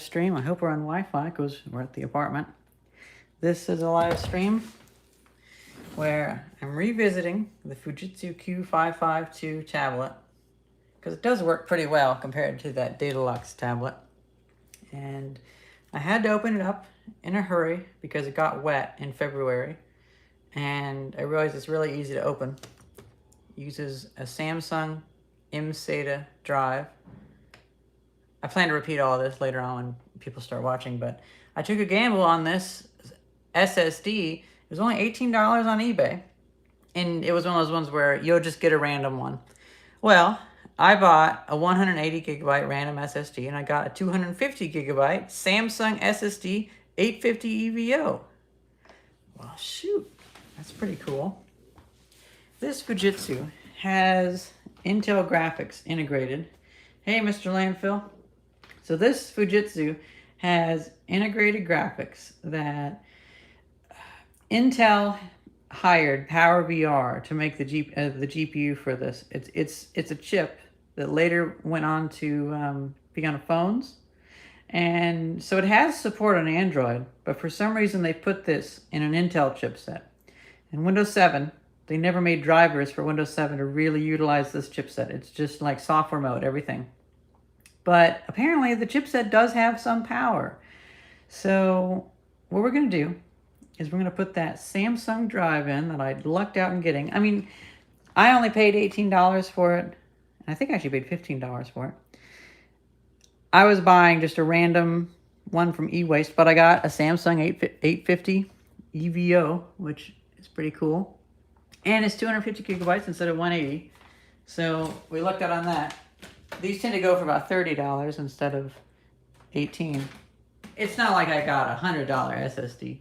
stream. I hope we're on Wi-Fi because we're at the apartment. This is a live stream where I'm revisiting the Fujitsu Q552 tablet because it does work pretty well compared to that Datalux tablet. And I had to open it up in a hurry because it got wet in February. And I realized it's really easy to open. It uses a Samsung SATA drive. I plan to repeat all of this later on when people start watching, but I took a gamble on this SSD. It was only $18 on eBay, and it was one of those ones where you'll just get a random one. Well, I bought a 180 gigabyte random SSD, and I got a 250 gigabyte Samsung SSD 850 EVO. Well, shoot, that's pretty cool. This Fujitsu has Intel graphics integrated. Hey, Mr. Landfill. So this Fujitsu has integrated graphics that Intel hired PowerVR to make the GPU for this. It's a chip that later went on to be on phones, and so it has support on Android. But for some reason, they put this in an Intel chipset. In Windows 7, they never made drivers for Windows 7 to really utilize this chipset. It's just like software mode, everything. But apparently the chipset does have some power. So what we're going to do is we're going to put that Samsung drive in that I lucked out in getting. I mean, I only paid $18 for it. I think I actually paid $15 for it. I was buying just a random one from eWaste, but I got a Samsung 850 EVO, which is pretty cool. And it's 250 gigabytes instead of 180. So we lucked out on that. These tend to go for about $30 instead of $18. It's not like I got a $100 SSD.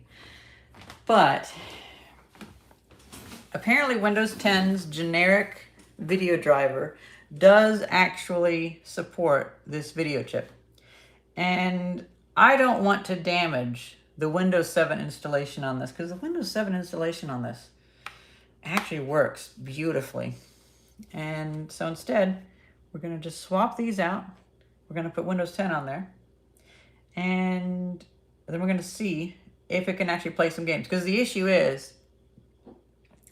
But apparently Windows 10's generic video driver does actually support this video chip. And I don't want to damage the Windows 7 installation on this because the Windows 7 installation on this actually works beautifully. And so instead, we're going to just swap these out. We're going to put Windows 10 on there. And then we're going to see if it can actually play some games. Because the issue is,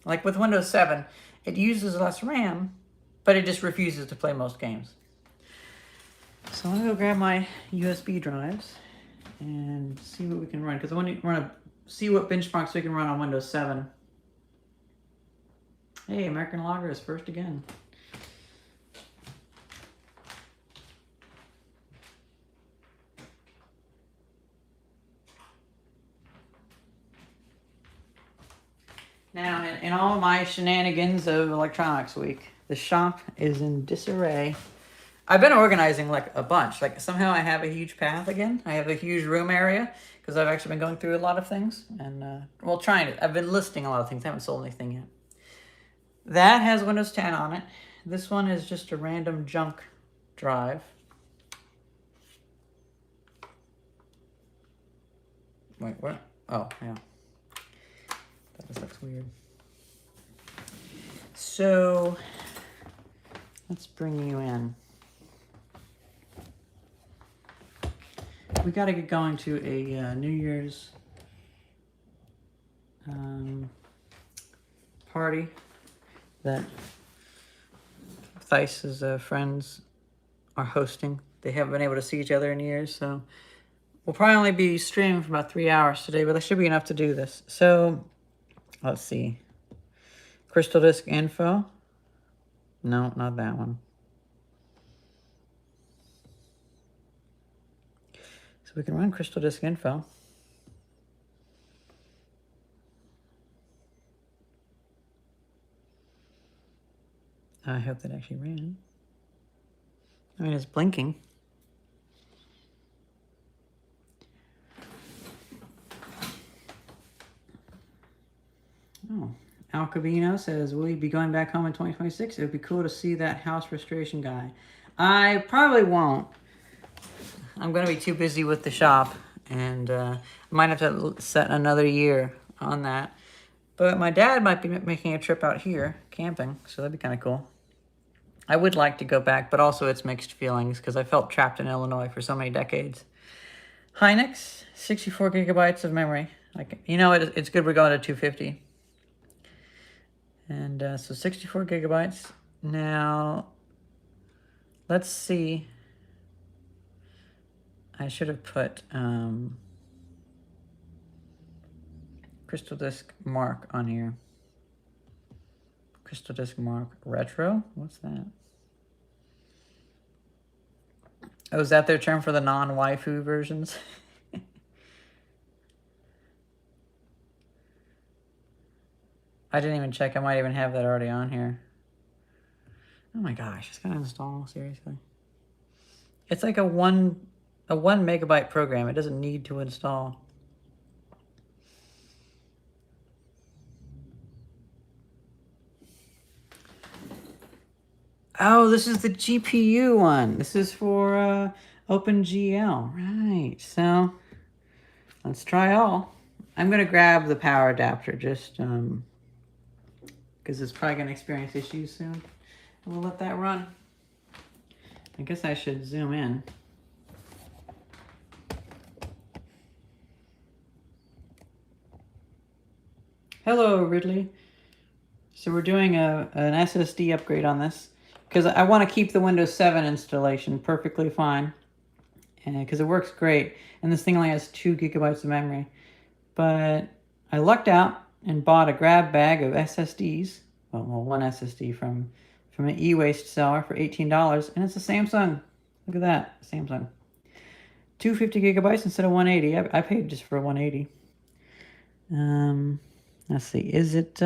like with Windows 7, it uses less RAM, but it just refuses to play most games. So I'm going to go grab my USB drives and see what we can run. Because I want to see what benchmarks we can run on Windows 7. Hey, American Lager is first again. Now, in all my shenanigans of Electronics Week, the shop is in disarray. I've been organizing like a bunch. Like somehow I have a huge path again. I have a huge room area because I've actually been going through a lot of things. And, well, trying to. I've been listing a lot of things. I haven't sold anything yet. That has Windows 10 on it. This one is just a random junk drive. Wait, what? Oh, yeah. That looks weird. So, let's bring you in. We got to get going to a New Year's party that Theis's friends are hosting. They haven't been able to see each other in years, so we'll probably only be streaming for about 3 hours today, but that should be enough to do this. So, let's see. Crystal Disk Info. No, not that one. So we can run Crystal Disk Info. I hope that actually ran. I mean, it's blinking. Oh, Al Cabino says, will you be going back home in 2026? It would be cool to see that house restoration guy. I probably won't. I'm going to be too busy with the shop, and I might have to set another year on that. But my dad might be making a trip out here, camping, so that'd be kind of cool. I would like to go back, but also it's mixed feelings because I felt trapped in Illinois for so many decades. Hynix, 64 gigabytes of memory. Like, you know, it's good we're going to 250. And so 64 gigabytes. Now, let's see. I should have put Crystal Disk Mark on here. Crystal Disk Mark Retro? What's that? Oh, is that their term for the non-waifu versions? I didn't even check. I might even have that already on here. Oh my gosh, it's gotta install, seriously. It's like a one megabyte program. It doesn't need to install. Oh, this is the GPU one. This is for OpenGL. Right, so let's try all. I'm gonna grab the power adapter just because it's probably gonna experience issues soon. And we'll let that run. I guess I should zoom in. Hello, Ridley. So we're doing an SSD upgrade on this because I want to keep the Windows 7 installation perfectly fine, and because it works great, and this thing only has 2 gigabytes of memory. But I lucked out and bought a grab bag of SSDs. Well, one SSD from an e-waste seller for $18, and it's a Samsung. Look at that, Samsung. 250 gigabytes instead of 180. I paid just for 180. Let's see. Is it?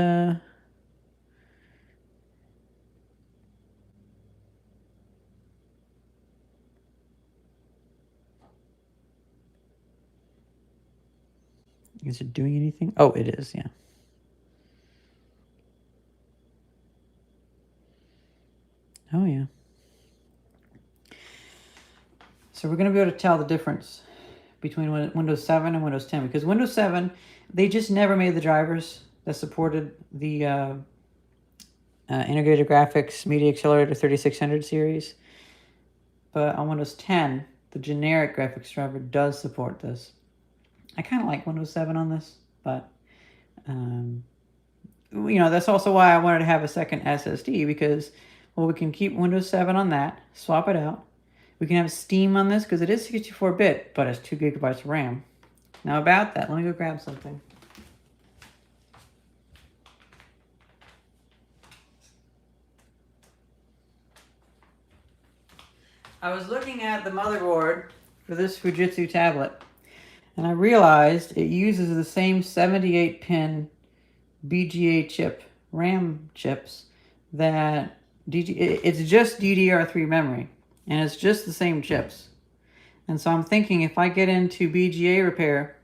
Is it doing anything? Oh, it is. Yeah. Oh yeah. So we're going to be able to tell the difference between Windows 7 and Windows 10 because Windows 7, they just never made the drivers that supported the integrated graphics Media Accelerator 3600 series. But on Windows 10, the generic graphics driver does support this. I kind of like Windows 7 on this, but you know, that's also why I wanted to have a second SSD because, well, we can keep Windows 7 on that, swap it out. We can have Steam on this because it is 64-bit, but it's 2 gigabytes of RAM. Now about that, let me go grab something. I was looking at the motherboard for this Fujitsu tablet, and I realized it uses the same 78-pin BGA chip, RAM chips, that it's just DDR3 memory, and it's just the same chips. And so I'm thinking if I get into BGA repair,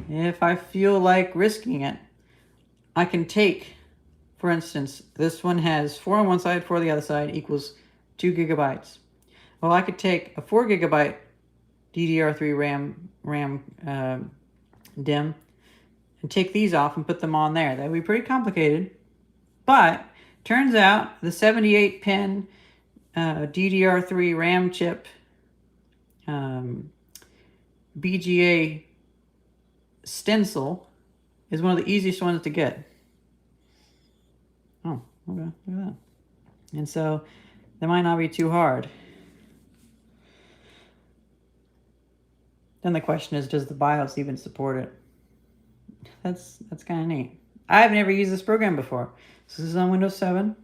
if I feel like risking it, I can take, for instance, this one has 4 on one side, 4 on the other side, equals 2 gigabytes. Well, I could take a 4 gigabyte DDR3 RAM DIMM and take these off and put them on there. That would be pretty complicated. But turns out the 78-pin DDR3 RAM chip BGA stencil is one of the easiest ones to get. Oh, okay, look at that. And so that might not be too hard. Then the question is, does the BIOS even support it? That's kind of neat. I've never used this program before. So this is on Windows 7.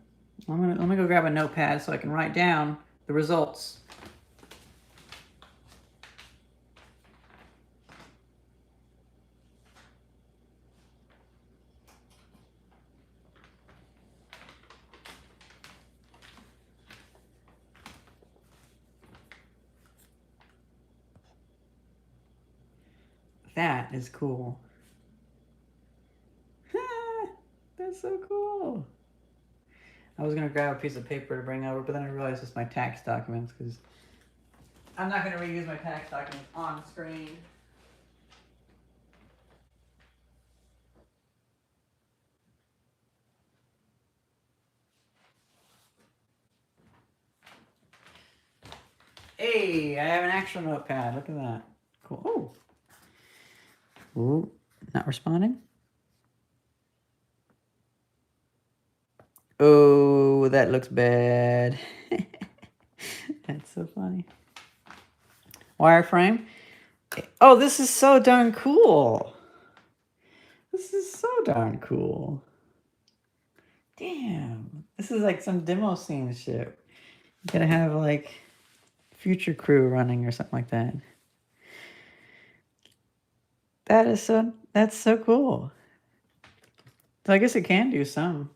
Let me go grab a notepad so I can write down the results. That is cool. That's so cool. I was going to grab a piece of paper to bring over, but then I realized it's my tax documents because I'm not going to reuse my tax documents on screen. Hey, I have an actual notepad. Look at that. Cool. Oh. Ooh, not responding. Oh, that looks bad. That's so funny. Wireframe. Oh, this is so darn cool. This is so darn cool. Damn. This is like some demo scene shit. You gotta have like Future Crew running or something like that. That's so cool. So I guess it can do some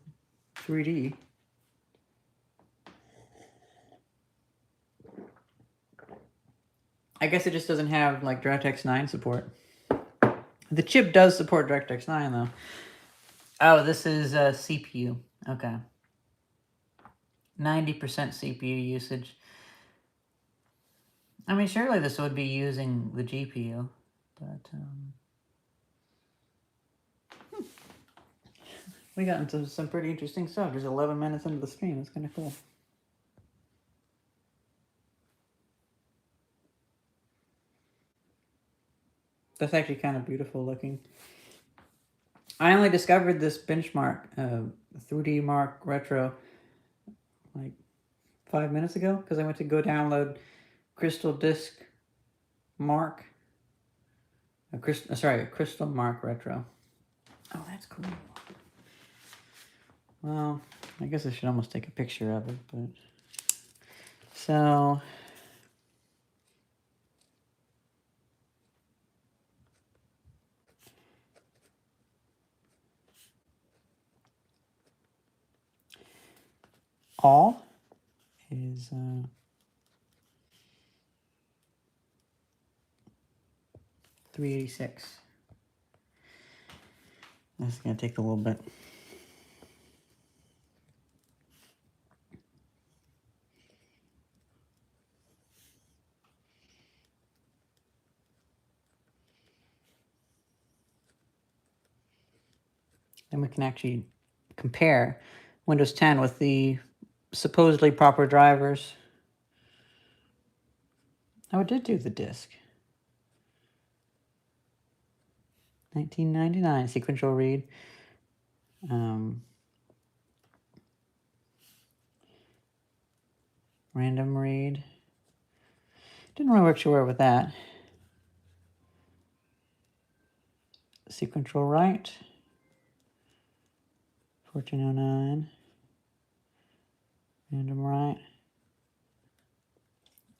3D. I guess it just doesn't have like DirectX 9 support. The chip does support DirectX 9 though. Oh, this is CPU. Okay. 90% CPU usage. I mean, surely this would be using the GPU, but we got into some pretty interesting stuff. Just 11 minutes into the stream. That's kind of cool. That's actually kind of beautiful looking. I only discovered this benchmark, 3D Mark Retro, like 5 minutes ago because I went to go download Crystal Disk Mark. Crystal Mark Retro. Oh, that's cool. Well, I guess I should almost take a picture of it, but so all is $386. This is gonna take a little bit. Then we can actually compare Windows 10 with the supposedly proper drivers. Oh, it did do the disk. 1999 sequential read. Random read. Didn't really work sure with that. Sequential write. 1409. Random write.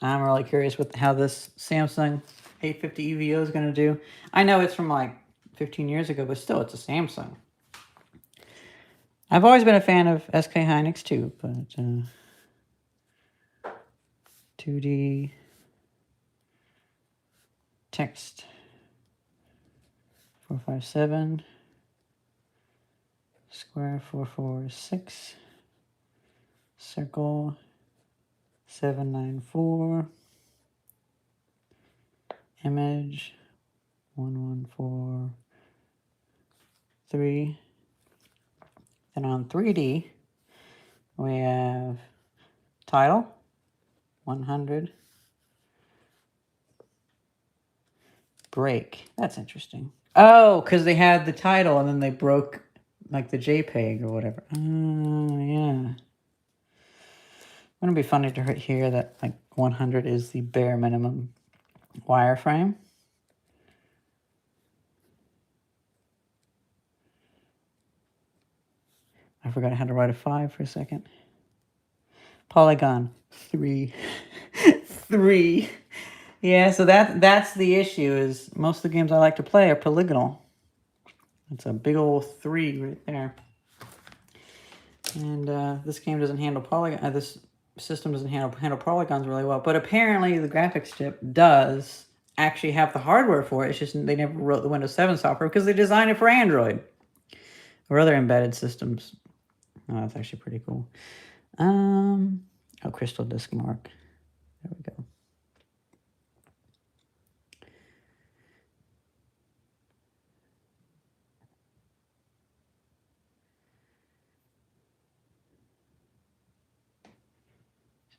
I'm really curious with how this Samsung 850 EVO is going to do. I know it's from like 15 years ago, but still, it's a Samsung. I've always been a fan of SK Hynix too, but 2D text 457 square 446 circle 794 image 1143. Then on 3D we have title 100 break. That's interesting. Oh, because they had the title and then they broke like the JPEG or whatever. Oh, yeah. Wouldn't it be funny to hear that like 100 is the bare minimum wireframe? I forgot how to write a 5 for a second. Polygon 3. 3. Yeah, so that's the issue is most of the games I like to play are polygonal. It's a big old 3 right there. And this game doesn't handle polygon. This system doesn't handle polygons really well. But apparently the graphics chip does actually have the hardware for it. It's just they never wrote the Windows 7 software because they designed it for Android or other embedded systems. Oh, that's actually pretty cool. Oh, Crystal Disk Mark. There we go.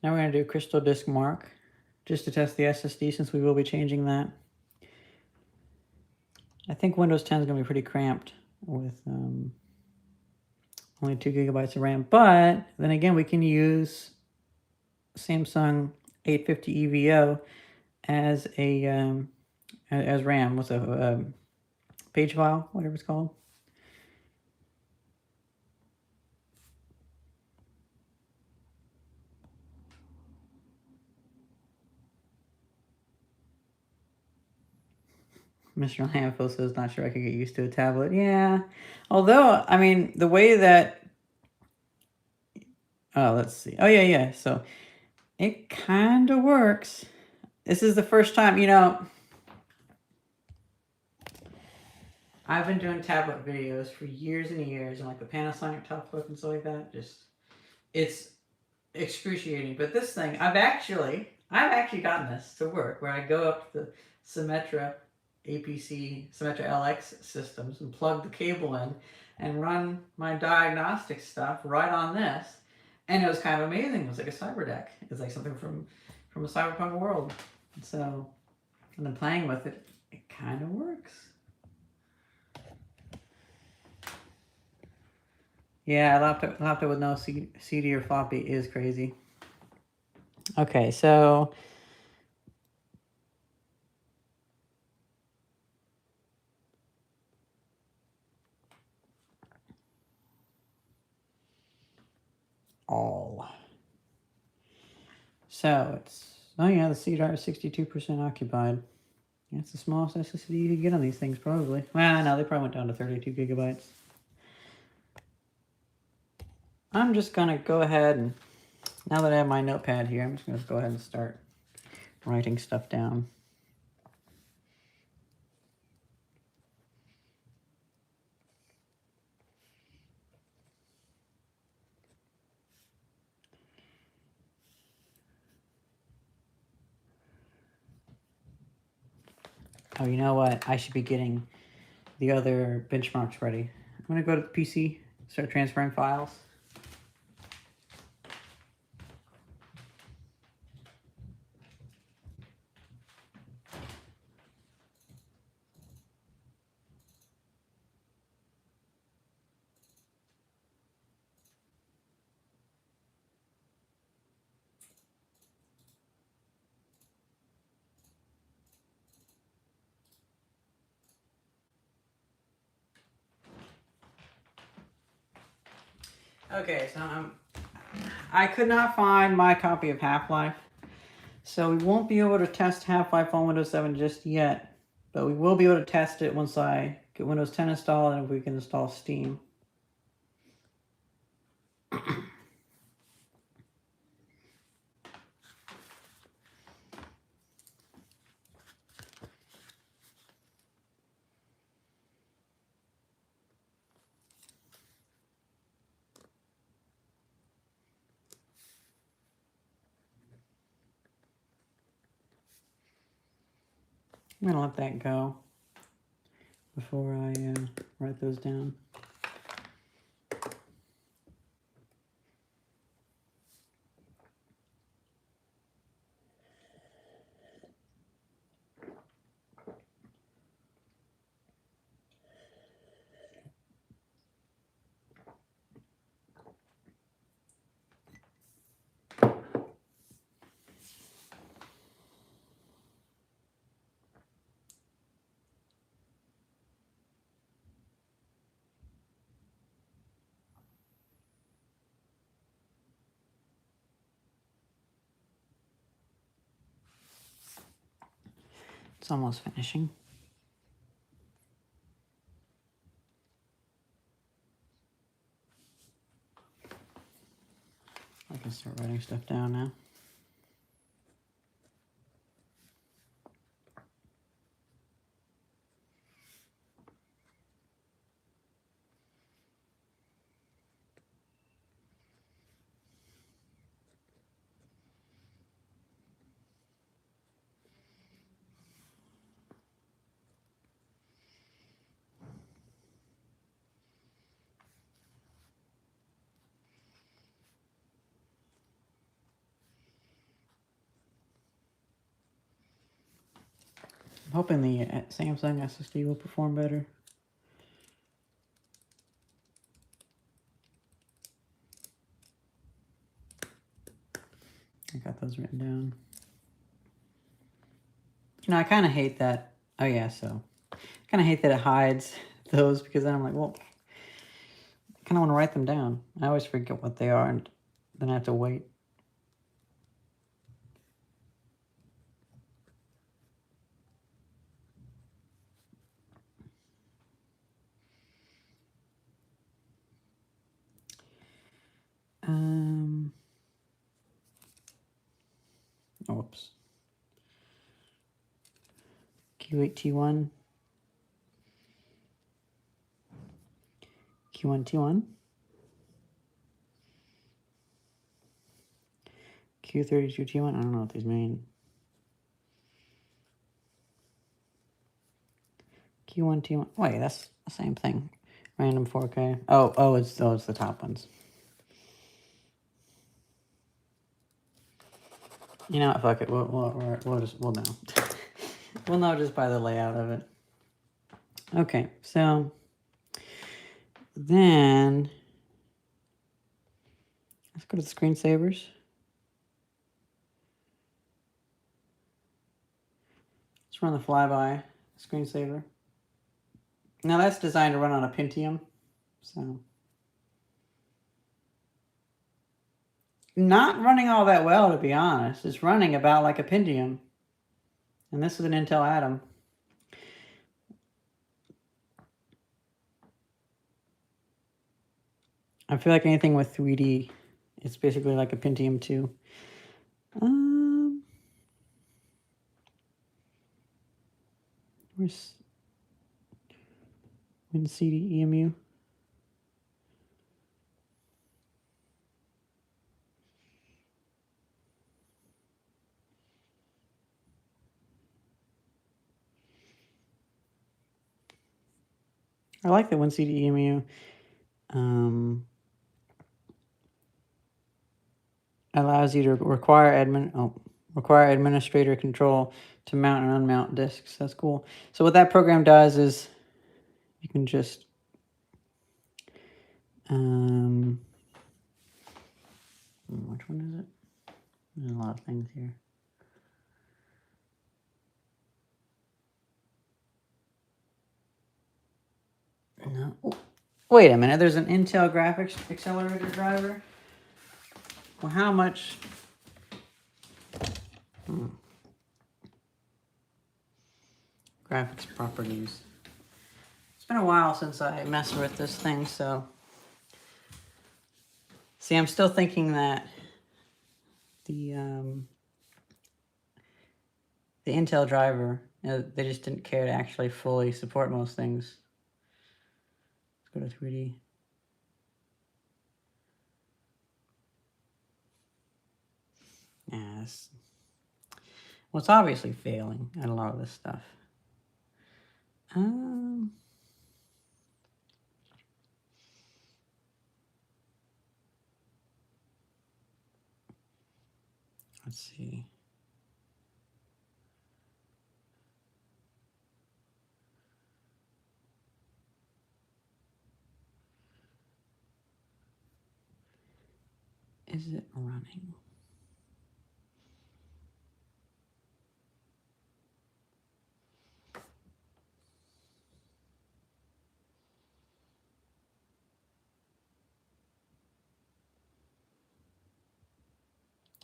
Now we're going to do Crystal Disk Mark, just to test the SSD since we will be changing that. I think Windows 10 is going to be pretty cramped with only 2 gigabytes of RAM. But then again, we can use Samsung 850 EVO as a as RAM. What's a page file, whatever it's called. Mr. Landfill says, not sure I could get used to a tablet. Yeah. Although, I mean, the way that... Oh, let's see. Oh, yeah. So, it kind of works. This is the first time, you know... I've been doing tablet videos for years and years, and like the Panasonic Toughbook and stuff like that. Just... It's excruciating. But this thing, I've actually gotten this to work, where I go up to the Symmetra APC Symmetra LX systems and plug the cable in and run my diagnostic stuff right on this, and it was kind of amazing. It was like a cyber deck. It's like something from a cyberpunk world. So, and then playing with it, it kind of works. Yeah, laptop with no CD or floppy is crazy. Okay, so all. So it's, oh yeah, the C drive is 62% occupied. That's the smallest SSD you could get on these things, probably. Well, no, they probably went down to 32 gigabytes. I'm just gonna go ahead and, now that I have my notepad here, I'm just gonna go ahead and start writing stuff down. Oh, you know what? I should be getting the other benchmarks ready. I'm gonna go to the PC, start transferring files. Okay, so I could not find my copy of Half-Life, so we won't be able to test Half-Life on Windows 7 just yet, but we will be able to test it once I get Windows 10 installed and if we can install Steam. I'm going to let that go before I write those down. It's almost finishing. I can start writing stuff down now. I'm hoping the Samsung SSD will perform better. I got those written down. You know, I kind of hate that. Oh yeah, so I kind of hate that it hides those, because then I'm like, well, I kind of want to write them down. I always forget what they are, and then I have to wait. Oops. Q8T1. Q1T1. Q32T1. I don't know what these mean. Q1T1. Wait, that's the same thing. Random 4K. Oh, it's the top ones. You know what? Fuck it. We'll know. We'll know just by the layout of it. Okay, so then let's go to the screensavers. Let's run the flyby screensaver. Now that's designed to run on a Pentium, so not running all that well, to be honest. It's running about like a Pentium, and this is an Intel Atom. I feel like anything with 3D, it's basically like a Pentium 2. Where's WinCD-EMU? I like the WinCD-EMU. Allows you to require administrator control to mount and unmount disks. That's cool. So what that program does is you can just which one is it? There's a lot of things here. No. Wait a minute. There's an Intel graphics accelerator driver. Well, how much? Graphics properties. It's been a while since I messed with this thing, so. See, I'm still thinking that the Intel driver, they just didn't care to actually fully support most things. Let's go to 3D. Yes. Well, it's obviously failing at a lot of this stuff. Let's see. Is it running?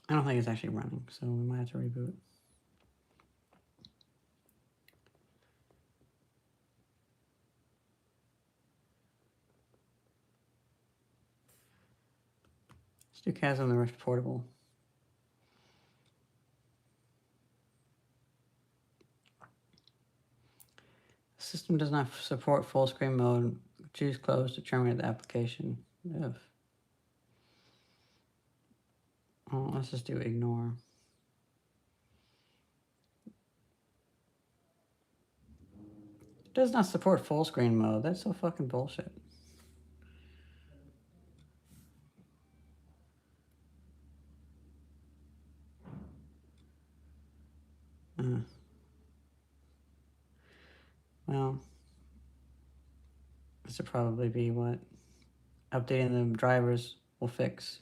I don't think it's actually running, so we might have to reboot. Let's do CAS on the Rift Portable. The system does not support full screen mode. Choose close to terminate the application. Oh, let's just do ignore. It does not support full screen mode. That's so fucking bullshit. Well, this will probably be what updating the drivers will fix.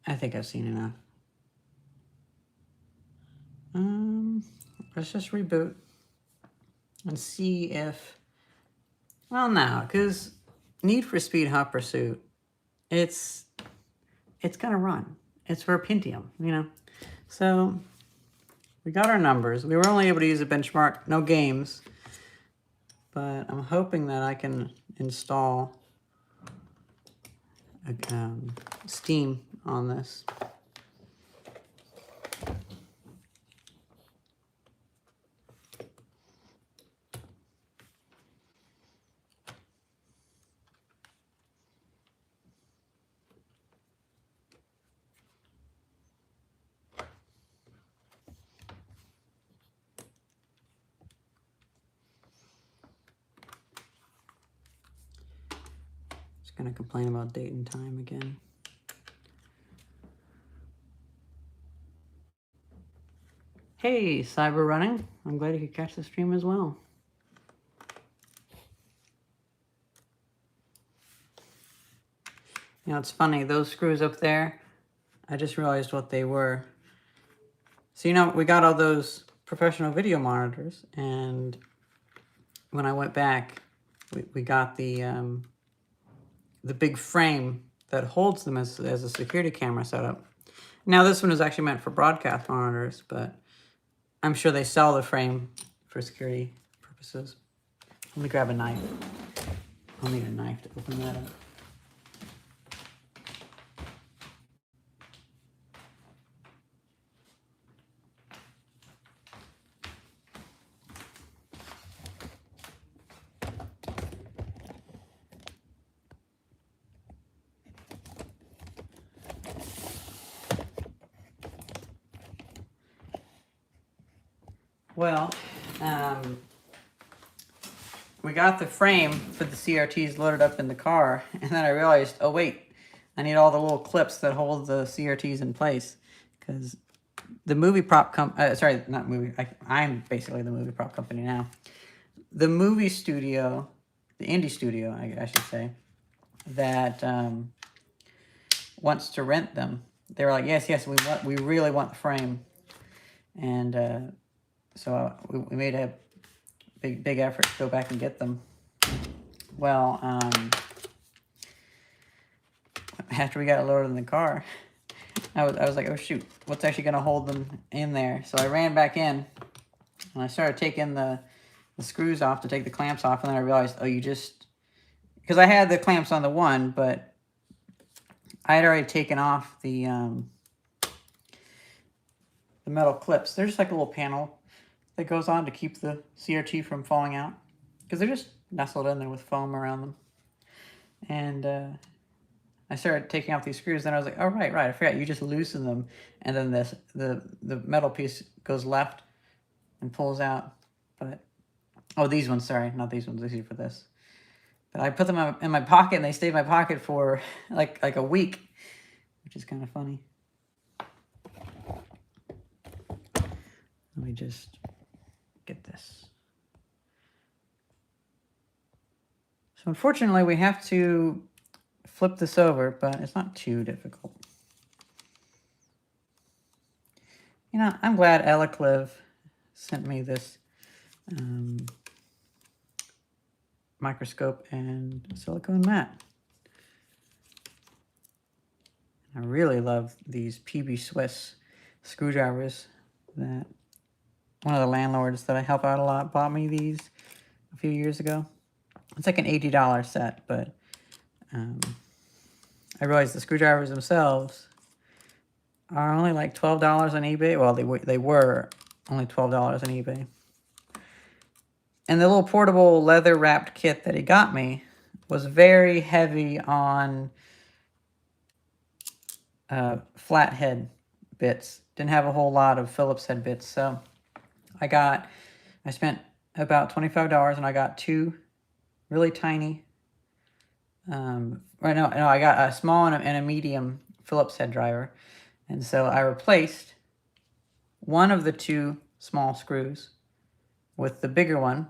I think I've seen enough. Let's just reboot and see if, well, no, because Need for Speed Hot Pursuit, it's gonna run. It's for Pentium, you know. So we got our numbers. We were only able to use a benchmark, no games, but I'm hoping that I can install Steam on this. Just gonna complain about date and time again. Hey, Cyber Running. I'm glad you could catch the stream as well. You know, it's funny, those screws up there, I just realized what they were. So, you know, we got all those professional video monitors, and when I went back, we got the big frame that holds them as a security camera setup. Now, this one is actually meant for broadcast monitors, but I'm sure they sell the frame for security purposes. Let me grab a knife. I'll need a knife to open that up. Well, we got the frame for the CRTs loaded up in the car, and then I realized, oh wait, I need all the little clips that hold the CRTs in place, because the movie prop sorry, not movie, I'm basically the movie prop company now. The movie studio, the indie studio, I should say, that wants to rent them. They were like, yes, we really want the frame, and so we made a big effort to go back and get them. Well, after we got it loaded in the car, I was like, oh shoot, what's actually gonna hold them in there? So I ran back in, and I started taking the screws off to take the clamps off, and then I realized, oh, because I had the clamps on the one, but I had already taken off the metal clips. They're just like a little panel that goes on to keep the CRT from falling out, because they're just nestled in there with foam around them. And I started taking off these screws, then I was like, oh, right, I forgot, you just loosen them, and then the metal piece goes left and pulls out. But, oh, these ones, sorry, not these ones, these are for this. But I put them in my pocket, and they stayed in my pocket for like a week, which is kind of funny. Let me just get this. So unfortunately, we have to flip this over, but it's not too difficult. You know, I'm glad Elctronics sent me this microscope and silicone mat. I really love these PB Swiss screwdrivers that one of the landlords that I help out a lot bought me these a few years ago. It's like an $80 set, but I realized the screwdrivers themselves are only like $12 on eBay. Well, they were only $12 on eBay. And the little portable leather-wrapped kit that he got me was very heavy on flathead bits. Didn't have a whole lot of Phillips head bits, so I spent about $25, and I got two really tiny, no, I got a small and a medium Phillips head driver. And so I replaced one of the two small screws with the bigger one,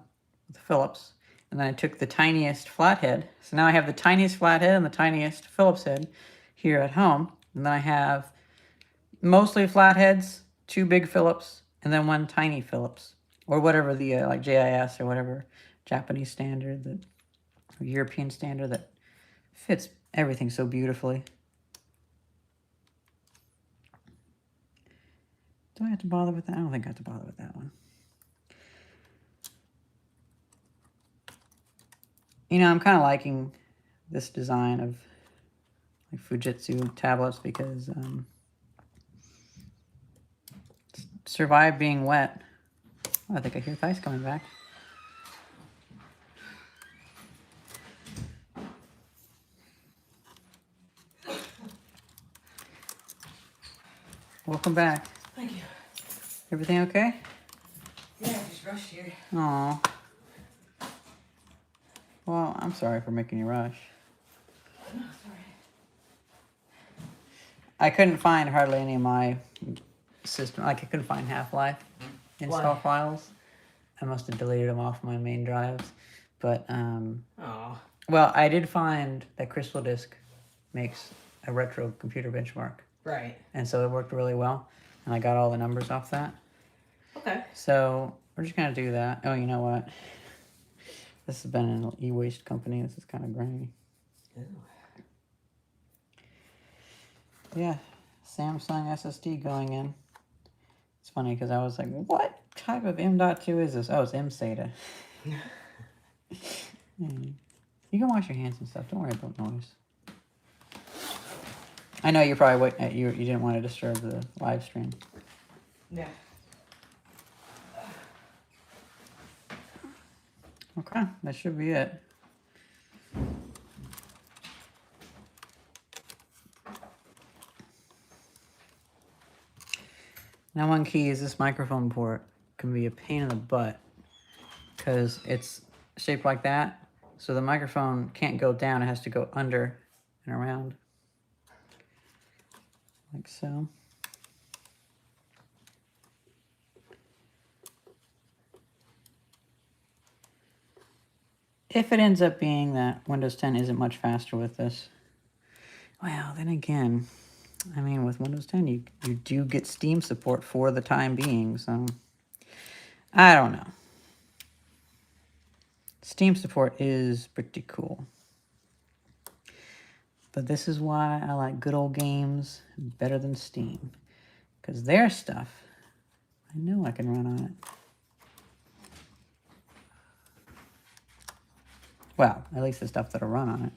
the Phillips, and then I took the tiniest flathead. So now I have the tiniest flathead and the tiniest Phillips head here at home. And then I have mostly flatheads, 2 big Phillips, and then 1 tiny Phillips, or whatever the like JIS or whatever Japanese standard that, or European standard that fits everything so beautifully. Do I have to bother with that? I don't think I have to bother with that one. You know, I'm kind of liking this design of like Fujitsu tablets because survive being wet. Oh, I think I hear Thais coming back. Welcome back. Thank you. Everything okay? Yeah, I just rushed here. Aw. Well, I'm sorry for making you rush. No, sorry. I couldn't find hardly any of my system. Like, I couldn't find Half-Life install files. I must have deleted them off my main drives. But, Oh. well, I did find that Crystal Disk makes a retro computer benchmark. Right. And so it worked really well. And I got all the numbers off that. Okay. So we're just going to do that. Oh, you know what? This has been an e-waste company. This is kind of grainy. Ew. Yeah, Samsung SSD going in. It's funny because I was like, what type of M.2 is this? Oh, it's M-SATA. You can wash your hands and stuff. Don't worry about noise. I know you're probably waiting. You didn't want to disturb the live stream. Yeah. Okay, that should be it. Now, one key is this microphone port can be a pain in the butt because it's shaped like that. So the microphone can't go down. It has to go under and around. Like so. If it ends up being that Windows 10 isn't much faster with this, well, then again, I mean, with Windows 10, you do get Steam support for the time being, so I don't know. Steam support is pretty cool. But this is why I like good old games better than Steam. Because their stuff, I know I can run on it. Well, at least the stuff that'll run on it.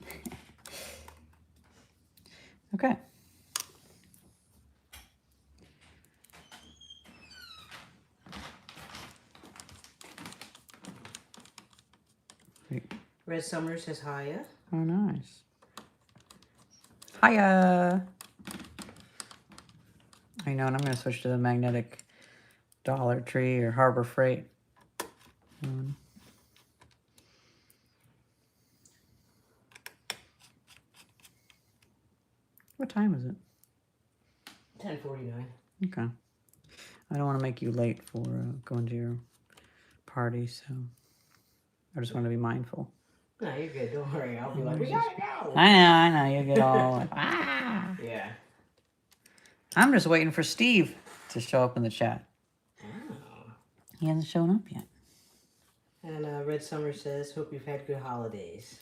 Okay. Red Summer says hiya. Oh, nice. Hiya! I know, and I'm going to switch to the magnetic Dollar Tree or Harbor Freight. What time is it? 10:49. Okay. I don't want to make you late for going to your party, so I just want to be mindful. No, you're good. Don't worry. I'll be like, we gotta go. I know. You get all like, ah. Yeah. I'm just waiting for Steve to show up in the chat. Oh. He hasn't shown up yet. And Red Summer says, hope you've had good holidays.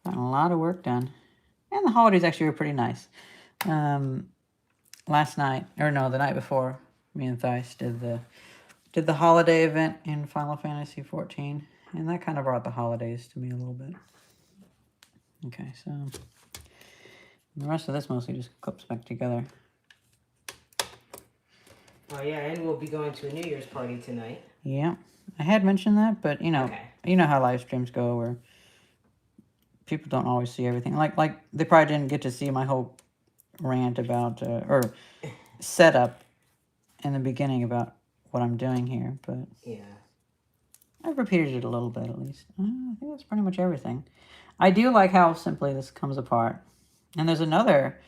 Gotten a lot of work done. And the holidays actually were pretty nice. Last night, or no, the night before, me and Thais did the holiday event in Final Fantasy XIV. And that kind of brought the holidays to me a little bit. Okay, so the rest of this mostly just clips back together. Oh yeah, and we'll be going to a New Year's party tonight. Yeah, I had mentioned that, but you know, you know how live streams go, where people don't always see everything. Like they probably didn't get to see my whole rant about or setup in the beginning about what I'm doing here, but yeah. I've repeated it a little bit, at least. I think that's pretty much everything. I do like how simply this comes apart. And there's another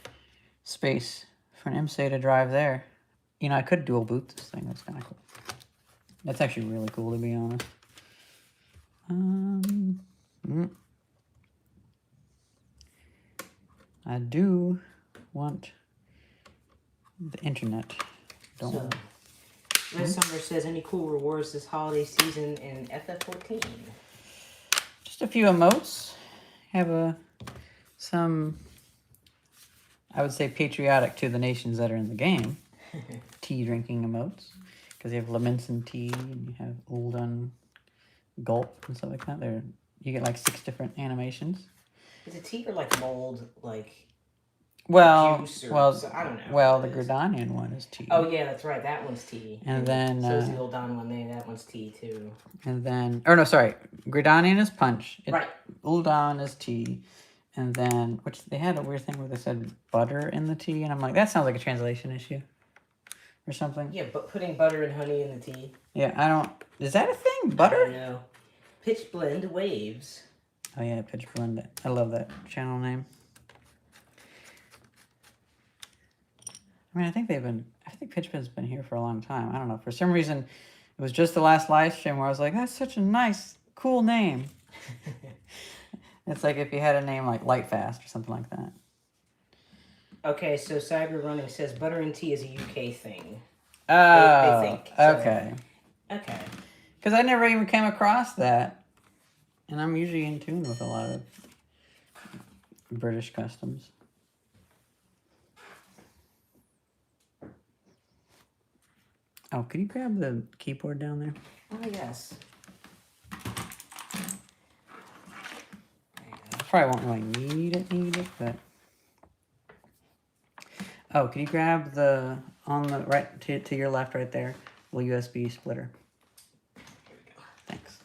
space for an M-SATA drive there. You know, I could dual boot this thing. That's kind of cool. That's actually really cool, to be honest. I do want the internet. So, Red Summer says, any cool rewards this holiday season in FF14? Just a few emotes. Have some, I would say, patriotic to the nations that are in the game. Tea drinking emotes. Because you have Lamenson tea, and you have Uldan gulp, and stuff like that. You get like 6 different animations. Is it tea or like mold, like juice or I don't know. Well, the Gridanian one is tea. Oh yeah, that's right. That one's tea. And then so is the Uldan one there. That one's tea too. And then, or no, sorry, Gridanian is punch. Right. Uldan is tea. And then, which they had a weird thing where they said butter in the tea, and I'm like, that sounds like a translation issue. Or something. Yeah, but putting butter and honey in the tea. Yeah, I don't... Is that a thing? Butter? I don't know. Pitch Blend Waves. Oh yeah, Pitch Blend. I love that channel name. I mean, I think Pitch Blend's been here for a long time. I don't know. For some reason, it was just the last live stream where I was like, that's such a nice, cool name. It's like if you had a name like Lightfast or something like that. Okay, so Cyber Running says butter and tea is a UK thing. Oh, they think. So. Okay. Okay. Because I never even came across that. And I'm usually in tune with a lot of British customs. Oh, could you grab the keyboard down there? Oh, yes. I probably won't really need it, but... Oh, can you grab the, on the right, to your left right there, little USB splitter? Here we go. Thanks.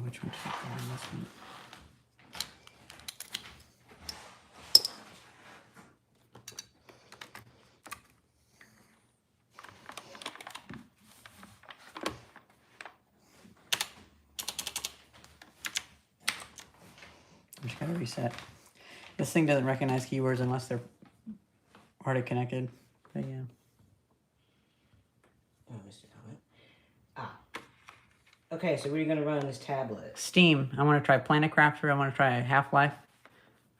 Which one should I put on this one? I just gotta reset. This thing doesn't recognize keywords unless they're already connected. But yeah. Oh, Mr. Comment. Ah. Okay, so what are you going to run on this tablet? Steam. I want to try Planet Crafter. I want to try Half-Life.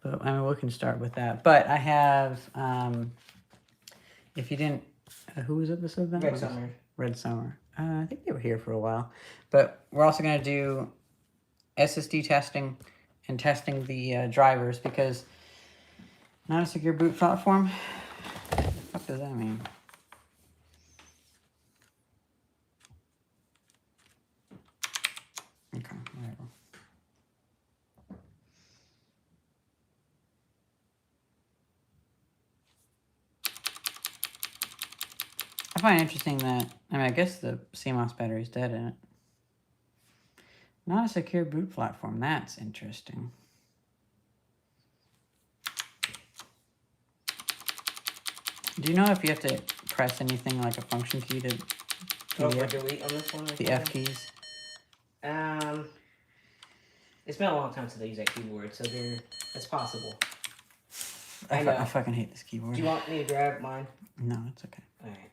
But I mean, we can start with that. But I have, if you didn't, who was it this event? Red Summer. Red Summer. I think they were here for a while. But we're also going to do SSD testing and testing the drivers because not a secure boot platform. What the fuck does that mean? Okay, whatever. I find it interesting that, I mean, I guess the CMOS battery is dead in it. Not a secure boot platform. That's interesting. Do you know if you have to press anything like a function key to delete on this one? The F keys? It's been a long time since I used that keyboard, so it's possible. I fucking hate this keyboard. Do you want me to grab mine? No, it's okay. Alright.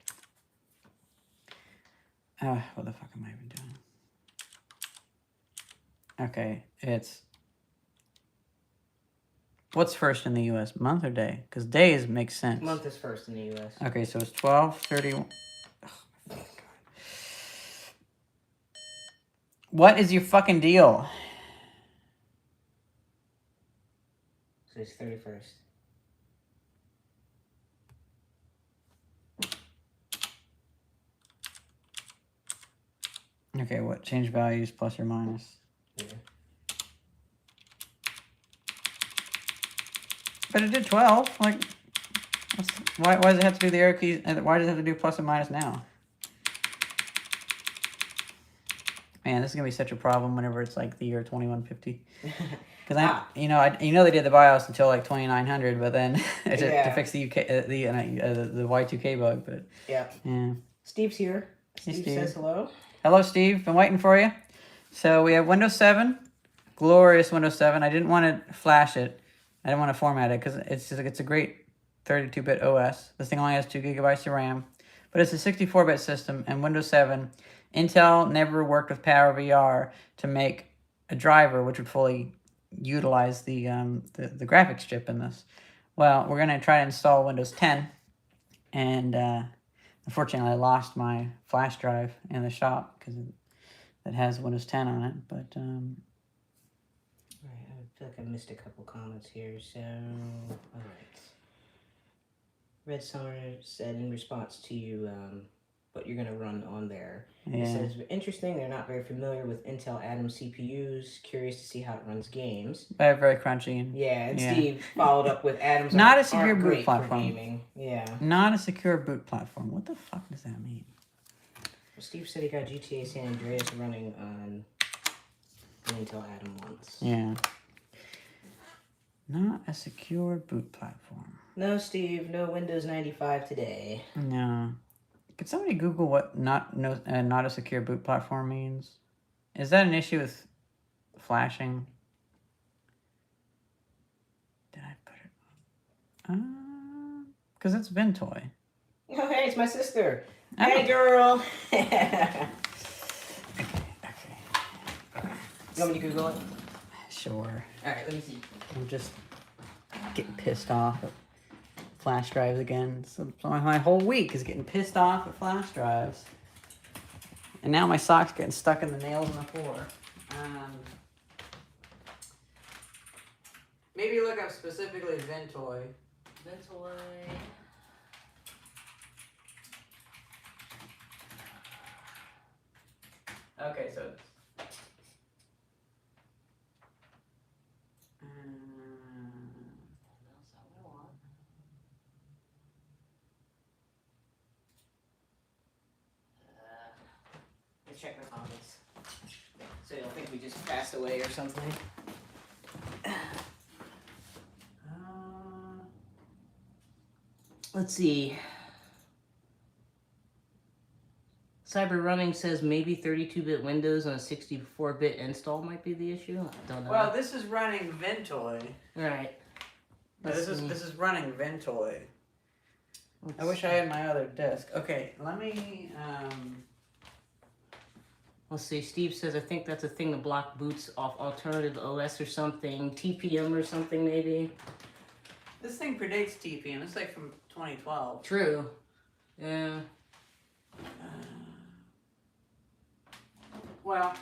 What the fuck am I even doing? Okay, it's... What's first in the U.S., month or day? Because days makes sense. Month is first in the U.S. Okay, so it's 12/31. Oh, my God. What is your fucking deal? So it's 31st. Okay, what? Change values plus or minus? Yeah. But it did 12. Like, why does it have to do the arrow keys? Why does it have to do plus and minus now? Man, this is gonna be such a problem whenever it's like the year 2150. Because they did the BIOS until like 2900, but then to fix the UK the Y2K bug. But yeah. Steve's here. Steve says hello. Hello, Steve. Been waiting for you. So we have Windows 7, glorious Windows 7. I didn't want to flash it. I didn't want to format it because it's a great 32-bit OS. This thing only has 2 gigabytes of RAM, but it's a 64-bit system and Windows 7. Intel never worked with PowerVR to make a driver which would fully utilize the graphics chip in this. Well, we're gonna try to install Windows 10, and unfortunately, I lost my flash drive in the shop because it has Windows 10 on it. But Alright, I feel like I missed a couple comments here. So, alright. Red Summer said in response to you, what you're gonna run on there. yeah. It says, interesting, they're not very familiar with Intel Atom CPUs, curious to see how it runs games. Very crunchy. And, yeah, and Steve followed up with Atom's not a secure aren't boot great platform. for gaming. Yeah. Not a secure boot platform. What the fuck does that mean? Well, Steve said he got GTA San Andreas running on Intel Atom once. Yeah. Not a secure boot platform. No, Steve, no Windows 95 today. No. Could somebody Google what not a secure boot platform means? Is that an issue with flashing? Did I put it? Because it's Ventoy. Oh, hey, it's my sister. Oh. Hey, girl. Okay. You want me to Google it? Sure. Alright, let me see. I'm just getting pissed off at flash drives again. So my whole week is getting pissed off at flash drives. And now my sock's getting stuck in the nails on the floor. Maybe look up specifically Ventoy. Ventoy. Okay, so Let's check my comments. So you'll think we just passed away or something. Let's see. Cyber Running says maybe 32-bit Windows on a 64-bit install might be the issue. I don't know. well, this is running Ventoy. Right. This is running Ventoy. I wish I had my other disk. Okay, let me Let's see. Steve says I think that's a thing to block boots off alternative OS or something, TPM or something maybe. This thing predates TPM. It's like from 2012. True. Yeah. Well,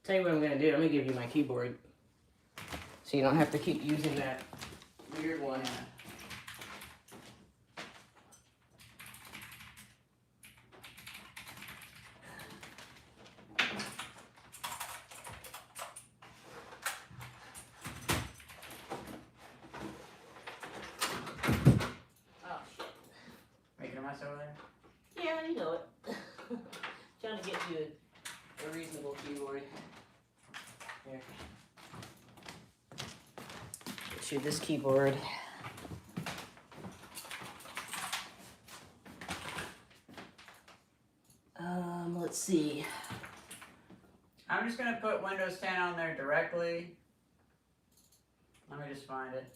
Tell you what I'm gonna do. I'm gonna give you my keyboard, so you don't have to keep using that weird one. making a mess over there. Yeah, you know it. Trying to get you a reasonable keyboard. Here. Get you this keyboard. Let's see. I'm just gonna put Windows 10 on there directly. Let me just find it.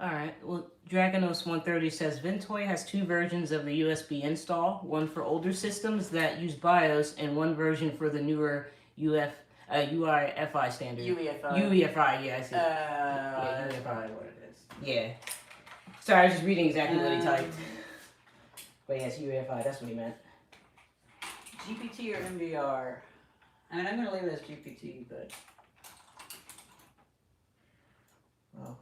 Alright, well, Dragonos 130 says Ventoy has 2 versions of the USB install, one for older systems that use BIOS and one version for the newer UEFI standard. UEFI. UEFI, yeah, I see. That's probably what it is. Yeah. Sorry, I was just reading exactly what he typed. But yes, UEFI, that's what he meant. GPT or MVR? I mean, I'm gonna leave it as GPT, but Well.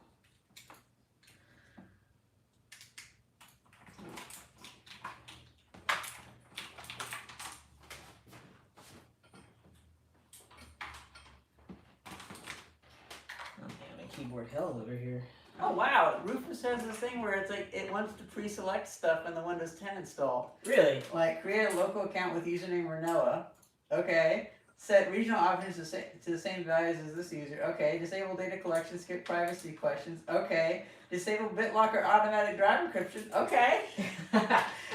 Keyboard hell over here. oh wow, Rufus has this thing where it's like it wants to pre-select stuff in the Windows 10 install. Really? Like create a local account with username Renoa. Okay. Set regional options to the same values as this user. Okay. Disable data collection, skip privacy questions. Okay. Disable BitLocker automatic drive encryption. Okay.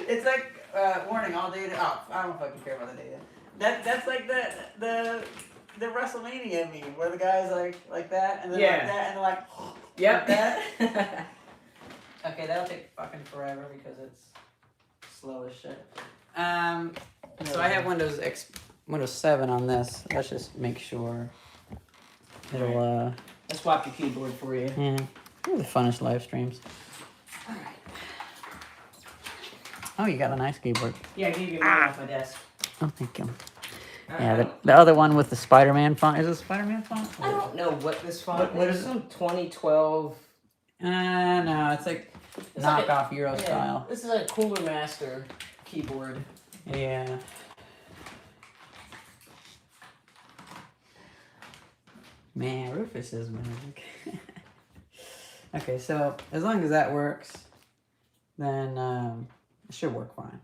It's like warning, all data. Oh, I don't fucking care about the data. That's like the WrestleMania meme where the guy's like that and then like that and they're like Yep. like that. Okay, that'll take fucking forever because it's slow as shit. So I have Windows 7 on this. Let's just make sure it'll Let's swap your keyboard for you. yeah. They're the funnest live streams. Alright. Oh, you got a nice keyboard. Yeah, you can get one off my desk. Oh, thank you. Yeah, the other one with the Spider-Man font. Is it a Spider-Man font? I don't know what this font What is. is it? Some 2012. No, it's like knockoff Euro style. This is a Cooler Master keyboard. Yeah. Man, Rufus is magic. Okay, so as long as that works, then it should work fine.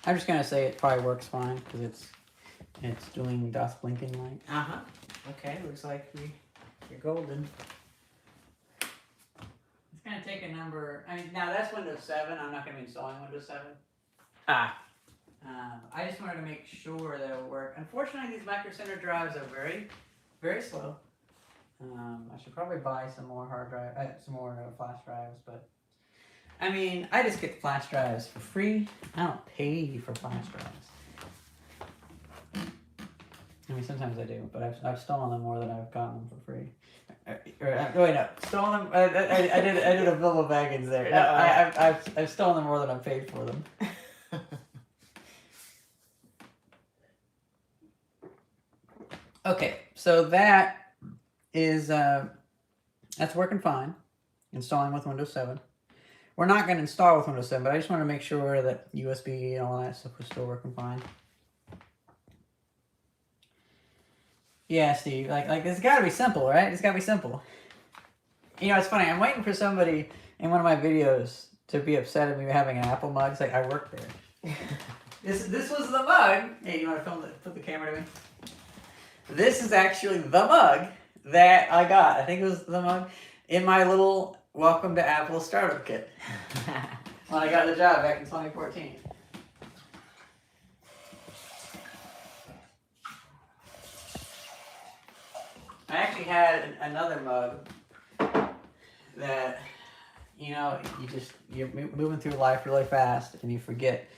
I'm just gonna say it probably works fine because it's doing Das Blinken light. Okay, looks like you're golden. It's gonna take a number. I mean, now that's Windows 7. I'm not gonna be installing Windows 7. I just wanted to make sure that it would work. Unfortunately, these Micro Center drives are very, very slow. I should probably buy some more flash drives, but I mean, I just get the flash drives for free. I don't pay for flash drives. I mean, sometimes I do, but I've stolen them more than I've gotten them for free. Wait, no, stolen them. I did a Bilbo Baggins there. No, I've stolen them more than I've paid for them. Okay, so that is that's working fine. Installing with Windows 7. We're not going to install with Windows 7, but I just want to make sure that USB and all that stuff was still working fine. Yeah, Steve, like it's got to be simple, right? It's got to be simple. You know, it's funny. I'm waiting for somebody in one of my videos to be upset at me having an Apple mug. It's like, I work there. This was the mug. Hey, you want to put the camera to me? This is actually the mug that I got. I think it was the mug in my little Welcome to Apple startup kit when I got the job back in 2014. I actually had another mug that, you know, you're moving through life really fast and you forget.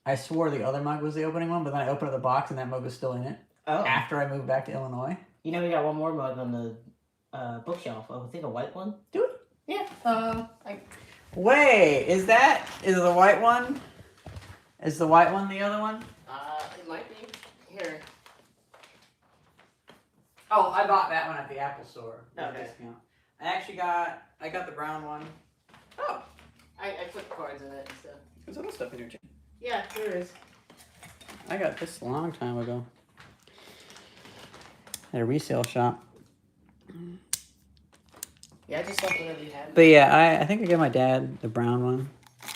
I swore the other mug was the opening one, but then I opened up the box and that mug was still in it. Oh. After I moved back to Illinois. You know, we got one more mug on the bookshelf. Oh, I think a white one. Do it. Yeah. Wait, is the white one? Is the white one the other one? It might be. Here. Oh, I bought that one at the Apple store. Okay. Discount. I got the brown one. Oh. I put cards in it and stuff. There's other stuff in here too. Yeah, there is. I got this a long time ago. At a resale shop. Yeah, just like whatever you have. But yeah, I think I gave my dad the brown one.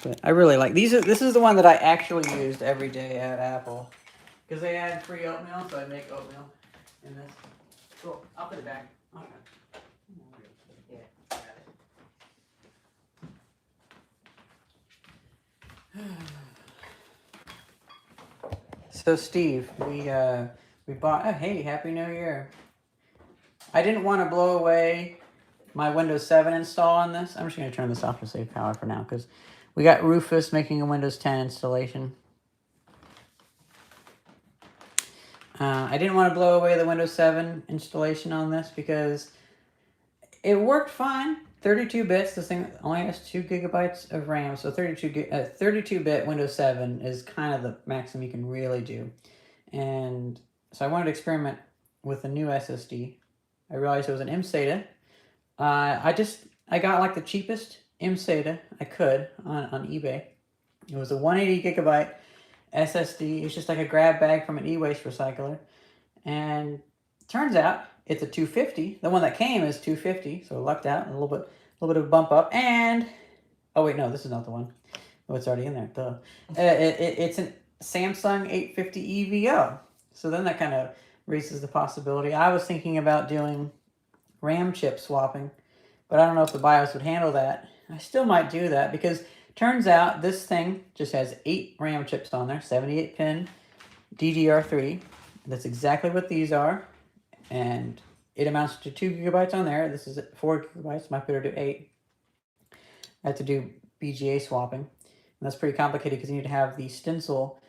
But I really like these. This is the one that I actually used every day at Apple. Because they had free oatmeal, so I'd make oatmeal in this. Cool. I'll put it back. Okay. Yeah. So Steve, we bought. Oh, hey, Happy New Year! I didn't want to blow away my Windows 7 install on this. I'm just going to turn this off to save power for now because we got Rufus making a Windows 10 installation. I didn't want to blow away the Windows 7 installation on this because it worked fine. 32 bits. This thing only has 2 gigabytes of RAM, so 32-bit Windows 7 is kind of the maximum you can really do. And so I wanted to experiment with a new SSD. I realized it was an M-SATA. I got like the cheapest M-SATA I could on eBay. It was a 180 gigabyte SSD. It's just like a grab bag from an e-waste recycler. And turns out it's a 250. The one that came is 250, so I lucked out. A little bit of a bump up. And oh wait, no, this is not the one. Oh, it's already in there. Duh. It's a Samsung 850 EVO. So then that kind of raises the possibility. I was thinking about doing RAM chip swapping, but I don't know if the BIOS would handle that. I still might do that because Turns out this thing just has 8 RAM chips on there, 78-pin DDR3. That's exactly what these are. And it amounts to 2 gigabytes on there. This is 4 gigabytes. Might better do 8. I have to do BGA swapping. And that's pretty complicated because you need to have the stencil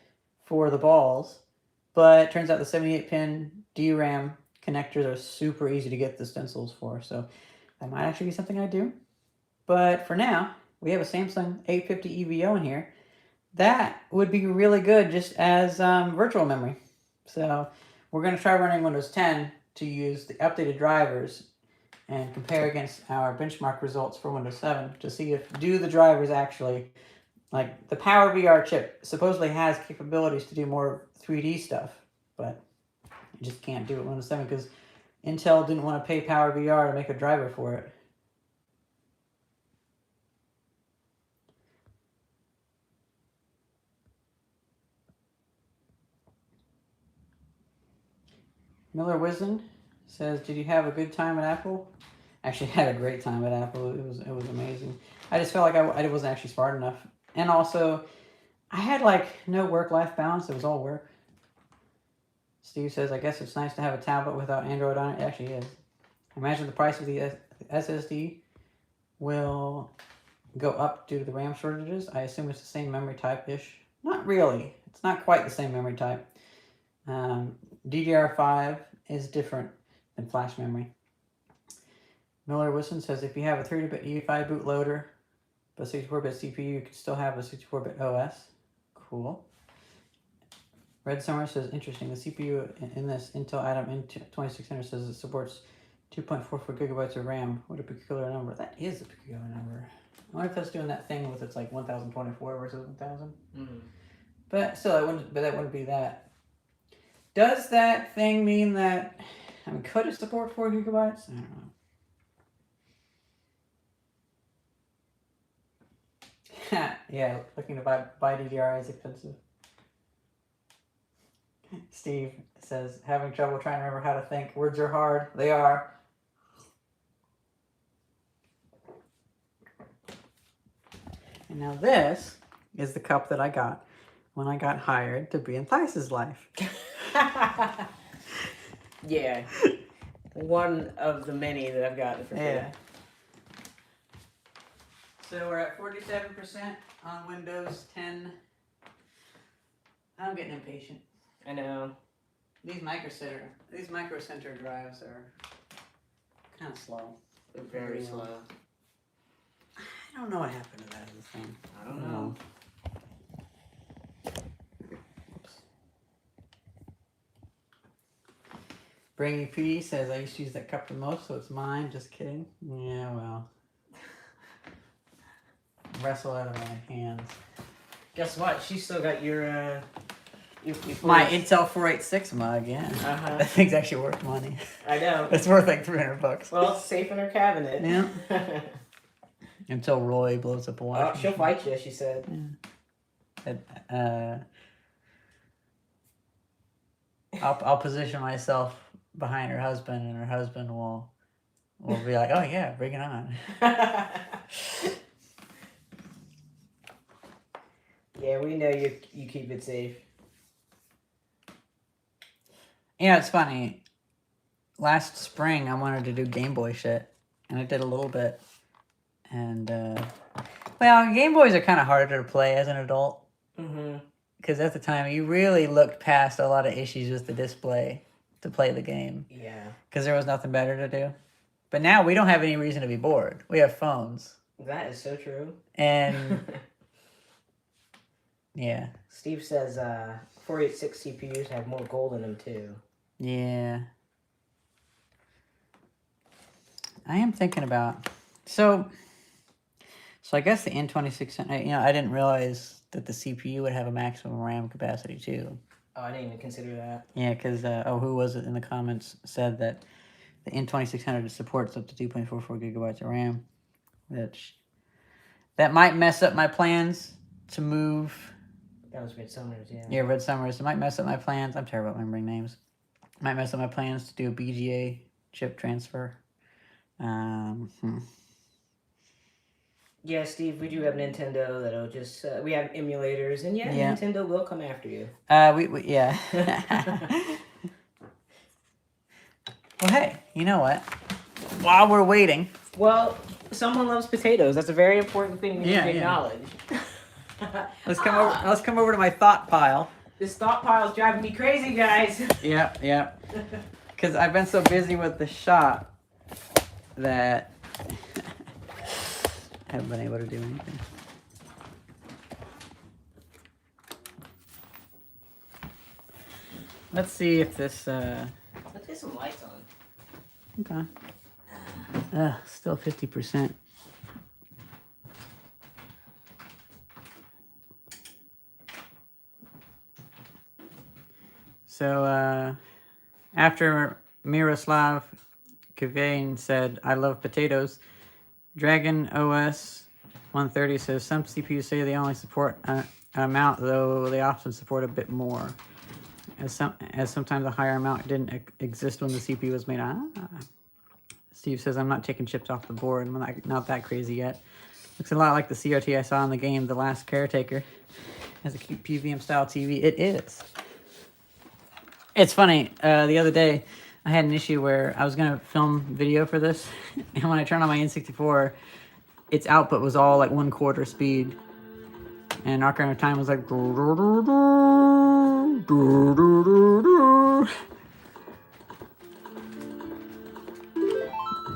for the balls. But it turns out the 78-pin DRAM connectors are super easy to get the stencils for. So that might actually be something I do. But for now, we have a Samsung 850 EVO in here. That would be really good just as virtual memory. So we're going to try running Windows 10 to use the updated drivers and compare against our benchmark results for Windows 7 to see if do the drivers actually, like the Power VR chip supposedly has capabilities to do more 3D stuff, but you just can't do it with Windows 7 because Intel didn't want to pay Power VR to make a driver for it. Miller Wisden says, "Did you have a good time at Apple?" Actually, had a great time at Apple. It was amazing. I just felt like I wasn't actually smart enough, and also I had like no work-life balance. It was all work. Steve says, "I guess it's nice to have a tablet without Android on it." It actually is. Imagine the price of the SSD will go up due to the RAM shortages. I assume it's the same memory type-ish. Not really. It's not quite the same memory type. DDR5 is different than flash memory. Miller Wilson says, if you have a 32-bit E5 bootloader but 64-bit CPU, you can still have a 64-bit OS. Cool. Red Summer says, interesting. The CPU in this Intel Atom N2600 says it supports 2.44 gigabytes of RAM. What a peculiar number. That is a peculiar number. I wonder if that's doing that thing with it's like 1024 versus 1000. But still, that wouldn't be that. Does that thing mean that, I mean, could it support 4 gigabytes? I don't know. Yeah, looking to buy DDR is expensive. Steve says, having trouble trying to remember how to think. Words are hard. They are. And now this is the cup that I got when I got hired to be in Theis's life. Yeah. One of the many that I've gotten for free. Yeah. So we're at 47% on Windows 10. I'm getting impatient. I know. These micro center drives are kind of slow. They're very slow. I don't know what happened to that other thing. I don't know. Brainy P says, I used to use that cup the most, so it's mine. Just kidding. Yeah, well. Wrestle out of my hands. Guess what? She still got your my Intel 486 mug, yeah. That thing's actually worth money. I know. It's worth like $300. Well, it's safe in her cabinet. Yeah. Until Roy blows up a watch. Oh, she'll fight you, she said. Yeah. I'll position myself behind her husband, and her husband will be like, "Oh yeah, bring it on." Yeah, we know you keep it safe. You know, it's funny. Last spring, I wanted to do Game Boy shit, and I did a little bit. And well, Game Boys are kind of harder to play as an adult. Because at the time, you really looked past a lot of issues with the display to play the game. Yeah. Because there was nothing better to do. But now we don't have any reason to be bored. We have phones. That is so true. And yeah. Steve says 486 CPUs have more gold in them too. Yeah. I am thinking about... So I guess the N2600... You know, I didn't realize that the CPU would have a maximum RAM capacity too. Oh, I didn't even consider that. Yeah, because, who was it in the comments said that the N2600 supports up to 2.44 gigabytes of RAM, which that might mess up my plans to move. That was Red Summers, yeah. Yeah, Red Summers. It might mess up my plans. I'm terrible at remembering names. It might mess up my plans to do a BGA chip transfer. Yeah, Steve, we do have Nintendo that'll just we have emulators, and Yeah. Nintendo will come after you. Yeah. Well, hey, you know what? While we're waiting, Well, someone loves potatoes. That's a very important thing we need to acknowledge. let's come over to my thought pile. This thought pile is driving me crazy, guys. Yeah. Because I've been so busy with the shop that I haven't been able to do anything. Let's see if this. Let's get some lights on. Okay. Still 50%. So after Miroslav Kavain said, "I love potatoes," Dragon OS 130 says some CPUs say they only support an amount, though they often support a bit more. As sometimes a higher amount didn't exist when the CPU was made. Steve says, "I'm not taking chips off the board. I'm not that crazy yet. Looks a lot like the CRT I saw in the game, The Last Caretaker. Has a cute PVM style TV. It is." It's funny. The other day, I had an issue where I was gonna film video for this, and when I turned on my N64, its output was all like 1/4 speed, and Ocarina of Time was like.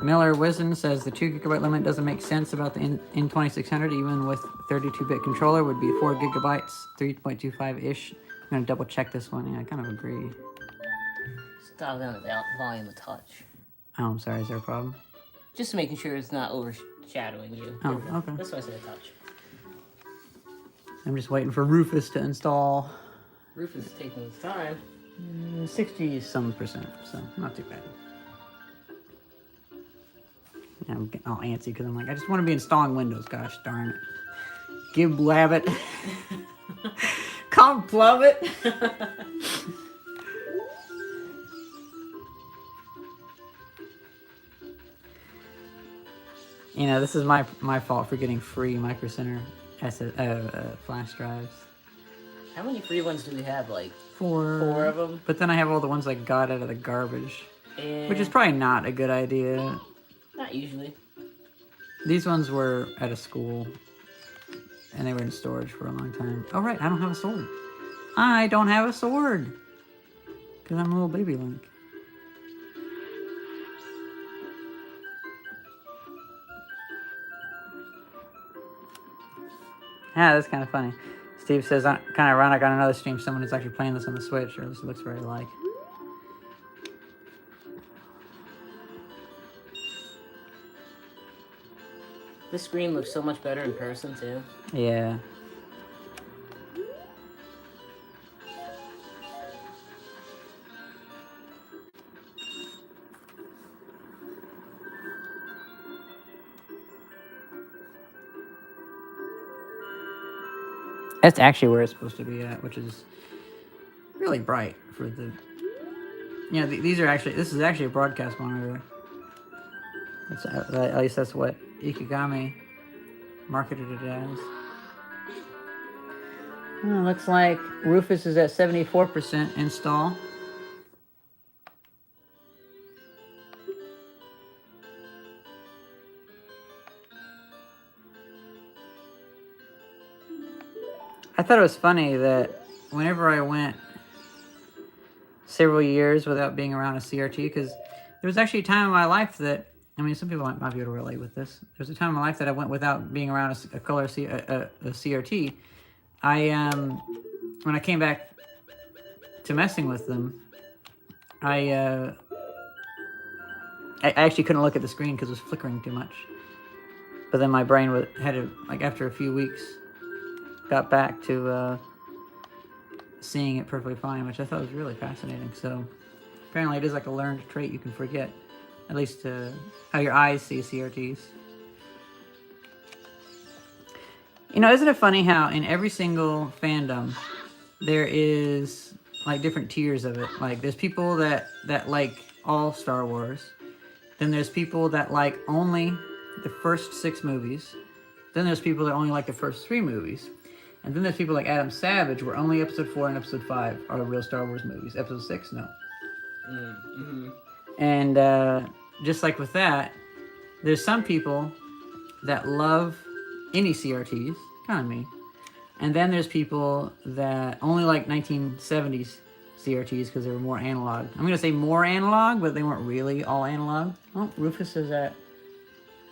Miller Wisdom says the 2 GB limit doesn't make sense about the N2600, even with 32-bit controller would be 4 gigabytes, 3.25-ish. I'm gonna double check this one. Yeah, I kind of agree. Dial down the volume a touch. Oh, I'm sorry. Is there a problem? Just making sure it's not overshadowing you. Oh, okay. That's why I said a touch. I'm just waiting for Rufus to install. Rufus is taking his time. 60-some%, so not too bad. Yeah, I'm getting all antsy because I'm like, I just want to be installing Windows. Gosh darn it. Give Blabbit. Come plumb it. You know, this is my fault for getting free Micro Center flash drives. How many free ones do we have? Like 4 of them? But then I have all the ones I got out of the garbage, which is probably not a good idea. Not usually. These ones were at a school, and they were in storage for a long time. Oh, right, I don't have a sword. I don't have a sword, because I'm a little baby Link. Yeah, that's kind of funny. Steve says, kind of ironic on another stream, someone is actually playing this on the Switch, or at least it looks very like. This screen looks so much better in person, too. Yeah. That's actually where it's supposed to be at, which is really bright for the... You know, these are actually... This is actually a broadcast monitor. At least that's what Ikigami marketed it as. Well, looks like Rufus is at 74% install. I thought it was funny that whenever I went several years without being around a CRT, because there was actually a time in my life that, I mean, some people might be able to relate with this. There was a time in my life that I went without being around a CRT. When I came back to messing with them, I actually couldn't look at the screen because it was flickering too much. But then my brain had to, like, after a few weeks, got back to seeing it perfectly fine, which I thought was really fascinating. So apparently it is like a learned trait you can forget, at least how your eyes see CRTs. You know, isn't it funny how in every single fandom there is like different tiers of it? Like there's people that like all Star Wars. Then there's people that like only the first 6 movies. Then there's people that only like the first 3 movies. And then there's people like Adam Savage, where only episode 4 and episode 5 are real Star Wars movies. Episode 6, no. Mm-hmm. And just like with that, there's some people that love any CRTs, kind of me. And then there's people that only like 1970s CRTs because they were more analog. I'm going to say more analog, but they weren't really all analog. Oh, Rufus is at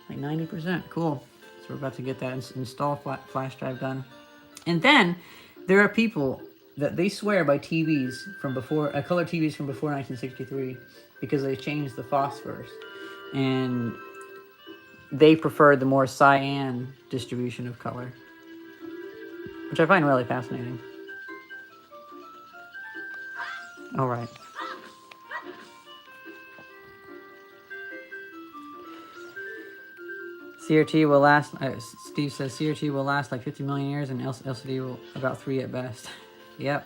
like 90%. Cool. So we're about to get that install flash drive done. And then there are people that they swear by TVs from before, color TVs from before 1963 because they changed the phosphors. And they prefer the more cyan distribution of color, which I find really fascinating. All right. CRT will last, Steve says CRT will last like 50 million years and LCD will about 3 at best. Yep.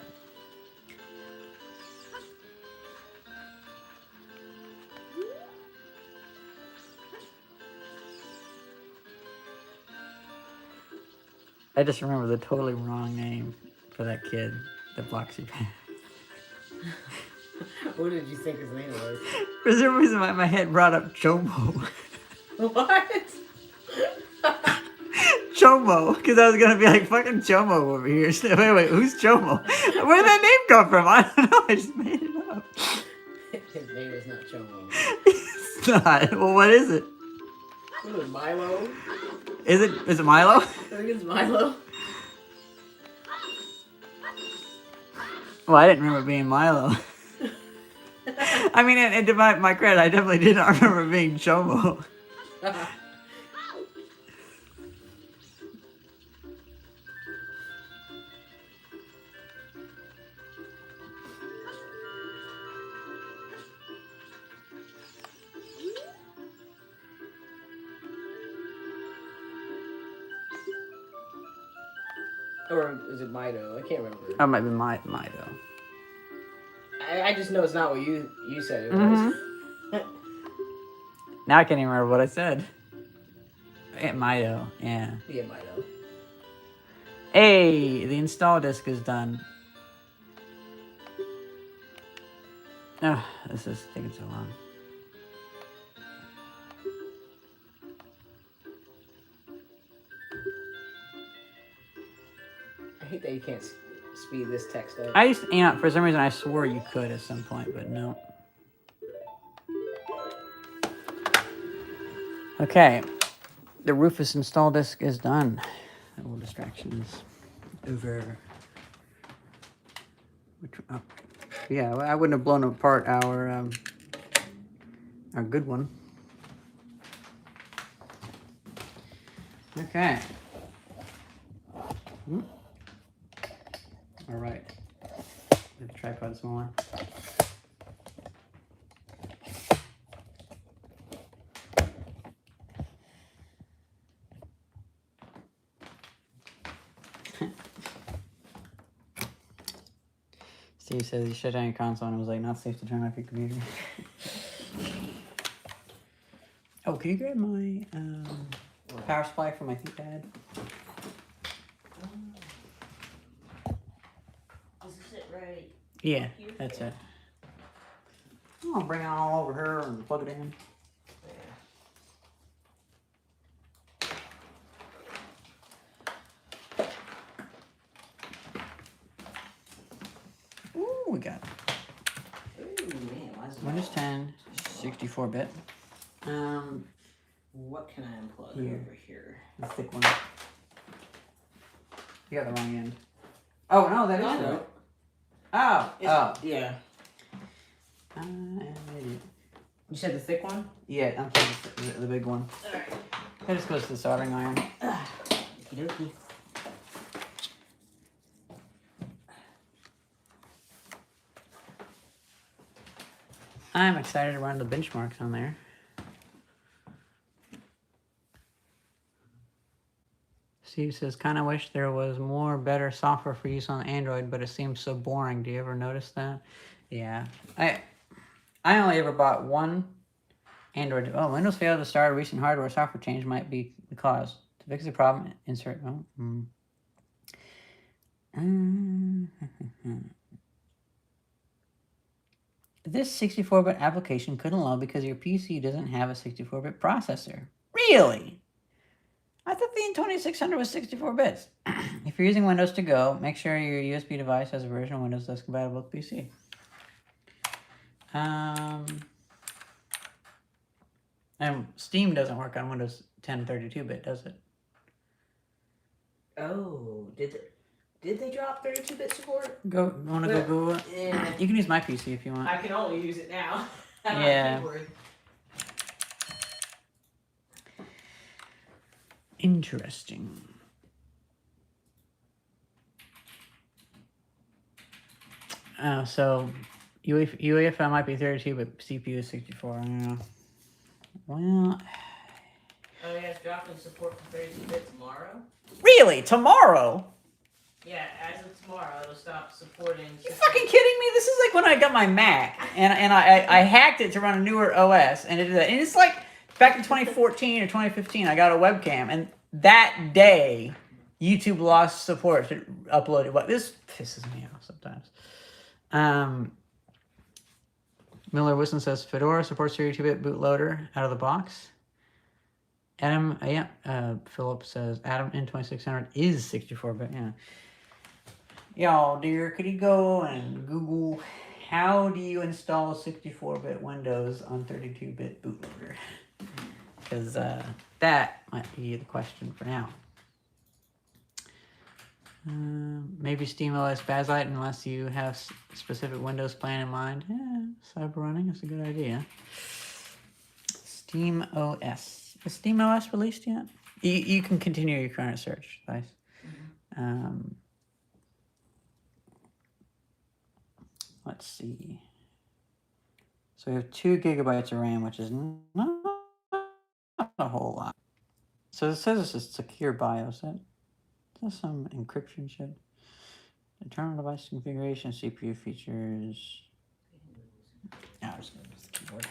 I just remember the totally wrong name for that kid that blocks your path. What did you think his name was? For some reason, my head brought up Chomo. What? Chomo, because I was gonna be like fucking Chomo over here. Wait, who's Chomo? Where did that name come from? I don't know. I just made it up. His name is not Chomo. It's not. Well, what is it? What is it, Milo? Is it Milo? I think it's Milo. Well, I didn't remember being Milo. I mean, and to my credit, I definitely did not remember being Chomo. Or is it Mido? I can't remember. That might be Mido. I just know it's not what you said it was. Now I can't even remember what I said. Mido, yeah. Yeah, Mido. Hey, the install disk is done. Oh, this is taking so long. I hate that you can't speed this text up. I used to, for some reason I swore you could at some point, but no. Okay, the Rufus install disk is done. That little distraction is over. Yeah, I wouldn't have blown apart our good one. Okay. All right. The tripod smaller. Steve says he shut down your console and was like, not safe to turn off your computer. Oh, can you grab my power supply from my ThinkPad? Is this it right? Yeah, that's it. I'm gonna bring it all over here and plug it in. Ooh, we got Ooh, man, why is it Windows 10, 64-bit. What can I unplug over here? The thick one. You got the wrong end. Oh, no, that is right. Oh, Yeah. I'm an idiot. You said the thick one? Yeah, I'm saying the big one. Alright. That just goes to the soldering iron. Okie dokie. I'm excited to run the benchmarks on there. Steve says, kind of wish there was more better software for use on Android, but it seems so boring. Do you ever notice that? Yeah. I only ever bought one Android. Oh, Windows failed to start. A recent hardware software change might be the cause. fix the problem, insert. Oh, This 64-bit application couldn't load because your PC doesn't have a 64-bit processor. Really? I thought the N2600 was 64 bits. If you're using Windows to go, make sure your USB device has a version of Windows that's compatible with PC. And Steam doesn't work on Windows 10 32-bit, does it? Oh, did they drop 32-bit support? Want to go Google it? Yeah. You can use my PC if you want. I can only use it now. Yeah. Interesting. So UEFI might be 32, but CPU is 64. Yeah. Well. Oh yeah, it's dropping support for 32-bit tomorrow. Really? Tomorrow? Yeah, as of tomorrow, it'll stop supporting. You fucking kidding me? This is like when I got my Mac and I hacked it to run a newer OS and it did that. And it's like back in 2014 or 2015, I got a webcam and that day YouTube lost support to upload it. But this pisses me off sometimes. Miller Wilson says Fedora supports 32-bit bootloader out of the box. Adam, Philip says Adam N2600 is 64-bit. Yeah. Y'all, dear, could you go and Google how do you install 64-bit Windows on 32-bit bootloader? Because that might be the question for now. Maybe SteamOS Bazzite unless you have specific Windows plan in mind. Yeah, cyber running is a good idea. SteamOS. Is SteamOS released yet? You can continue your current search, guys. Let's see. So we have 2 gigabytes of RAM, which is not a whole lot. So it says it's a secure BIOS. That's some encryption shit. Internal device configuration, CPU features. I'll just go with the keyboard.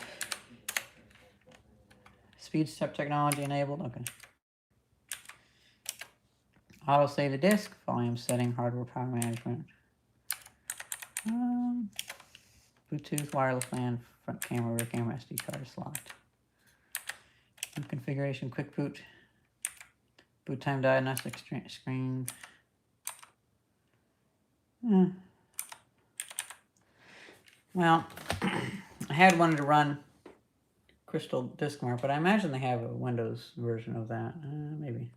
Speed step technology enabled. Okay. Auto save the disk. Volume setting. Hardware power management. Bluetooth, wireless LAN, front camera, rear camera, SD card slot. New configuration, quick boot. Boot time diagnostic screen. Well, I had one to run Crystal Disk Mark, but I imagine they have a Windows version of that. Maybe.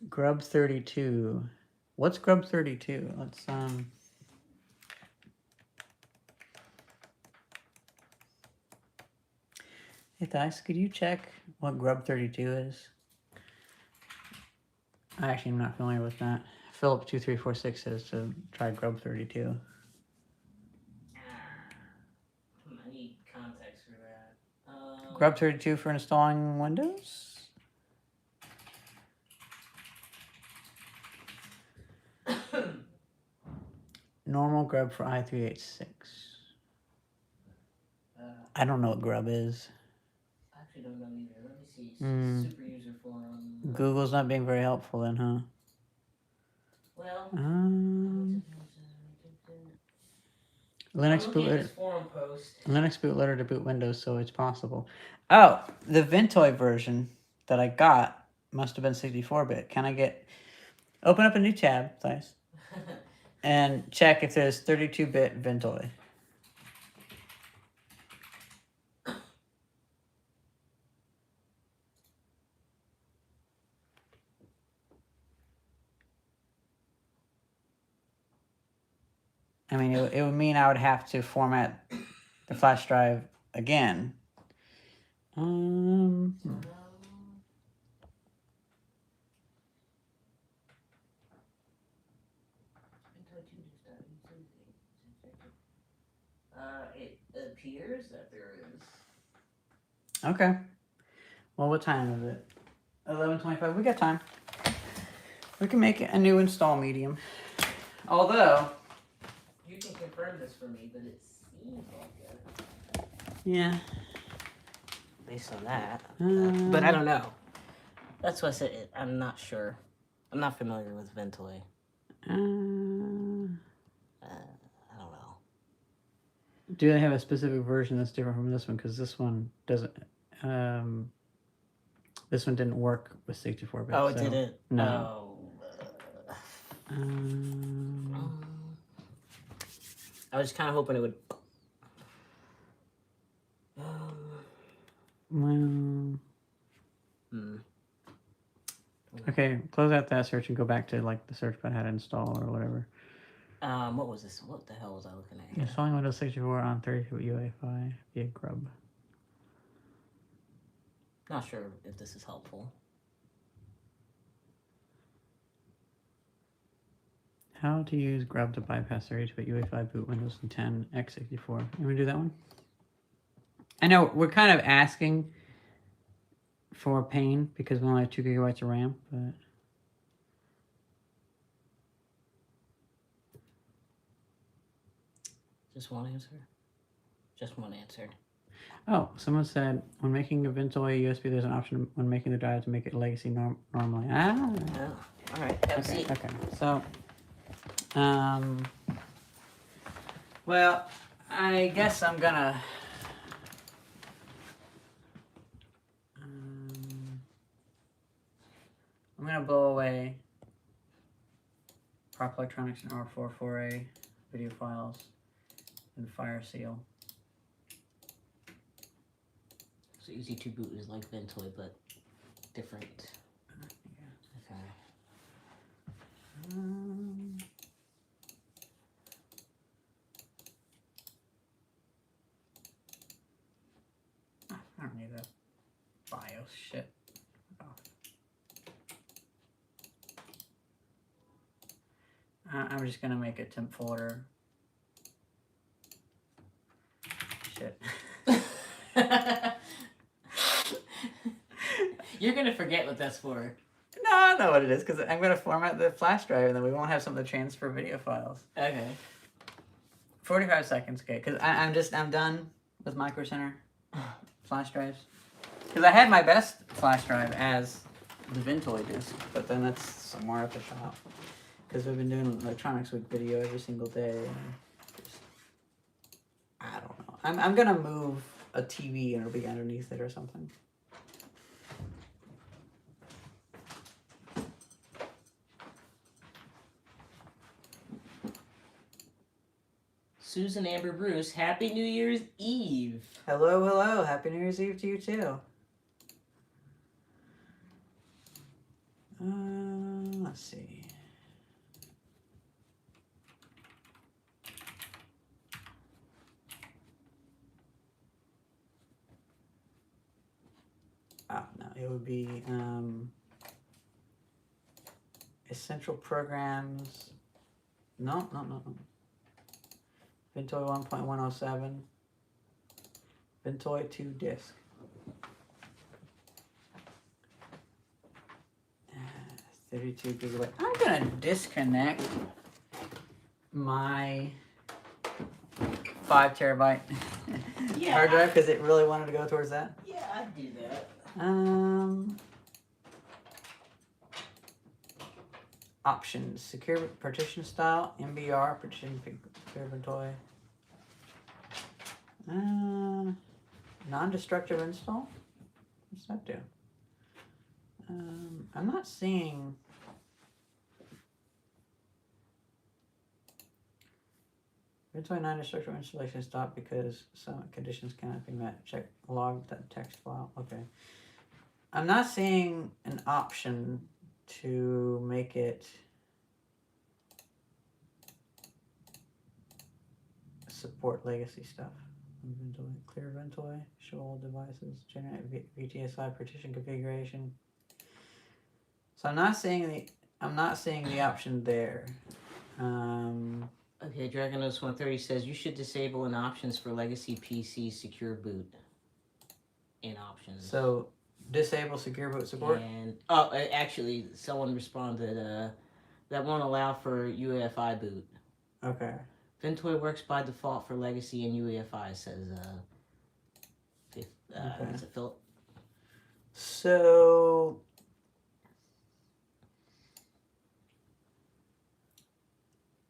Grub 32. What's Grub 32? Let's Hey Dice, could you check what Grub 32 is? I actually am not familiar with that. Philip2346 says to try Grub 32. I need context for that. Grub 32 for installing Windows? Normal Grub for i386. I don't know what Grub is. I actually don't know either. Let me see. Super user forum. Google's not being very helpful then, huh? Well, Linux bootloader. Forum post. Linux bootloader to boot Windows, so it's possible. Oh, the Ventoy version that I got must have been 64-bit. Can I open up a new tab, please, and check if there's 32-bit Ventoy? I mean, it would mean I would have to format the flash drive again. It appears that there is. Okay. Well, what time is it? 11:25. We got time. We can make a new install medium. Although, you can confirm this for me, but it seems like it. Yeah. based on that. But I don't know. That's what I said. I'm not sure. I'm not familiar with Ventoy. I don't know. Do they have a specific version that's different from this one? Because this one doesn't. This one didn't work with 64-bit. Oh, it didn't? No. Oh. I was kind of hoping it would. Well. Okay, close out that search and go back to like the search button how to install or whatever. What was this? What the hell was I looking at here? Installing Windows 64 on 32-bit UEFI via Grub. Not sure if this is helpful. How to use Grub to bypass 32-bit UEFI boot Windows 10 x64. You want to do that one? I know we're kind of asking for pain because we only have 2 gigabytes of RAM, but Just one answer? Just one answer. oh, someone said when making a Ventoy USB, there's an option when making the drive to make it legacy normally. Ah. Oh, all right. Have a seat. Okay. So, well, I guess I'm gonna. I'm gonna blow away Prop Electronics and R44A video files and fire seal. So Easy to Boot is like Ventoy, but different. Yeah. Okay. I don't need that BIOS shit. Oh. I'm just gonna make a temp folder. Shit. You're gonna forget what that's for. No, I know what it is because I'm gonna format the flash drive and then we won't have something to transfer video files. Okay. 45 seconds, okay? Because I'm done with Micro Center flash drives. Because I had my best flash drive as the Ventoy disc, but then that's somewhere at the shop. Because we've been doing Electronics Week video every single day. And just, I don't know. I'm gonna move a TV and it'll be underneath it or something. Susan Amber Bruce, Happy New Year's Eve. Hello, hello. Happy New Year's Eve to you too. Let's see. Oh, no, it would be essential programs. No. Ventoy 1.107. Ventoy 2 disk. 32 gigabyte. I'm gonna disconnect my 5 terabyte hard drive because it really wanted to go towards that. Yeah, I'd do that. Options: secure partition style, MBR partition secure Ventoy. Non-destructive install. What's that do? I'm not seeing. Ventoy non-destructive installation stopped because some conditions cannot be met. Check log that text file. Okay. I'm not seeing an option to make it support legacy stuff. Ventoy, clear Ventoy, show all devices, generate VTSI partition configuration. So I'm not seeing the option there. Okay, Dragonos 130 says you should disable in options for legacy PC secure boot. In options. So disable secure boot support. And actually, someone responded. That won't allow for UEFI boot. Okay. Ventoy works by default for legacy and UEFI. Says Okay. It's a Philip. So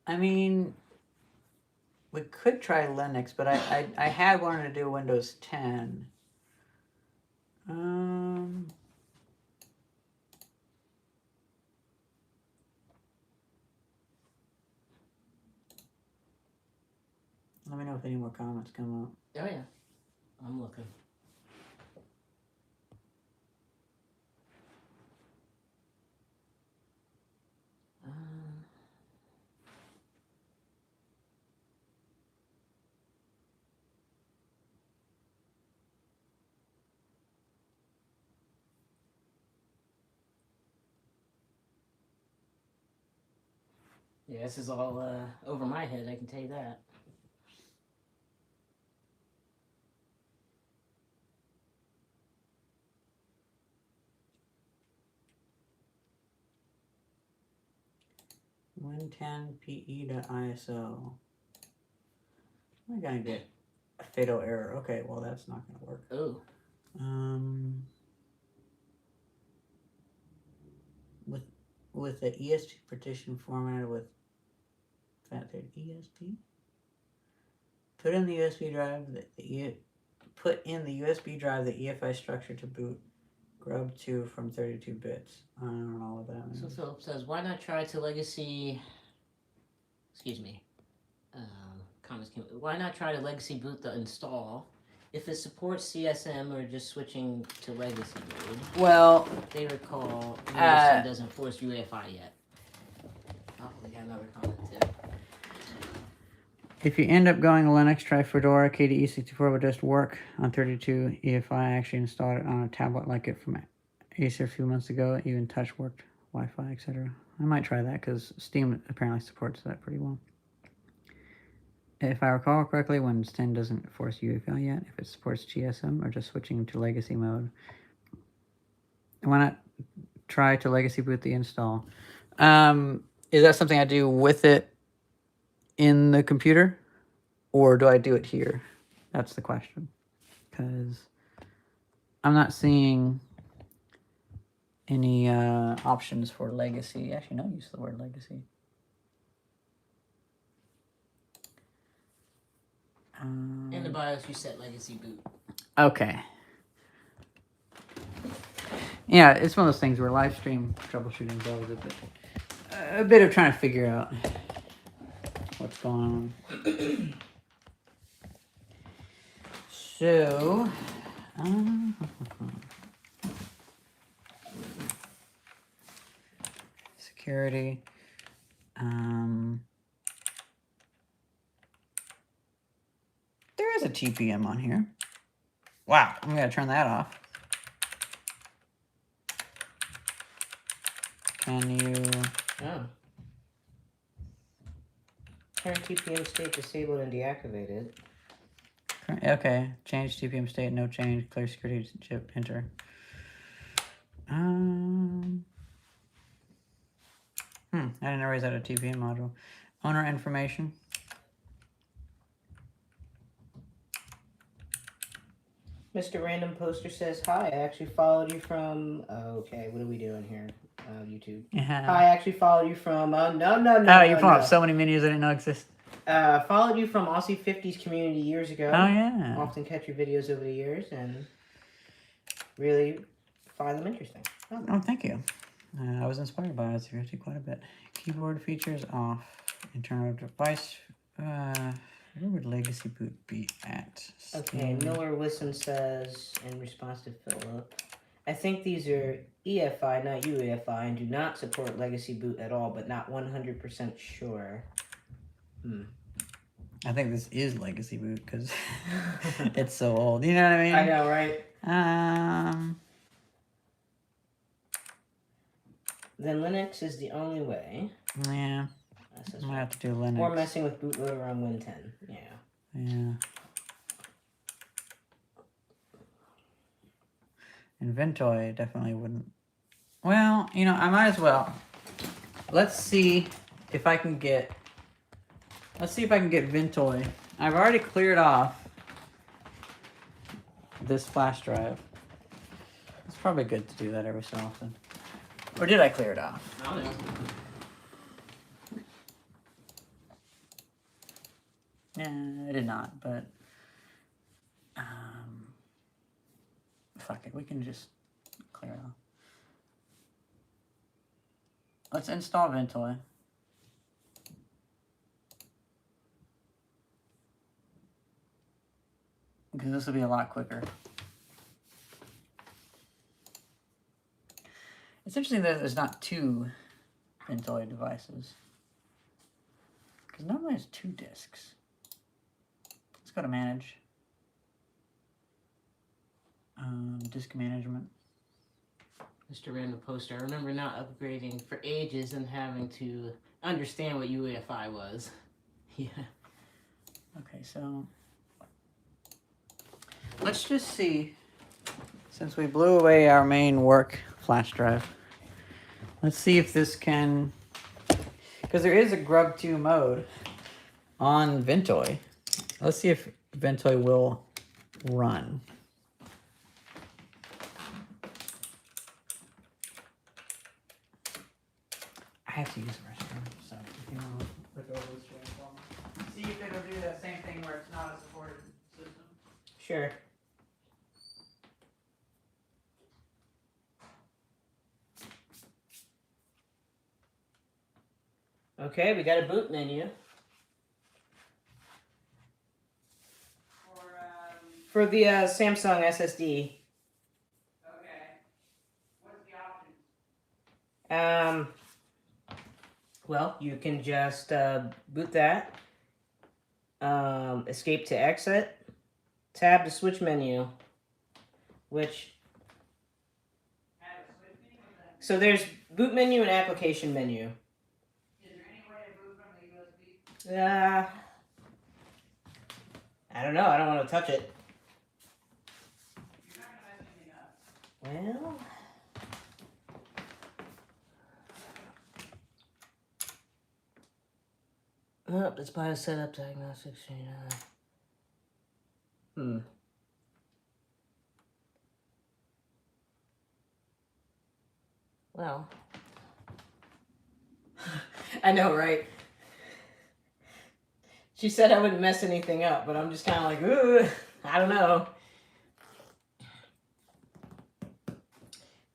I mean, we could try Linux, but I had wanted to do Windows 10. Let me know if any more comments come up. Oh yeah, I'm looking. Yeah, this is all over my head, I can tell you that. Win10pe.iso. I'm gonna get a fatal error. Okay, well that's not gonna work. Oh. With the ESP partition formatted with ESP. Put in the USB drive put in the USB drive the EFI structure to boot. Grub 2 from 32 bits. I don't know what that means. So Philip says, why not try to legacy... Excuse me. Comments came... Why not try to legacy boot the install? If it supports CSM or just switching to legacy mode. Well... They recall Windows 10 doesn't force UEFI yet. Oh, we got another comment too. If you end up going Linux, try Fedora. KDE 64 will just work on 32 EFI. I actually installed it on a tablet like it from Acer a few months ago. Even touch worked, Wi-Fi, etc. I might try that because Steam apparently supports that pretty well. If I recall correctly, Windows 10 doesn't force UEFI yet. If it supports GSM or just switching to legacy mode. Why not try to legacy boot the install? Is that something I do with it in the computer, or do I do it here? That's the question, because I'm not seeing any options for legacy. Actually, no, use the word legacy. In the BIOS, you set legacy boot. Okay. Yeah, it's one of those things where live stream troubleshooting is always a bit of trying to figure out what's going on. So, security. There is a TPM on here. Wow, I'm gonna turn that off. Can you? Oh. Current TPM state disabled and deactivated. Okay, change TPM state, no change, clear security chip, enter. I didn't know that a TPM module. Owner information. Mr. Random Poster says, hi, I actually followed you from... Okay, what are we doing here? YouTube. Yeah. Hi, I actually followed you from... No. Oh, you pulled up so many menus I didn't know exist. Followed you from Aussie 50s community years ago. Oh, yeah. Often catch your videos over the years and really find them interesting. Oh, thank you. I was inspired by Aussie 50 quite a bit. Keyboard features off. Internal device... where would legacy boot be at? Okay, Miller Wisdom says, in response to Philip, I think these are EFI, not UEFI, and do not support legacy boot at all, but not 100% sure. I think this is legacy boot because it's so old. You know what I mean? I know, right? Then Linux is the only way. Yeah. I might have to do Linux. Or messing with Bootloader on Win 10. Yeah. Yeah. And Ventoy definitely wouldn't. Well, you know, I might as well. Let's see if I can get. Let's see if I can get Ventoy. I've already cleared off this flash drive. It's probably good to do that every so often. Or did I clear it off? I don't know. Yeah, I did not, but fuck it, we can just clear it off. Let's install Ventoy. Because this will be a lot quicker. It's interesting that there's not two Ventoy devices. Because normally there's 2 disks. Let's go to manage. Disk management. Mr. Random Poster, I remember not upgrading for ages and having to understand what UEFI was. Yeah. Okay, so let's just see, since we blew away our main work flash drive, let's see if this can, because there is a Grub 2 mode on Ventoy. Let's see if Ventoy will run. I have to use the restroom, so if you want to look over this chair for me. See if it'll do that same thing where it's not a supported system. Sure. Okay, we got a boot menu. For the Samsung SSD. Okay. What's the options? Well, you can just boot that. Escape to exit. Tab to switch menu. Which. So there's boot menu and application menu. Is there any way to boot from the USB? I don't know. I don't want to touch it. You're not going to mess anything up. Well. Oh, it's BIOS setup diagnostics. Well. I know, right? She said I wouldn't mess anything up, but I'm just kind of like, ooh, I don't know.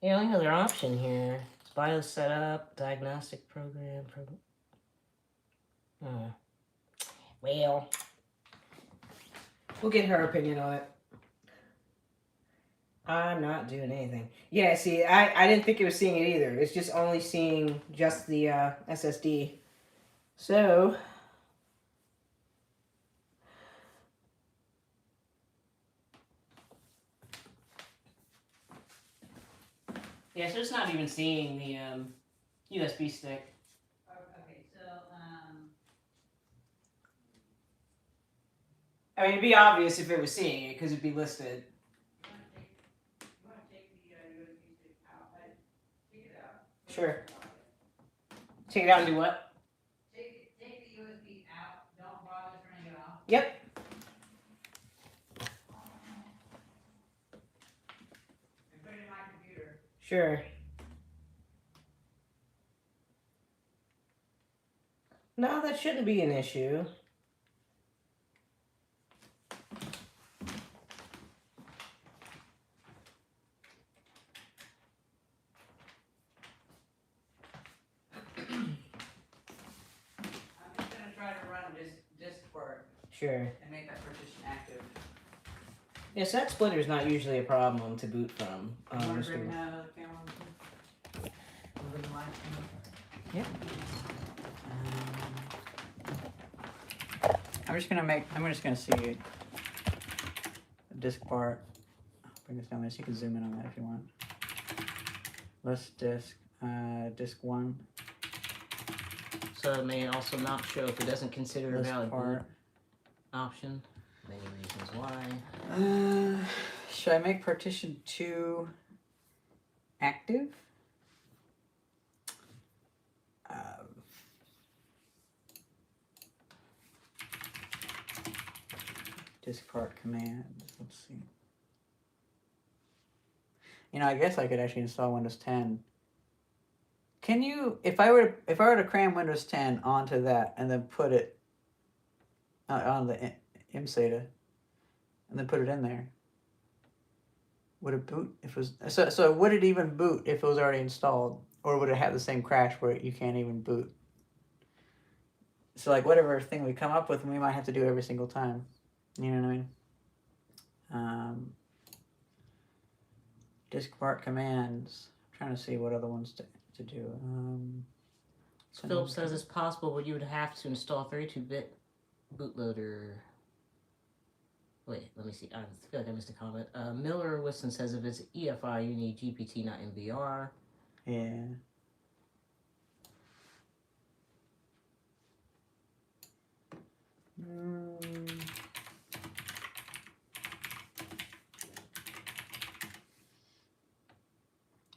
The only other option here is BIOS setup, diagnostic program. Well, we'll get her opinion on it. I'm not doing anything. Yeah, see, I didn't think it was seeing it either. It's just only seeing just the SSD. So, yeah, so it's not even seeing the USB stick. Okay, so, I mean, it'd be obvious if it was seeing it, because it'd be listed. you want to take the USB stick out? Take it out. Sure. Take it out and do what? Take the USB out. Don't bother turning it off. Yep. And put it in my computer. Sure. No, that shouldn't be an issue. I'm just going to try to run this disk part Sure. and make that partition active. Yes, that splitter is not usually a problem to boot from. You want to Mr. bring another camera with you? Over the live camera? Yep. I'm just gonna see the disk part. I'll bring this down there so you can zoom in on that if you want. List disk, disk 1. So it may also not show if it doesn't consider a List valid boot part. option. Many reasons why. Should I make partition 2 active? Disk part command. Let's see. You know, I guess I could actually install Windows 10. Can you, if I were to cram Windows 10 onto that and then put it on the IMSATA and then put it in there, would it boot if it was so would it even boot if it was already installed, or would it have the same crash where you can't even boot? So like whatever thing we come up with, we might have to do every single time. You know what I mean? Disk part commands. I'm trying to see what other ones to do. Philip says it's possible, but you would have to install 32-bit bootloader. Wait, let me see. I feel like I missed a comment. Miller Wilson says if it's EFI, you need GPT, not MBR. Yeah.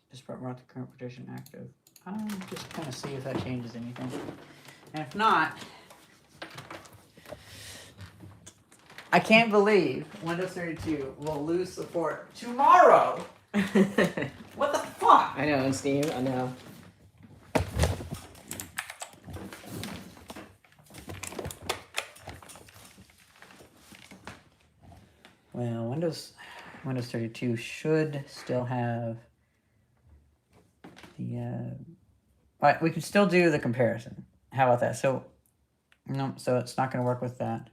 Just mark the current partition active. Just kind of see if that changes anything. And if not, I can't believe Windows 32 will lose support tomorrow. What the fuck? I know, on Steam, I know. Well, Windows 32 should still have the. But we can still do the comparison. How about that? So, no, so it's not going to work with that.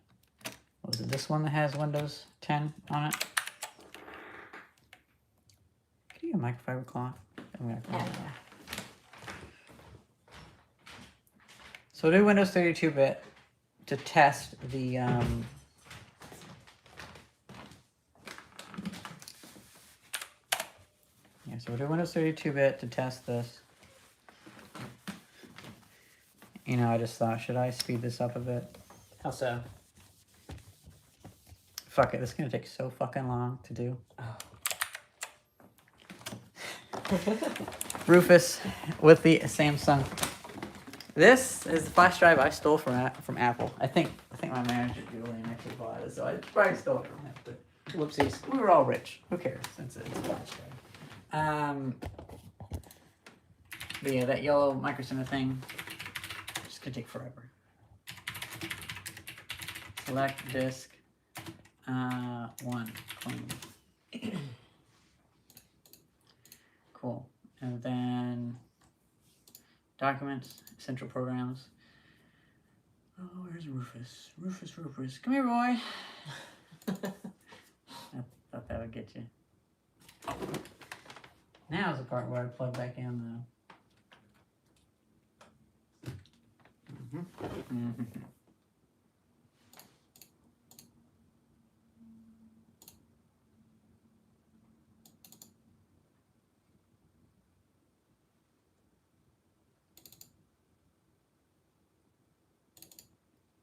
Was it this one that has Windows 10 on it? Can you get a microfiber cloth? So we'll do Windows 32-bit to test the yeah, so we'll do Windows 32-bit to test this. You know, I just thought, should I speed this up a bit? How so? Fuck it, this is gonna take so fucking long to do. Oh. Rufus with the Samsung. This is the flash drive I stole from Apple. I think my manager Julian actually bought it, so I probably stole it from him. But Whoopsies. we were all rich. Who cares? It's a flash drive. But yeah, that yellow Micro Center thing just could take forever. Select disk. 1 clean. Cool. And then documents, central programs. Oh, where's Rufus? Rufus. Come here, boy. I thought that would get you. Now's the part where I plug back in, though.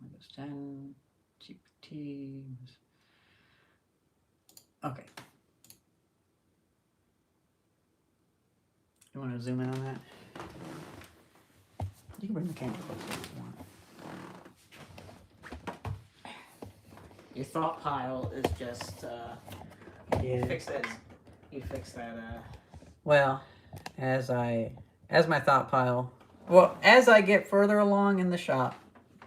Windows 10, GPT. Okay. You want to zoom in on that? You can bring the camera closer if you want. Your thought pile is just, Yeah. fix that. You fix that, Well, as my thought pile, as I get further along in the shop,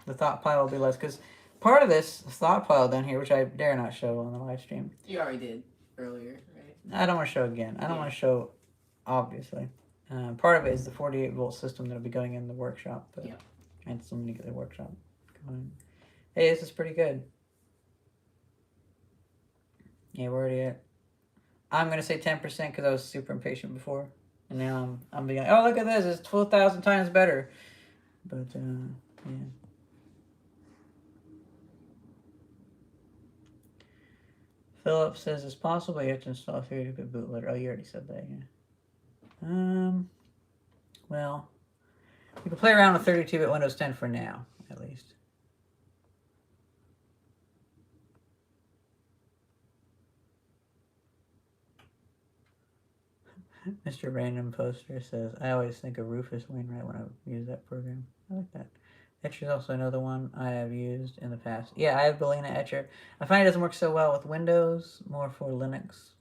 the thought pile will be less, because part of this thought pile down here, which I dare not show on the live stream. You already did earlier, right? I don't want to show again. I don't want to show, obviously. Part of it is the 48-volt system that'll be going in the workshop. But yeah. I still need to get the workshop going. Hey, this is pretty good. Yeah, we're already at. I'm going to say 10% because I was super impatient before. And now I'm being like, oh, look at this. It's 12,000 times better. But, yeah. Philip says it's possible you have to install a 32-bit bootloader. Oh, you already said that, yeah. Well, we can play around with 32-bit Windows 10 for now, at least. Mr. Random Poster says, I always think of Rufus Wainwright when I use that program. I like that. Etcher is also another one I have used in the past. Yeah, I have Belina Etcher. I find it doesn't work so well with Windows, more for Linux.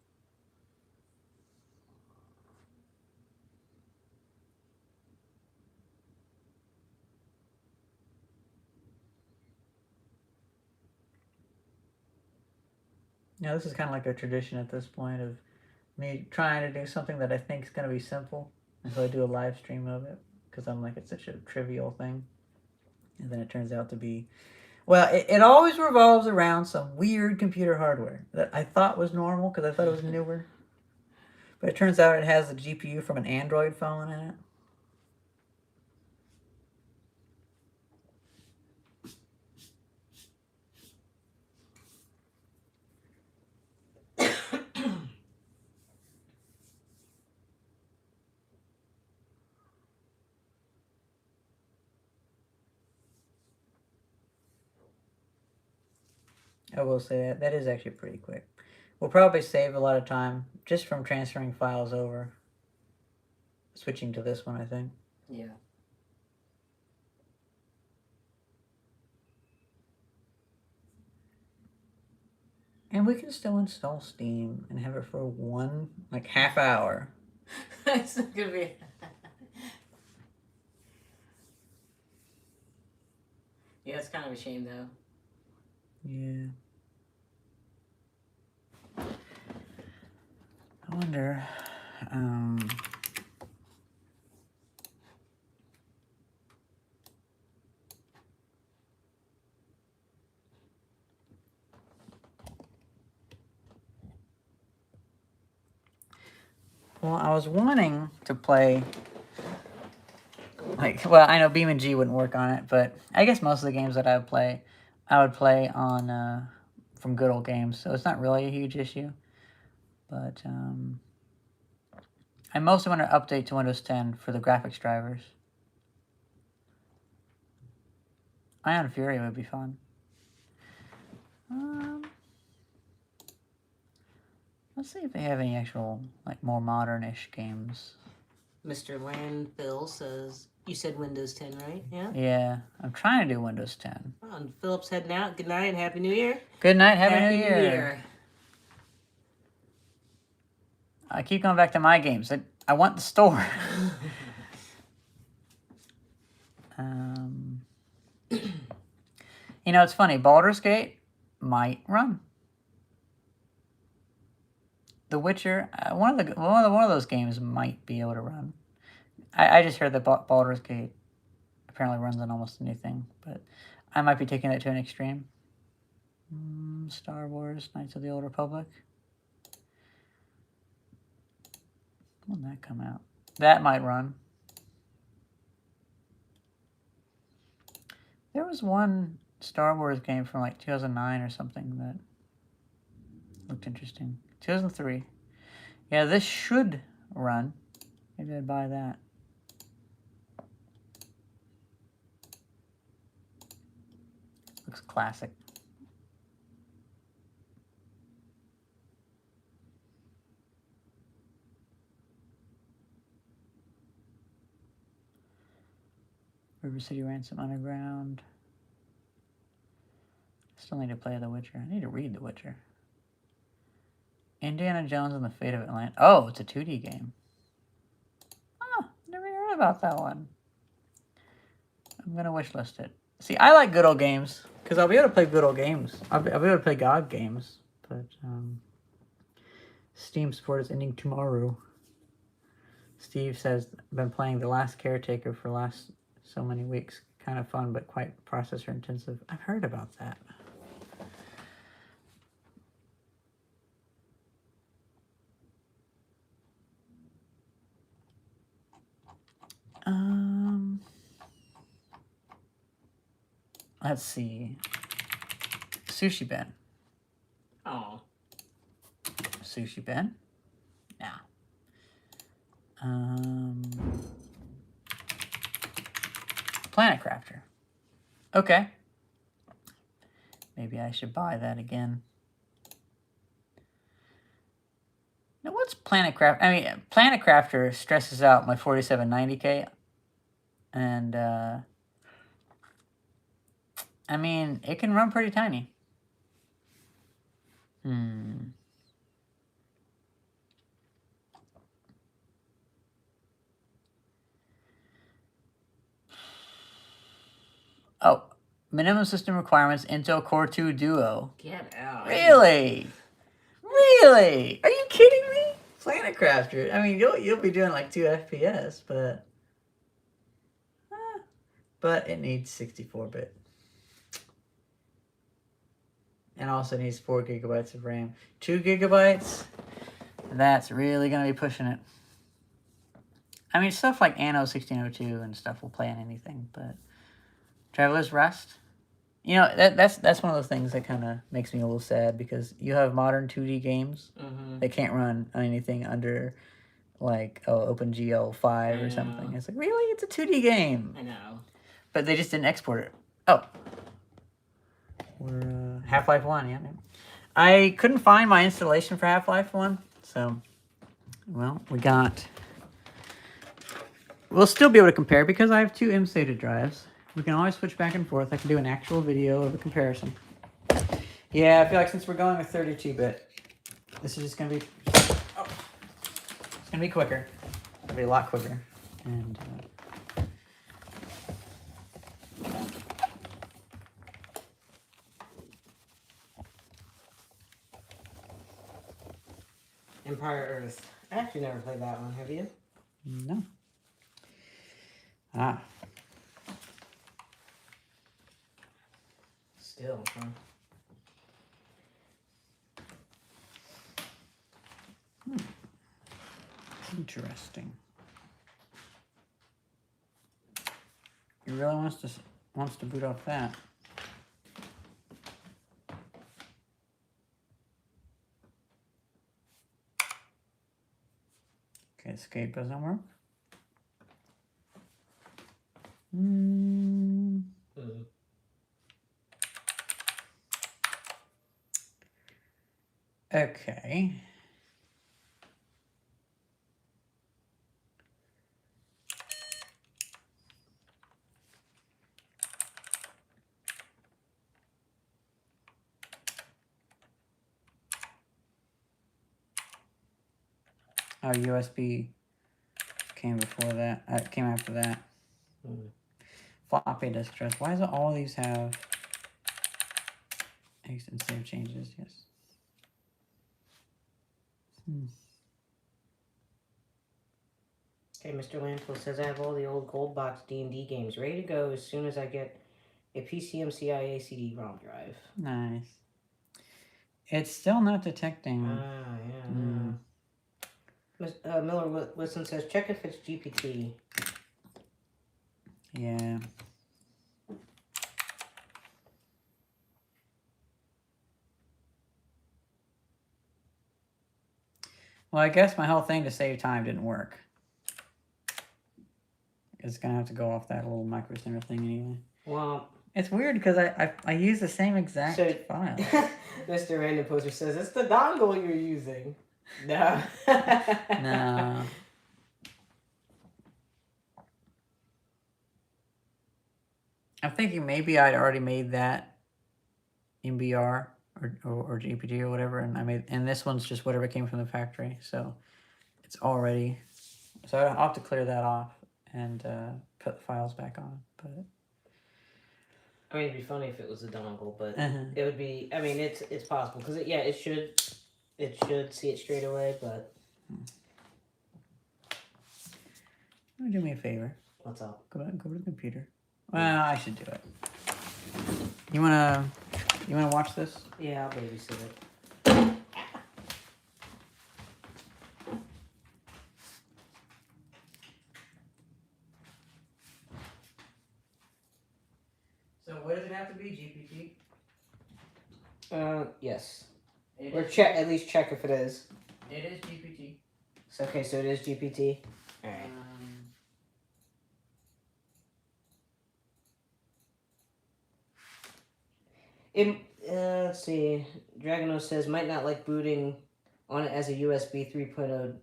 Yeah, this is kind of like a tradition at this point of me trying to do something that I think is going to be simple. And so I do a live stream of it because I'm like, it's such a trivial thing. And then it turns out to be, well, it always revolves around some weird computer hardware that I thought was normal because I thought it was newer. But it turns out it has the GPU from an Android phone in it. I will say that is actually pretty quick. We'll probably save a lot of time just from transferring files over. Switching to this one, I think. Yeah. And we can still install Steam and have it for one, like, half hour. It's not gonna be. Yeah, it's kind of a shame though. Yeah. I wonder. Well, I was wanting to play. Like, well, I know Beam and G wouldn't work on it, but I guess most of the games that I would play on from Good Old Games, so it's not really a huge issue. But I mostly want to update to Windows 10 for the graphics drivers. Ion Fury would be fun. Let's see if they have any actual, like, more modern-ish games. Mr. Landfill says, you said Windows 10, right? Yeah? Yeah, I'm trying to do Windows 10. Oh, and Philip's heading out. Good night and Happy New Year. Good night, Happy New Year. I keep going back to my games. I want the store. You know, it's funny. Baldur's Gate might run. The Witcher, one of those games might be able to run. I just heard that Baldur's Gate apparently runs on almost anything, but I might be taking it to an extreme. Star Wars: Knights of the Old Republic. When did that come out? That might run. There was one Star Wars game from like 2009 or something that looked interesting. 2003. Yeah, this should run. Maybe I'd buy that. Looks classic. River City Ransom Underground. Still need to play The Witcher. I need to read The Witcher. Indiana Jones and the Fate of Atlantis. Oh, it's a 2D game. Oh, never heard about that one. I'm going to wishlist it. See, I like good old games because I'll be able to play good old games. I'll be able to play God games. But Steam support is ending tomorrow. Steve says, been playing The Last Caretaker for the last so many weeks. Kind of fun, but quite processor intensive. I've heard about that. Let's see. Sushi Ben. Oh. Sushi Ben? Yeah. Planet Crafter. Okay. Maybe I should buy that again. Now, what's Planet Crafter? I mean, Planet Crafter stresses out my 4790K. And, I mean, it can run pretty tiny. Oh, minimum system requirements, Intel Core 2 Duo. Get out. Really? Really? Are you kidding me? Planet Crafter. I mean, you'll be doing like 2 FPS, but it needs 64-bit. And also needs 4 gigabytes of RAM. 2 gigabytes? That's really gonna be pushing it. I mean, stuff like Anno 1602 and stuff will play on anything, but Traveler's Rest? You know, that's one of those things that kind of makes me a little sad, because you have modern 2D games that can't run on anything under, like, OpenGL 5 or something. It's like, really? It's a 2D game. I know. But they just didn't export it. Oh. We're Half-Life 1, yeah. I couldn't find my installation for Half-Life 1, so, well, we'll still be able to compare because I have 2 M-SATA drives. We can always switch back and forth. I can do an actual video of a comparison. Yeah, I feel like since we're going with 32-bit, this is just going to be... Oh, it's going to be quicker. It'll be a lot quicker. And... Empire Earth. I actually never played that one. Have you? No. Ah. Still, huh? Interesting. He really wants to boot off that. Okay, escape doesn't work. Okay. Oh, USB came before that. Came after that. Floppy disk drive. Why does all these have exit and save changes? Yes. Okay, Mr. Landfill says I have all the old gold box D&D games ready to go as soon as I get a PCMCIA CD-ROM drive. Nice. It's still not detecting. Miller Wilson says check if it's GPT. Yeah. Well, I guess my whole thing to save time didn't work. It's gonna have to go off that little micro center thing anyway. Well, it's weird because I use the same exact file. Mr. Random Poster says it's the dongle you're using. No. No. I'm thinking maybe I'd already made that MBR or GPT or whatever, and this one's just whatever came from the factory, so it's already. So I'll have to clear that off and put the files back on. But I mean, it'd be funny if it was a dongle, but it would be. I mean, it's possible because it should see it straight away, but. Do me a favor. What's up? Go to the computer. Well, I should do it. You wanna watch this? Yeah, I'll babysit it. So what does it have to be, GPT? Yes. Or check, at least check if it is. It is GPT. So, okay, so it is GPT? Alright. Let's see. Dragono says, might not like booting on it as a USB 3.0.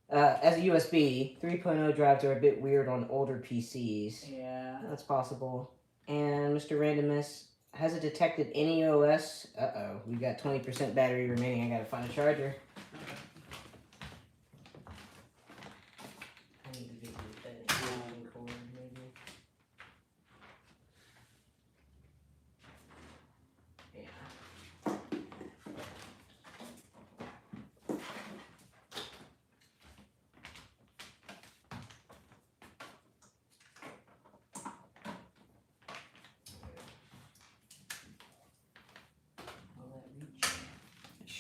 As a USB, 3.0 drives are a bit weird on older PCs. Yeah. That's possible. And Mr. Randomness, has it detected any OS? Uh-oh, we got 20% battery remaining. I gotta find a charger. I need to get that cord, maybe.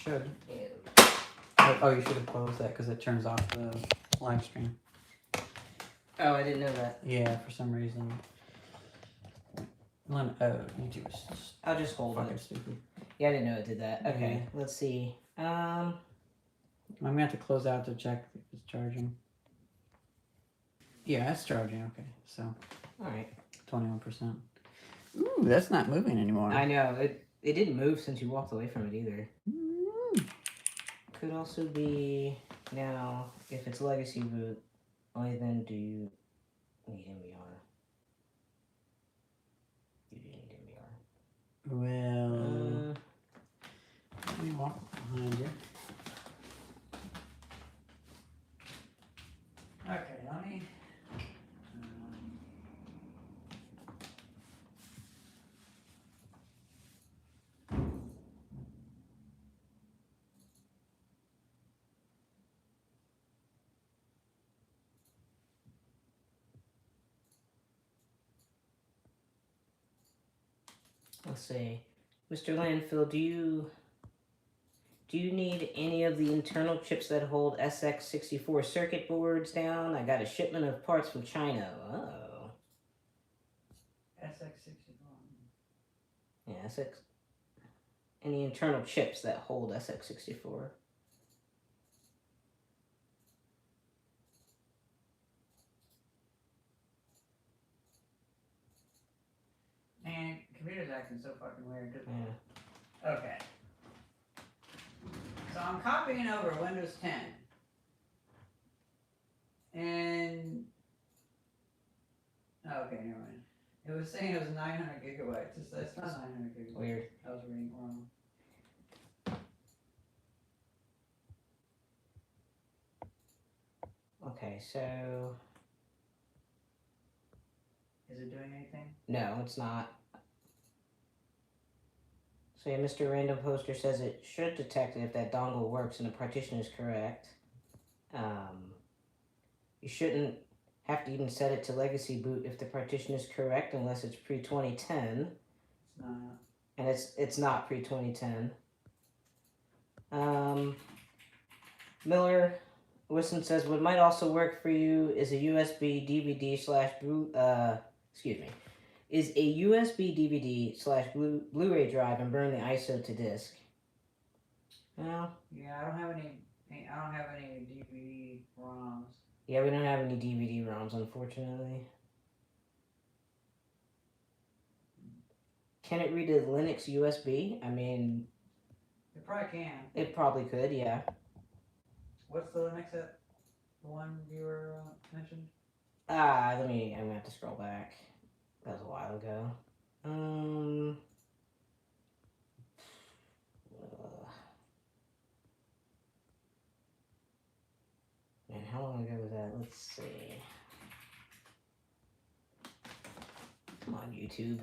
should. Yeah. Oh, you should have closed that because it turns off the live stream. Oh, I didn't know that. Yeah, for some reason. YouTube is I'll just hold fucking it. stupid. Yeah, I didn't know it did that. Okay, Yeah. let's see. I'm gonna have to close out to check if it's charging. Yeah, it's charging. Okay, so. All right. 21%. Ooh, that's not moving anymore. I know it didn't move since you walked away from it either. Could also be now if it's legacy boot. Only then do you need MBR. You do need MBR. Well, let me walk behind you. Okay, let me. Let's see, Mr. Landfill, do you need any of the internal chips that hold SX64 circuit boards down? I got a shipment of parts from China. Oh. SX64. Yeah, SX. Any internal chips that hold SX64? Man, computer's acting so fucking weird. Yeah. Okay. So I'm copying over Windows 10. And. Okay, never mind. It was saying it was 900 gigabytes. It's not 900 gigabytes. Weird. I was reading wrong. Okay, so. Is it doing anything? No, it's not. So yeah, Mr. Random Poster says it should detect it if that dongle works and the partition is correct. You shouldn't have to even set it to legacy boot if the partition is correct unless it's pre-2010. It's not. And it's not pre-2010. Miller Wilson says what might also work for you is a USB DVD slash is a USB DVD slash Blu-ray drive and burn the ISO to disk. Well, Yeah, I don't have any DVD ROMs. yeah, we don't have any DVD ROMs, unfortunately. Can it read a Linux USB? I mean, It probably can. it probably could, yeah. What's the Linux that the one viewer mentioned? I'm gonna have to scroll back. That was a while ago. Man, how long ago was that? Let's see. Come on, YouTube.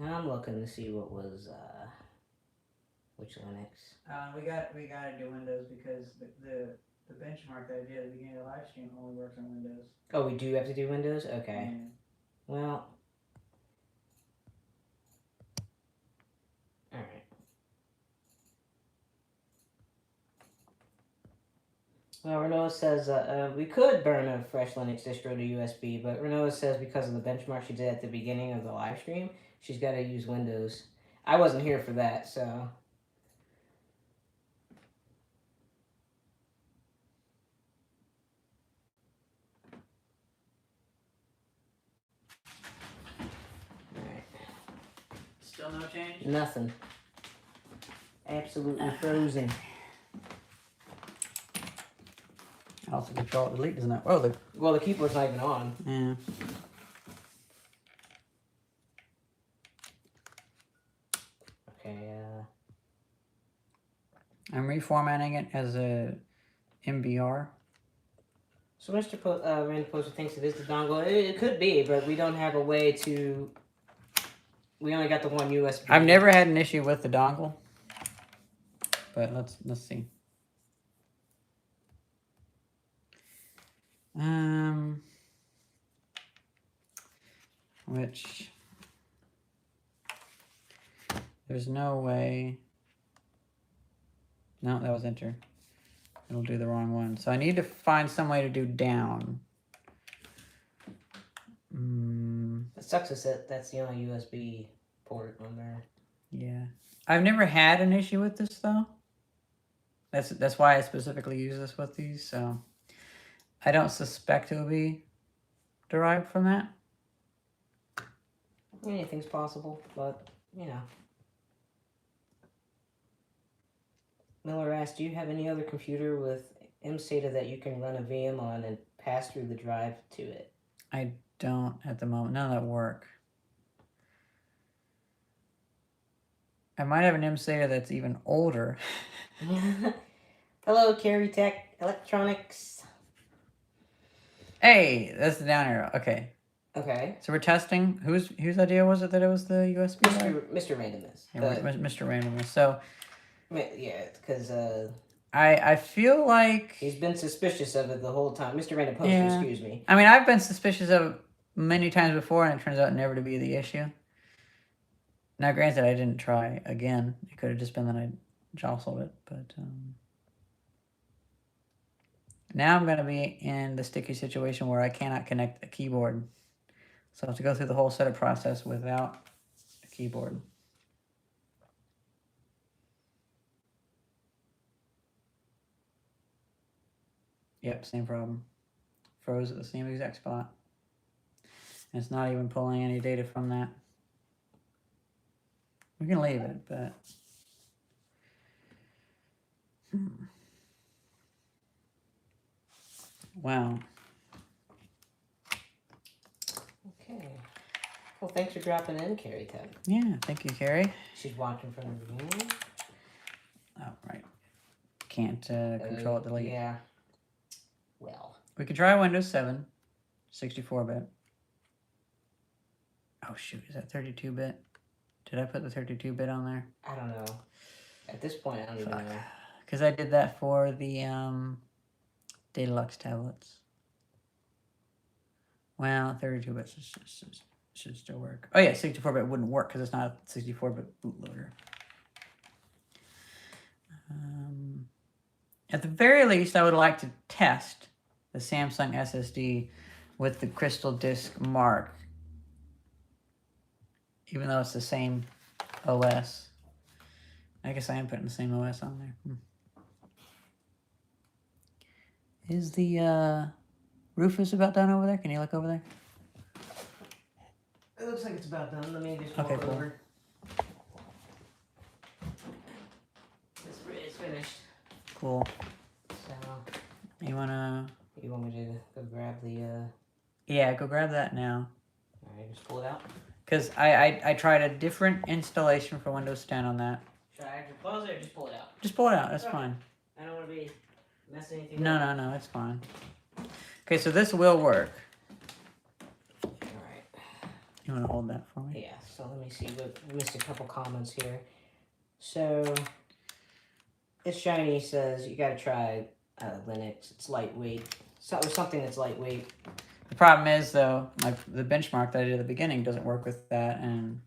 I'm looking to see what was which Linux. We gotta do Windows because the benchmark that I did at the beginning of the live stream only works on Windows. Oh, we do have to do Windows? Okay. Yeah. Well. Alright. Well, Renault says we could burn a fresh Linux distro to USB, but Renault says because of the benchmark she did at the beginning of the live stream, she's got to use Windows. I wasn't here for that, so. Alright. Still no change? Nothing. Absolutely frozen. Also, Control Delete doesn't that? Oh, Well, the keyboard's not even on. Yeah. Okay, I'm reformatting it as a MBR. So Mr. Random Poster thinks it is the dongle. It could be, but we don't have a way to. We only got the one USB. I've never had an issue with the dongle, but let's see. which there's no way. No, that was enter. It'll do the wrong one. So I need to find some way to do down. It sucks that that's the only USB port on there. Yeah. I've never had an issue with this though. That's why I specifically use this with these, so I don't suspect it will be derived from that. Anything's possible, but you know. Miller asked, do you have any other computer with mSATA that you can run a VM on and pass through the drive to it? I don't at the moment. None of that work. I might have an mSATA that's even older. Hello, Carry Tech Electronics. Hey, that's the down arrow. Okay. Okay. So we're testing. Whose idea was it that it was the USB? Mr. Randomness. Yeah, Mr. Randomness. So. Yeah, because I feel like he's been suspicious of it the whole time. Mr. Random Poster, excuse me. I mean, I've been suspicious of it many times before, and it turns out never to be the issue. Now, granted, I didn't try again. It could have just been that I jostled it, but now I'm going to be in the sticky situation where I cannot connect a keyboard. So I have to go through the whole setup process without a keyboard. Yep, same problem. Froze at the same exact spot. And it's not even pulling any data from that. We can leave it, but... Wow. Okay. Well, thanks for dropping in, Carrie Tech. Yeah, thank you, Carrie. She's watching from the beginning. Oh, right. Can't control it, delete. Yeah. Well. We can try Windows 7, 64-bit. Oh, shoot. Is that 32-bit? Did I put the 32-bit on there? I don't know. At this point, I don't even know. Because I did that for the Datalux tablets. Well, 32-bit should still work. Oh, yeah, 64-bit wouldn't work because it's not a 64-bit bootloader. At the very least, I would like to test the Samsung SSD with the Crystal Disk Mark. Even though it's the same OS. I guess I am putting the same OS on there. Is the Rufus about done over there? Can you look over there? It looks like it's about done. Let me just walk over. It's finished. Cool. So, you want me to go grab the... Yeah, go grab that now. Alright, just pull it out. Because I tried a different installation for Windows 10 on that. Should I actually close it or just pull it out? Just pull it out, that's fine. I don't want to be messing anything up. No, it's fine. Okay, so this will work. Alright. You want to hold that for me? Yeah, so let me see. We missed a couple comments here. So, It's Shiny says you gotta try Linux. It's lightweight. Something that's lightweight. The problem is, though, the benchmark that I did at the beginning doesn't work with that, and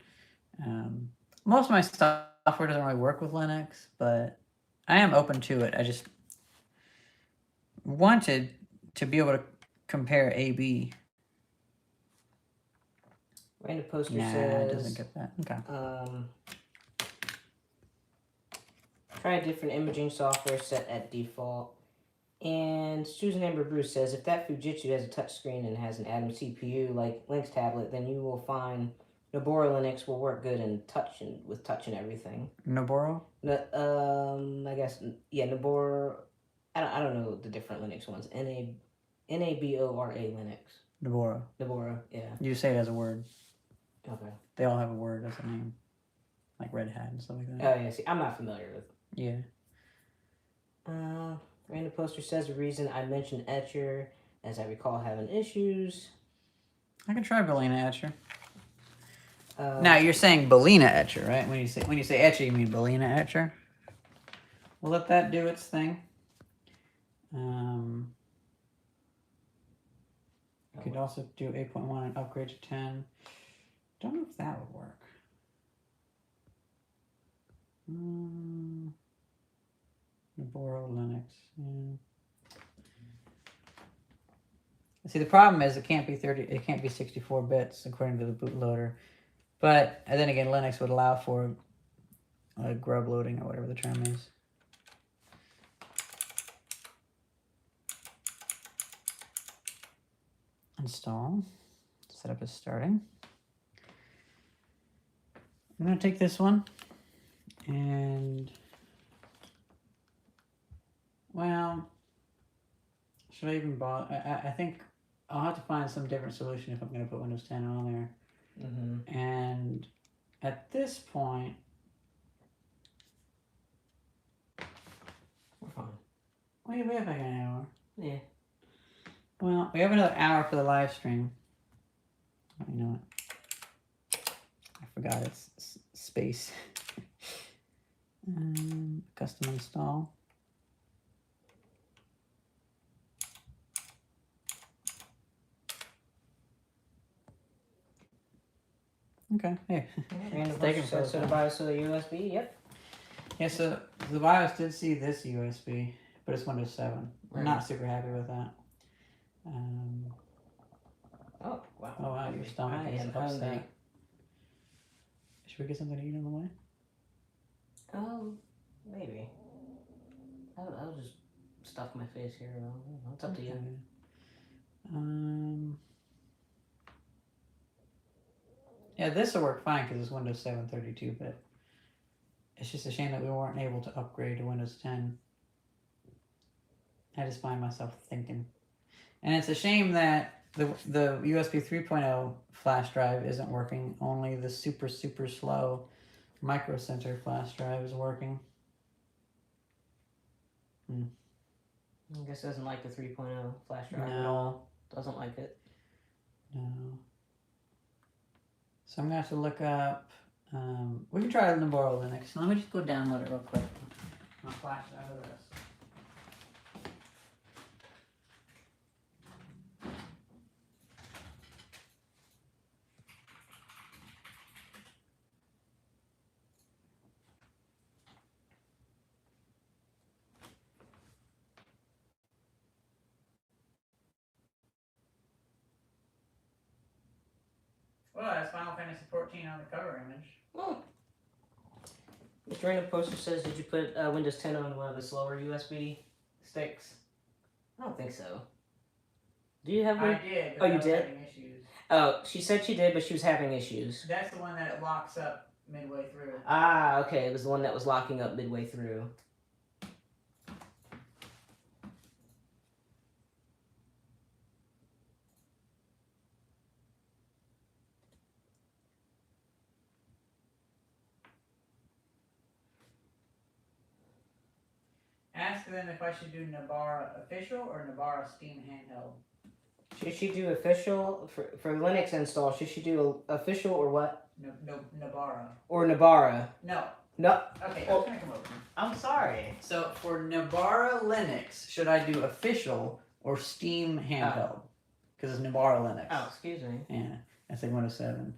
most of my software doesn't really work with Linux, but I am open to it. I just wanted to be able to compare A/B. Random Poster says... it doesn't get that. Okay. Try a different imaging software set at default. And Susan Amber Bruce says, if that Fujitsu has a touchscreen and has an Atom CPU like Link's tablet, then you will find Nobora Linux will work good in with touch and everything. Nobora? I guess, yeah, Nobora. I don't know the different Linux ones. Nabora Linux. Nobora, yeah. You say it as a word. Okay. They all have a word as a name. Like Red Hat and stuff like that. Oh, yeah, see, I'm not familiar with. Yeah. Random Poster says the reason I mentioned Etcher, as I recall having issues. I can try Belina Etcher. Now you're saying Belina Etcher, right? When you say Etcher, you mean Belina Etcher. We'll let that do its thing. You could also do 8.1 and upgrade to 10. Don't know if that would work. Borrow Linux. Yeah. See, the problem is it can't be 64 bits according to the bootloader. But and then again, Linux would allow for grub loading or whatever the term is. Install. Setup is starting. I'm going to take this one and, well, should I even bother? I think I'll have to find some different solution if I'm going to put Windows 10 on there. Mm-hmm. And at this point, we're fine. We have like an hour. Yeah. Well, we have another hour for the live stream. Oh, you know what? I forgot it's space. Custom install. Okay, hey. Random function sets to the BIOS to the USB, yep. Yeah, so the BIOS did see this USB, but it's Windows 7. Right. I'm not super happy with that. Oh, wow. Oh, wow, your stomach is upset. Should we get something to eat on the way? Oh, maybe. I'll just stuff my face here. It's up to you. Yeah, this will work fine because it's Windows 7 32-bit. It's just a shame that we weren't able to upgrade to Windows 10. I just find myself thinking. And it's a shame that the USB 3.0 flash drive isn't working. Only the super slow Micro Center flash drive is working. I guess it doesn't like the 3.0 flash drive at all. Doesn't like it. No. So I'm going to have to look up... we can try Navarro Linux. Let me just go download it real quick. I'll flash it out of this. Well, that's Final Fantasy 14 on the cover image. Oh. Mr. Random Poster says, did you put Windows 10 on one of the slower USB sticks? I don't think so. Do you have one? I did. Oh, you did? Having issues. Oh, she said she did, but she was having issues. That's the one that it locks up midway through. Ah, okay. It was the one that was locking up midway through. Ask them if I should do Nabara official or Nabara Steam handheld. Should she do official for Linux install? Should she do official or what? No, Nabara. Or Nabara? No. No. Okay, Oh. I'm gonna come over. I'm sorry. So for Nabara Linux, should I do official or Steam handheld? Because it's Nabara Linux. Oh, excuse me. Yeah, I said Windows 7.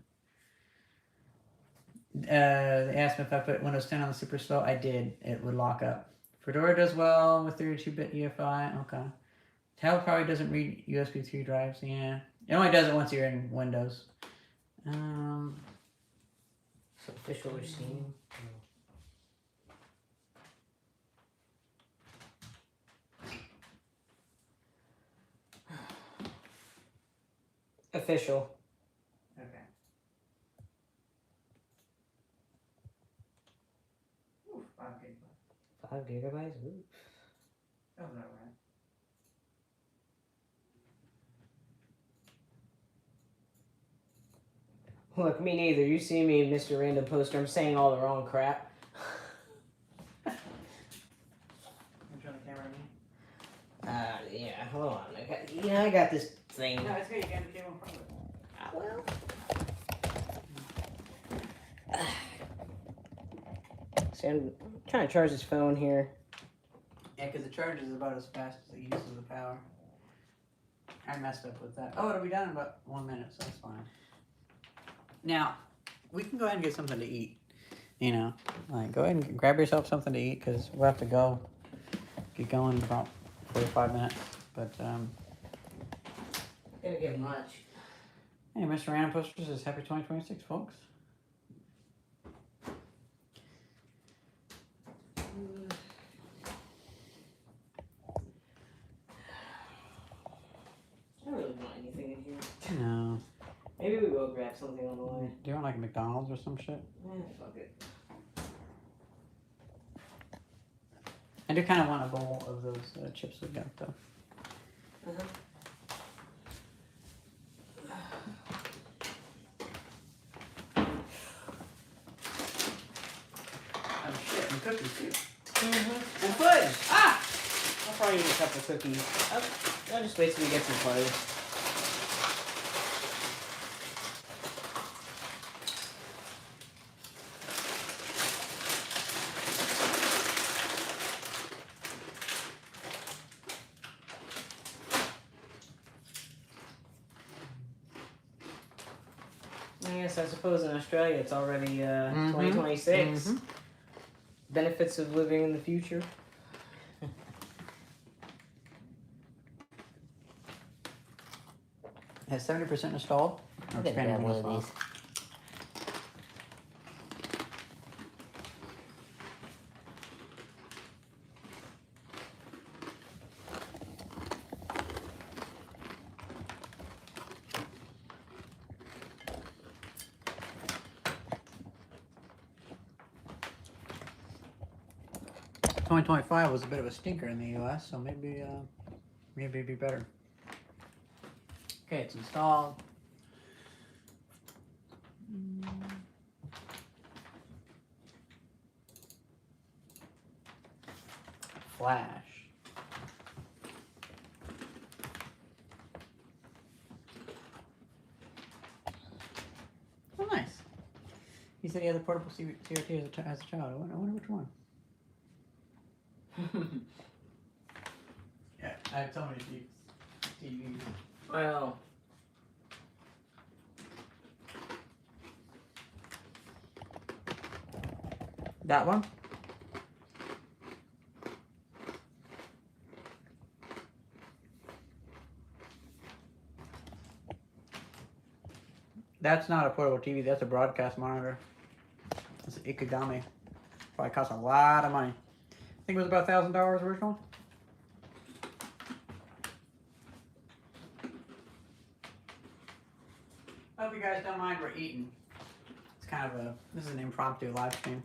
They asked me if I put Windows 10 on the super slow. I did. It would lock up. Fedora does well with 32-bit UEFI. Okay. Tablet probably doesn't read USB 3 drives. Yeah. It only does it once you're in Windows. So official or Steam? Official. Okay. Ooh, 5 gigabytes. 5 gigabytes? Ooh. That was not right. Look, me neither. You see me, Mr. Random Poster. I'm saying all the wrong crap. You trying to camera me? Yeah. Hold on. I got this thing. No, it's good. You got the camera in front of it. Well. See, I'm trying to charge this phone here. Yeah, because the charge is about as fast as it uses the power. I messed up with that. Oh, it'll be done in about 1 minute, so that's fine. Now, we can go ahead and get something to eat. You know, like go ahead and grab yourself something to eat because we'll have to get going in about 45 minutes. But Gonna get much. hey, Mr. Random Posters says happy 2026, folks. I don't really want anything in here. No. Maybe we will grab something on the way. Do you want like McDonald's or some shit? Fuck it. I do kind of want a bowl of those chips we got though. Oh shit, and cookies too. And fudge! Ah! I'll probably eat a couple cookies. I'll just wait till we get some fudge. Yes, I suppose in Australia it's already 2026. Benefits of living in the future. Has 70% installed? Or I didn't grab one of these. 2025 was a bit of a stinker in the U.S., so maybe it'd be better. Okay, it's installed. Flash. Oh, nice. He said he had a portable CRT as a child. I wonder which one. Yeah, I have so many TVs. Well, That one? That's not a portable TV, that's a broadcast monitor. It's an Ikegami. Probably cost a lot of money. I think it was about $1,000 original. Hope you guys don't mind we're eating. It's kind of this is an impromptu live stream.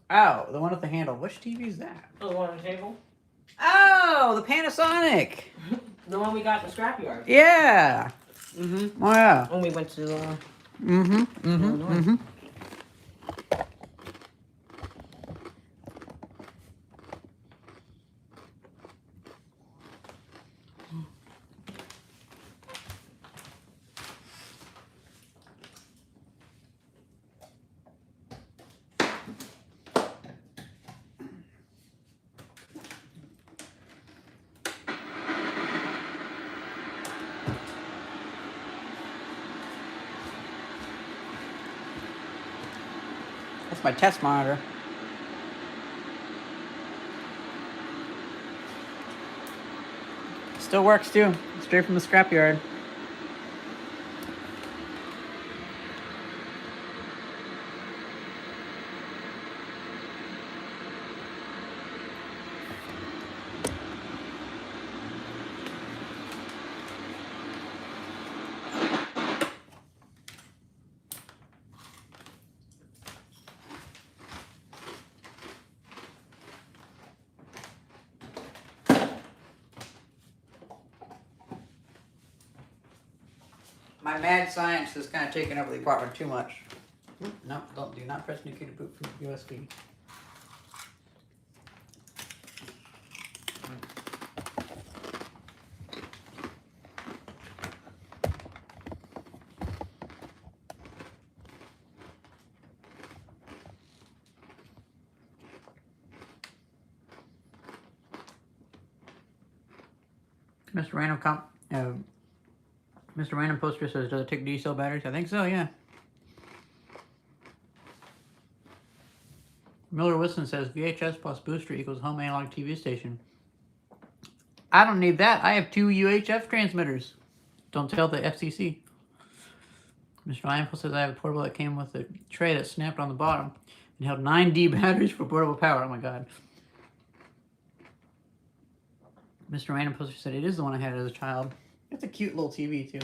Oh, the one with the handle. Which TV is that? the one on the table? Oh, the Panasonic. The one we got in the scrapyard. Yeah. Oh yeah. When we went to That's my test monitor. Still works too. Straight from the scrapyard. My mad science is kind of taking over the apartment too much. No, do not press new key to boot from USB. Mr. Random Mr. Random Poster says, does it take D-cell batteries? I think so, yeah. Miller Wilson says, VHS plus booster equals home analog TV station. I don't need that. I have 2 UHF transmitters. Don't tell the FCC. Mr. Lionel says, I have a portable that came with a tray that snapped on the bottom and held 9D batteries for portable power. Oh my god. Mr. Random Poster said, it is the one I had as a child. It's a cute little TV, too.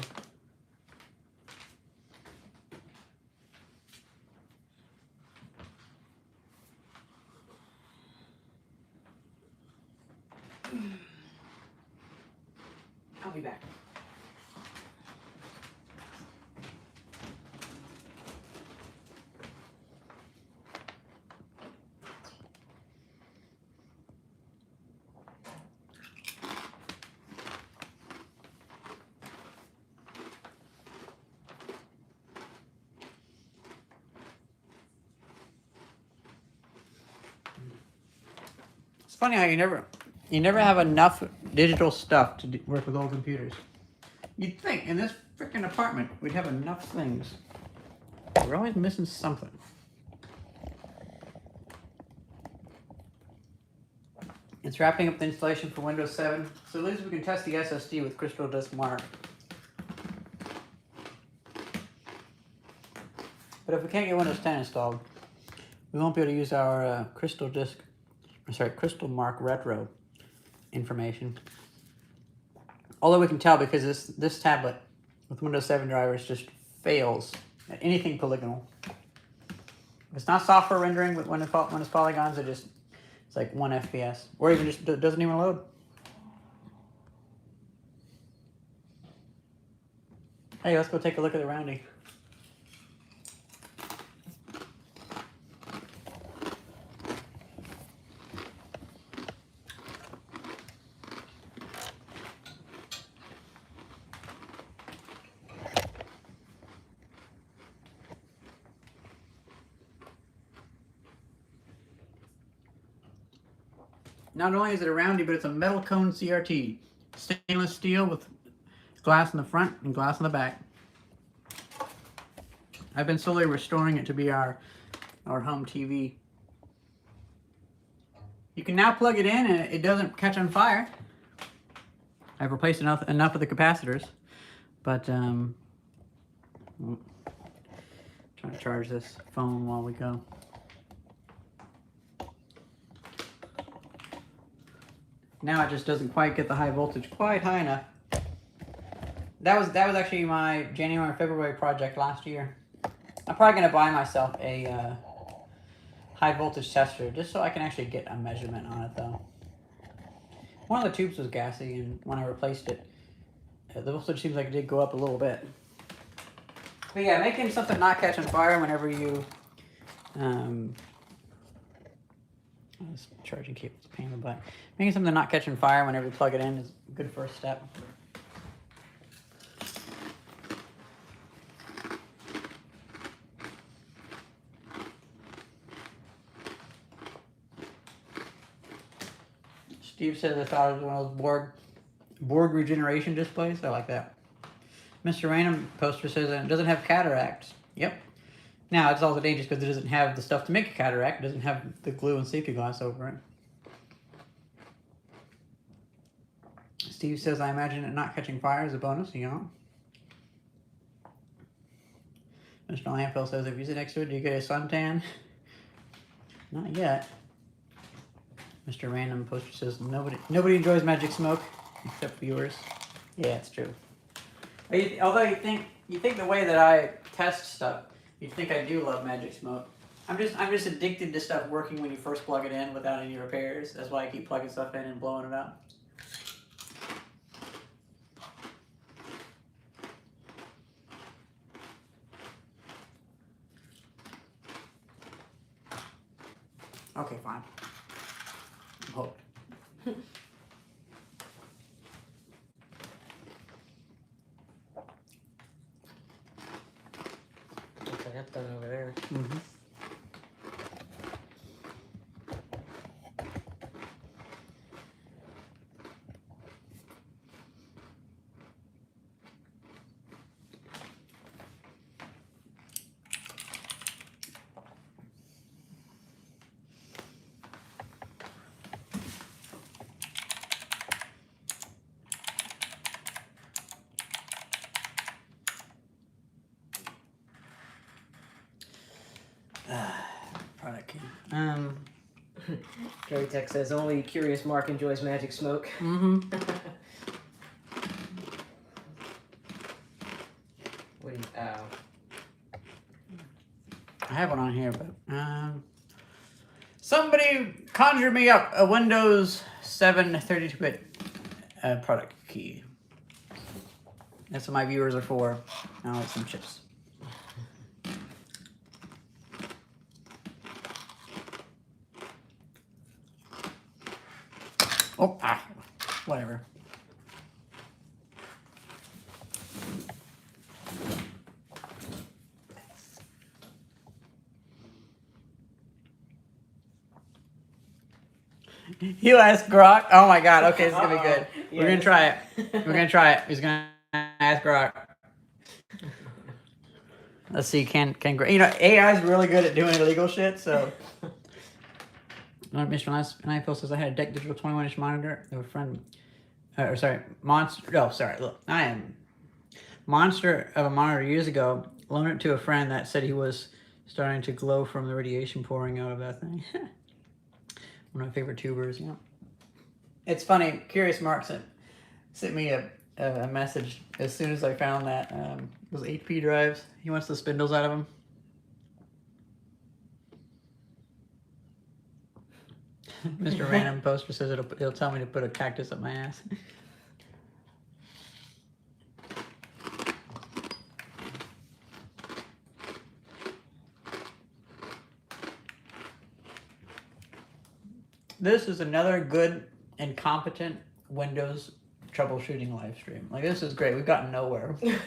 I'll be back. It's funny how you never have enough digital stuff to work with old computers. You'd think in this freaking apartment we'd have enough things. We're always missing something. It's wrapping up the installation for Windows 7, so at least we can test the SSD with Crystal Disk Mark. But if we can't get Windows 10 installed, we won't be able to use our Crystal Mark Retro information. Although we can tell because this tablet with Windows 7 drivers just fails at anything polygonal. If it's not software rendering when it's polygons, it's like 1 FPS, or even just doesn't even load. Hey, let's go take a look at the roundie. Not only is it a roundie, but it's a metal cone CRT. Stainless steel with glass in the front and glass in the back. I've been slowly restoring it to be our home TV. You can now plug it in and it doesn't catch on fire. I've replaced enough of the capacitors, but trying to charge this phone while we go. Now it just doesn't quite get the high voltage quite high enough. That was actually my January or February project last year. I'm probably gonna buy myself a high voltage tester just so I can actually get a measurement on it though. One of the tubes was gassy, and when I replaced it, the voltage seems like it did go up a little bit. But yeah, making something not catch on fire whenever you this charging cable's a pain in the butt. Making something not catching fire whenever you plug it in is a good first step. Steve says I thought it was one of those board regeneration displays. I like that. Mr. Random Poster says it doesn't have cataracts. Yep. Now, it's also dangerous because it doesn't have the stuff to make a cataract. It doesn't have the glue and safety glass over it. Steve says, I imagine it not catching fire is a bonus, you know. Mr. Lampel says, if you sit next to it, do you get a suntan? Not yet. Mr. Random Poster says, nobody enjoys magic smoke except viewers. Yeah, it's true. Although you think the way that I test stuff, you'd think I do love magic smoke. I'm just addicted to stuff working when you first plug it in without any repairs. That's why I keep plugging stuff in and blowing it up. Okay, fine. I'm hooked. Okay, that's done over there. Mm-hmm. Gary Tech says only Curious Mark enjoys magic smoke. Mm-hmm. What do you, I have one on here, but somebody conjure me up a Windows 7 32-bit product key. That's what my viewers are for. Now it's some chips. Oh, whatever. You ask Grok. Oh my God. Okay, this is gonna be good. We're gonna try it. We're gonna try it. He's gonna ask Grok. Let's see. Can AI is really good at doing illegal shit. So, Mr. Nightfield says I had a DEC Digital 21-inch monitor. A friend, monster. Oh, sorry. Look, I am monster of a monitor years ago. Loaned it to a friend that said he was starting to glow from the radiation pouring out of that thing. One of my favorite tubers, you know. It's funny, Curious Mark sent me a message as soon as I found that those HP drives. He wants the spindles out of them. Mr. Random Poster says it'll tell me to put a cactus up my ass. This is another good and competent Windows troubleshooting live stream. Like, this is great. We've gotten nowhere. Can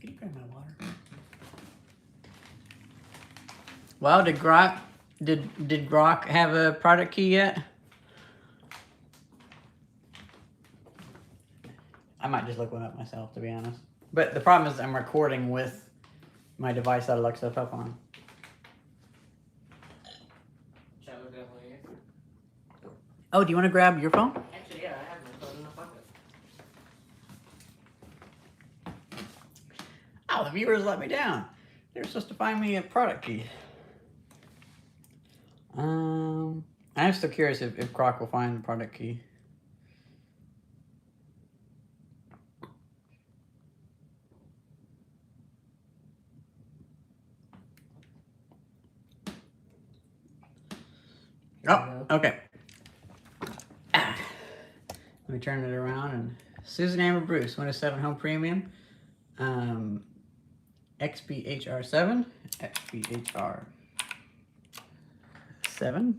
you grab my water? Well, did Grok have a product key yet? I might just look one up myself, to be honest. But the problem is I'm recording with my device that I look stuff up on. Shall I look that one here? Oh, do you want to grab your phone? Actually, yeah, I have my phone in my pocket. Oh, the viewers let me down. They're supposed to find me a product key. I'm still curious if Grok will find the product key. Oh, okay. Let me turn it around. And Susan Amber Bruce, Windows 7 Home Premium, XBHR7, XBHR7,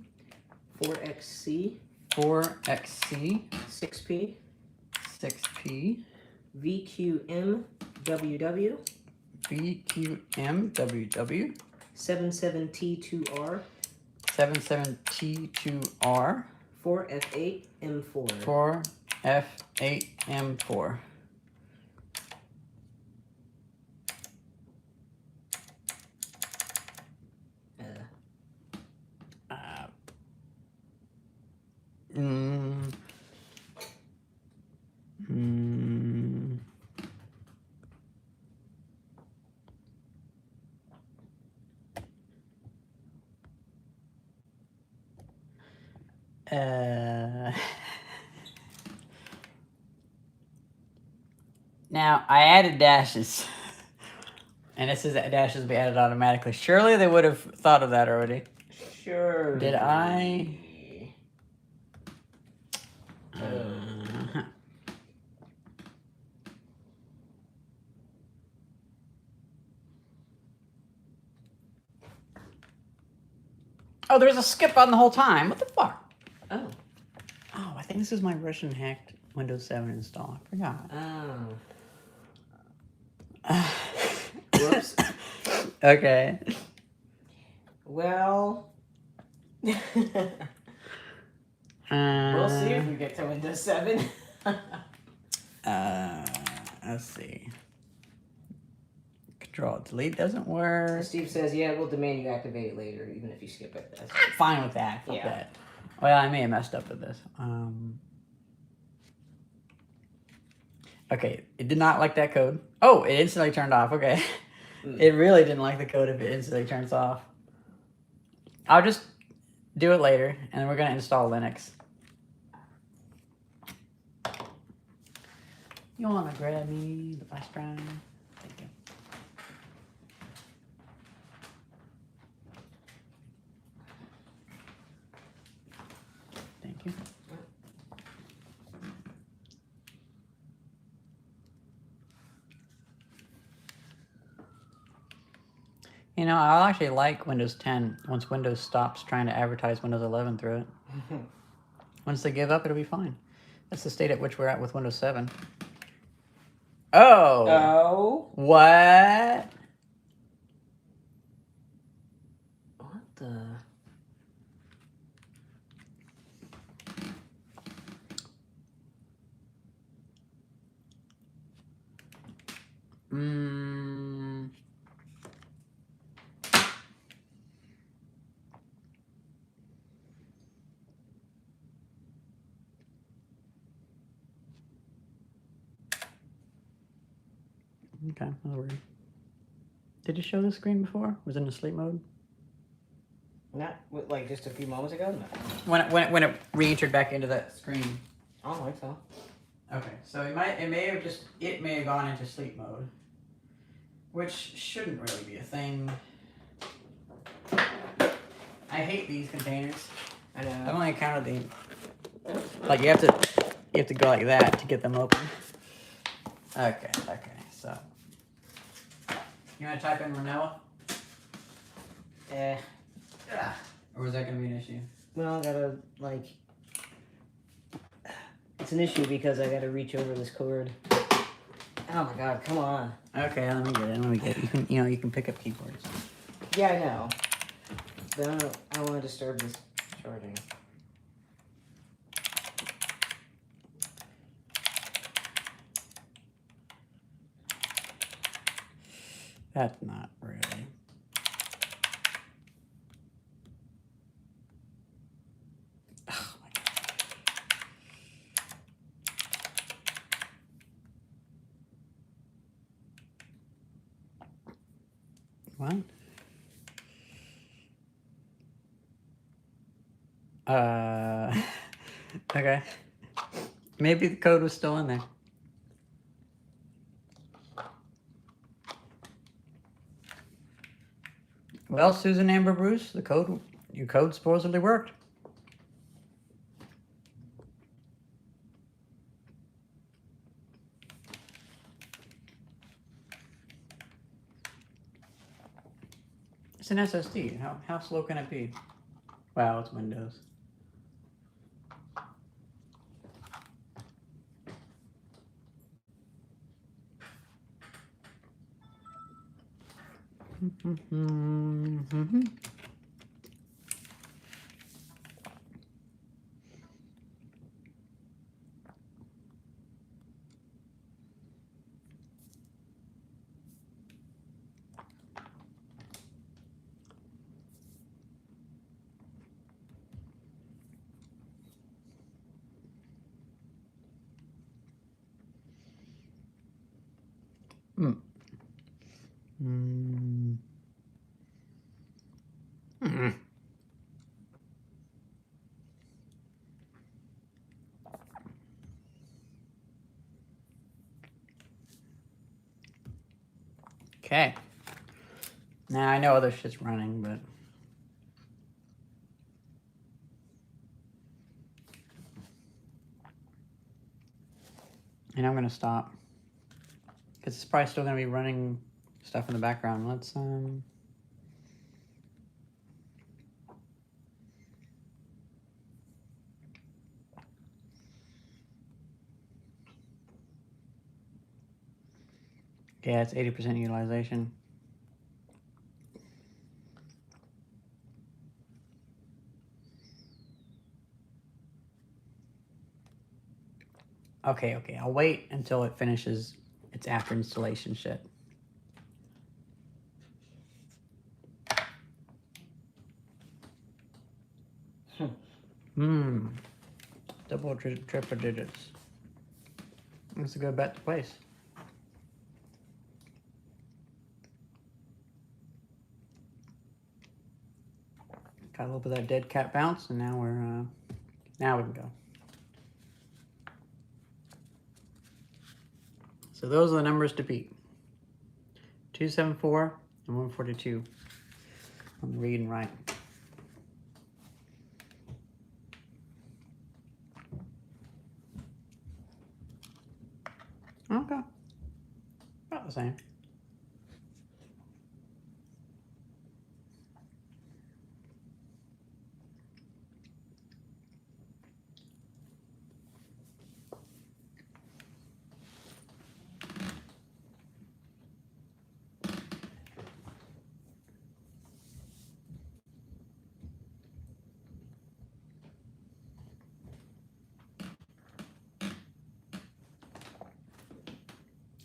4XC, 4XC, 6P, 6P, VQMWW, VQMWW, 77T2R, 77T2R, 4F8M4. 4F8M4. Now, I added dashes. And it says that dashes will be added automatically. Surely they would have thought of that already. Sure. Did I? Oh, there's a skip on the whole time. What the fuck? Oh. Oh, I think this is my Russian hacked Windows 7 install. I forgot. Oh. Whoops. Okay. Well. We'll see if we get to Windows 7. Let's see. Control Delete doesn't work. Steve says, yeah, we'll demand you activate it later, even if you skip it. I'm fine with that. Fuck Yeah. that. Well, I may have messed up with this. Okay, it did not like that code. Oh, it instantly turned off. Okay. It really didn't like the code if it instantly turns off. I'll just do it later, and then we're going to install Linux. You want to grab me the flash drive? Thank you. Thank you. You know, I'll actually like Windows 10 once Windows stops trying to advertise Windows 11 through it. Once they give up, it'll be fine. That's the state at which we're at with Windows 7. Oh! Oh? What? What the? Okay, that was weird. Did it show the screen before? Was it in sleep mode? Not like just a few moments ago? No. When it re-entered back into that screen. I don't think so. Okay, so it may have gone into sleep mode, which shouldn't really be a thing. I hate these containers. I know. I've only encountered the like you have to go like that to get them open. Okay, so you want to type in Ranella? Yeah. Or is that gonna be an issue? Well, I gotta like. It's an issue because I gotta reach over this cord. Oh my god! Come on. Okay, let me get it. You can pick up keyboards. Yeah, I know. But I don't want to disturb this charging. That's not really. Oh my god. What? Okay. Maybe the code was still in there. Well, Susan Amber Bruce, your code supposedly worked. It's an SSD. How slow can it be? Wow, it's Windows. Okay. Now I know other shit's running, but and I'm gonna stop because it's probably still gonna be running stuff in the background. Let's yeah, it's 80% utilization. Okay, I'll wait until it finishes its after installation shit. Double triple digits. That's a good bet to place. Got a little bit of that dead cat bounce, and now we're now we can go. So those are the numbers to beat. 274 and 142 on the read and write. Okay. About the same.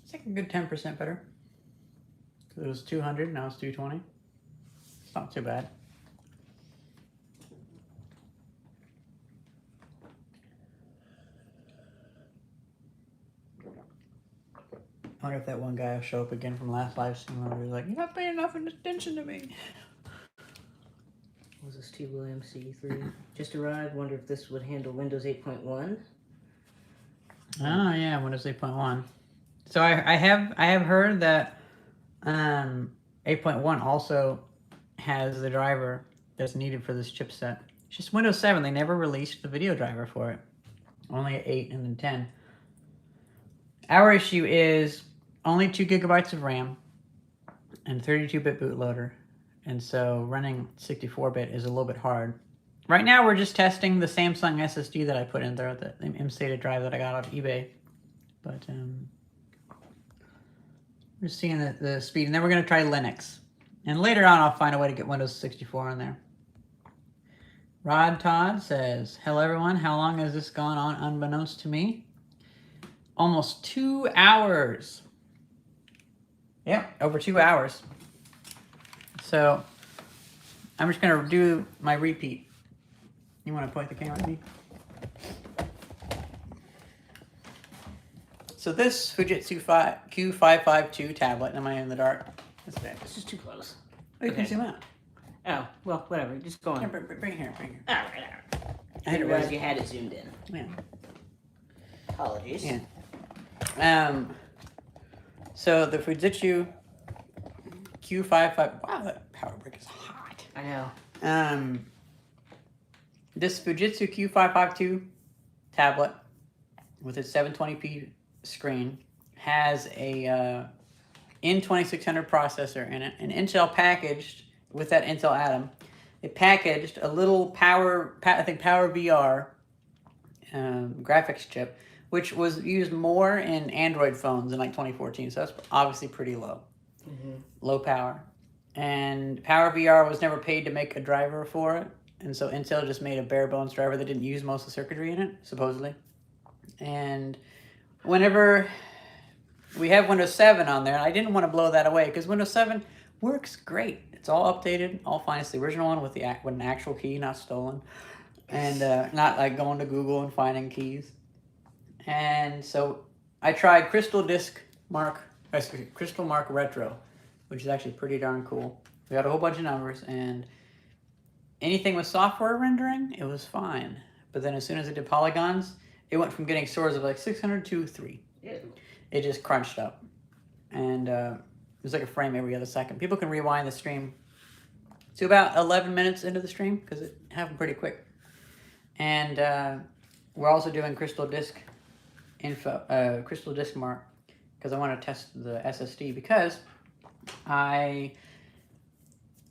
It's like a good 10% better. It was 200, now it's 220. It's not too bad. I wonder if that one guy will show up again from last live stream where he was like, "You're not paying enough attention to me." What was this T. Williams CD3? Just arrived. Wonder if this would handle Windows 8.1. Oh yeah, Windows 8.1. So I have heard that 8.1 also has the driver that's needed for this chipset. It's just Windows 7. They never released the video driver for it. Only 8 and then 10. Our issue is only 2 gigabytes of RAM and 32-bit bootloader. And so running 64-bit is a little bit hard. Right now we're just testing the Samsung SSD that I put in there, the M-SATA drive that I got off eBay. But we're seeing the speed, and then we're going to try Linux. And later on I'll find a way to get Windows 64 on there. Rod Todd says, "Hello everyone, how long has this gone on unbeknownst to me?" Almost 2 hours. Yep, over 2 hours. So I'm just going to do my repeat. You want to point the camera at me? So this Fujitsu Q552 tablet, am I in the dark? That's bad. This is too close. Oh, you can zoom out. Oh, well, whatever. Just go on. Yeah, bring it here, bring it here. All right. I I didn't realize you had it zoomed in. Yeah. Apologies. Yeah. So the Fujitsu Q55. Wow, that power brick is hot. I know. This Fujitsu Q552 tablet with its 720p screen has a N2600 processor in it, and Intel packaged with that Intel Atom. It packaged a little Power VR graphics chip, which was used more in Android phones in like 2014. So that's obviously pretty low, low power. And Power VR was never paid to make a driver for it, and so Intel just made a bare bones driver that didn't use most of the circuitry in it, supposedly. And whenever we have Windows 7 on there, I didn't want to blow that away because Windows 7 works great. It's all updated, all fine. It's the original one with an actual key, not stolen, and not like going to Google and finding keys. And so I tried Crystal Mark Retro, which is actually pretty darn cool. We got a whole bunch of numbers, and anything with software rendering, it was fine. But then as soon as it did polygons, it went from getting scores of like 600 to 3. Ew. It just crunched up. And it was like a frame every other second. People can rewind the stream to about 11 minutes into the stream because it happened pretty quick. And we're also doing Crystal Disk Mark because I want to test the SSD because I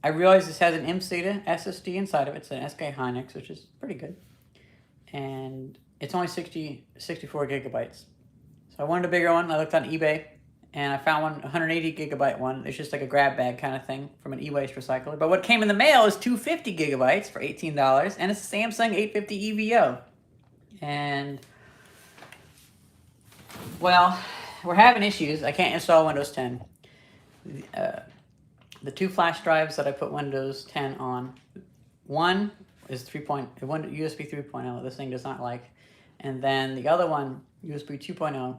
realized this has an M-SATA SSD inside of it. It's an SK Hynix, which is pretty good. And it's only 64 gigabytes. So I wanted a bigger one. I looked on eBay, and I found one, 180 gigabyte one. It's just like a grab bag kind of thing from an e-waste recycler. But what came in the mail is 250 gigabytes for $18, and it's a Samsung 850 EVO. And, well, we're having issues. I can't install Windows 10. The 2 flash drives that I put Windows 10 on, one is one USB 3.0. This thing does not like. And then the other one, USB 2.0,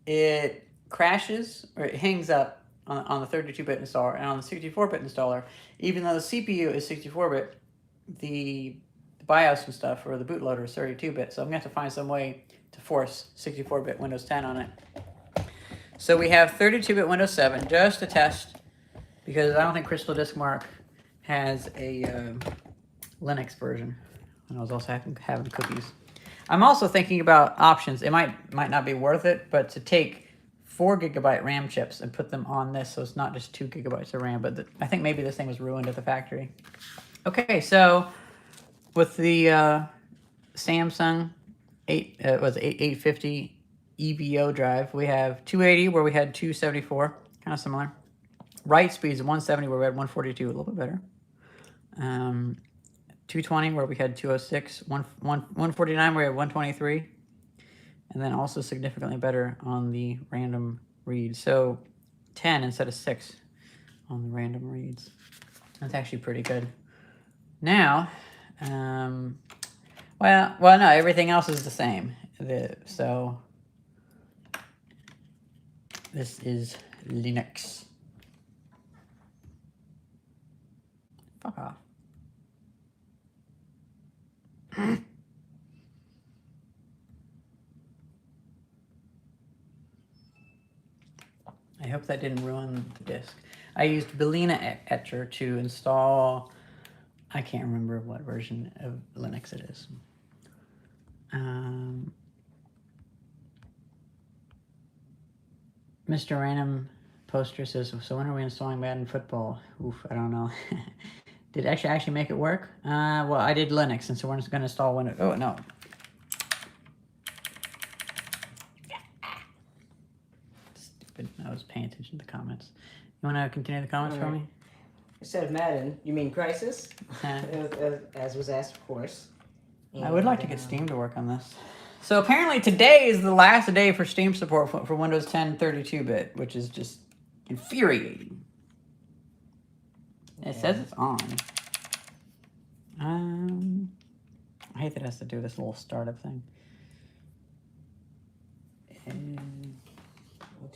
it crashes or it hangs up on the 32-bit installer, and on the 64-bit installer, even though the CPU is 64-bit, the BIOS and stuff, or the bootloader, is 32-bit. So I'm going to have to find some way to force 64-bit Windows 10 on it. So we have 32-bit Windows 7 just to test, because I don't think Crystal Disk Mark has a Linux version. And I was also having cookies. I'm also thinking about options. It might not be worth it, but to take 4 gigabyte RAM chips and put them on this, so it's not just 2 gigabytes of RAM. But I think maybe this thing was ruined at the factory. Okay, so with the Samsung 850 EVO drive, we have 280 where we had 274, kind of similar. Write speeds 170 where we had 142, a little bit better. 220 where we had 206, 149 where we had 123, and then also significantly better on the random reads. So 10 instead of 6 on the random reads. That's actually pretty good. Now, well, no, everything else is the same. So this is Linux. Fuck off. I hope that didn't ruin the disk. I used Belina Etcher to install, I can't remember what version of Linux it is. Mr. Random Poster says, so when are we installing Madden Football? Oof, I don't know. Did it actually make it work? Well, I did Linux, and so we're just going to install Windows. Oh, no. Stupid. I was paying attention to the comments. You want to continue the comments for me? Instead of Madden, you mean Crisis? As was asked, of course. I would like to get Steam to work on this. So apparently today is the last day for Steam support for Windows 10 32-bit, which is just infuriating. It says it's on. I hate that it has to do this little startup thing.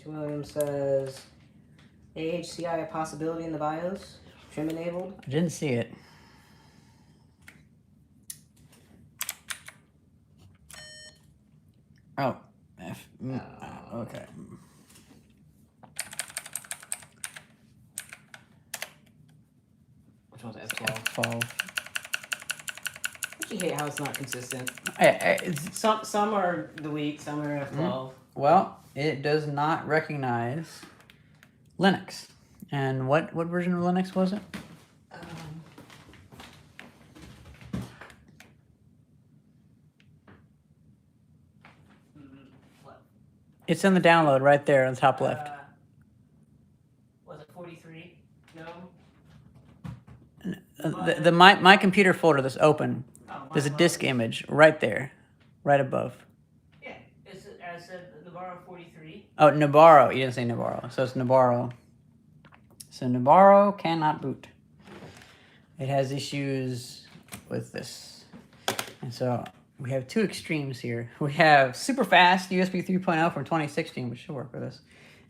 William says, AHCI a possibility in the BIOS? Trim enabled? I didn't see it. Oh. Okay. Which one's F12? F12. You hate how it's not consistent. It's, Some are the weak, some are F12. Well, it does not recognize Linux. And what version of Linux was it? It's in the download right there on the top left. Was it 43? No? My computer folder that's open, there's a disk image right there, right above. Yeah, I said Navarro 43. Oh, Navarro. You didn't say Navarro. So it's Navarro. So Navarro cannot boot. It has issues with this. And so we have two extremes here. We have super fast USB 3.0 from 2016, which should work with this.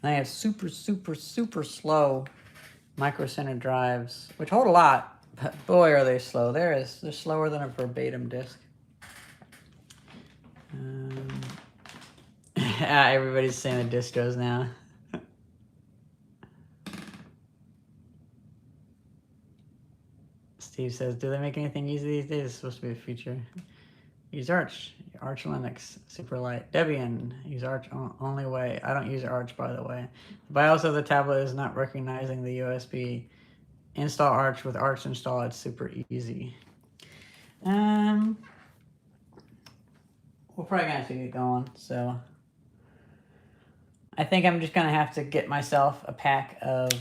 And I have super, super, super slow Micro Center drives, which hold a lot, but boy, are they slow. They're slower than a verbatim disk. Everybody's saying the distros now. Steve says, do they make anything easy these days? It's supposed to be a feature. Use Arch Linux, super light. Debian, use Arch only way. I don't use Arch, by the way. The BIOS of the tablet is not recognizing the USB. Install Arch with Arch install. It's super easy. We're probably gonna have to get going. So I think I'm just gonna have to get myself a pack of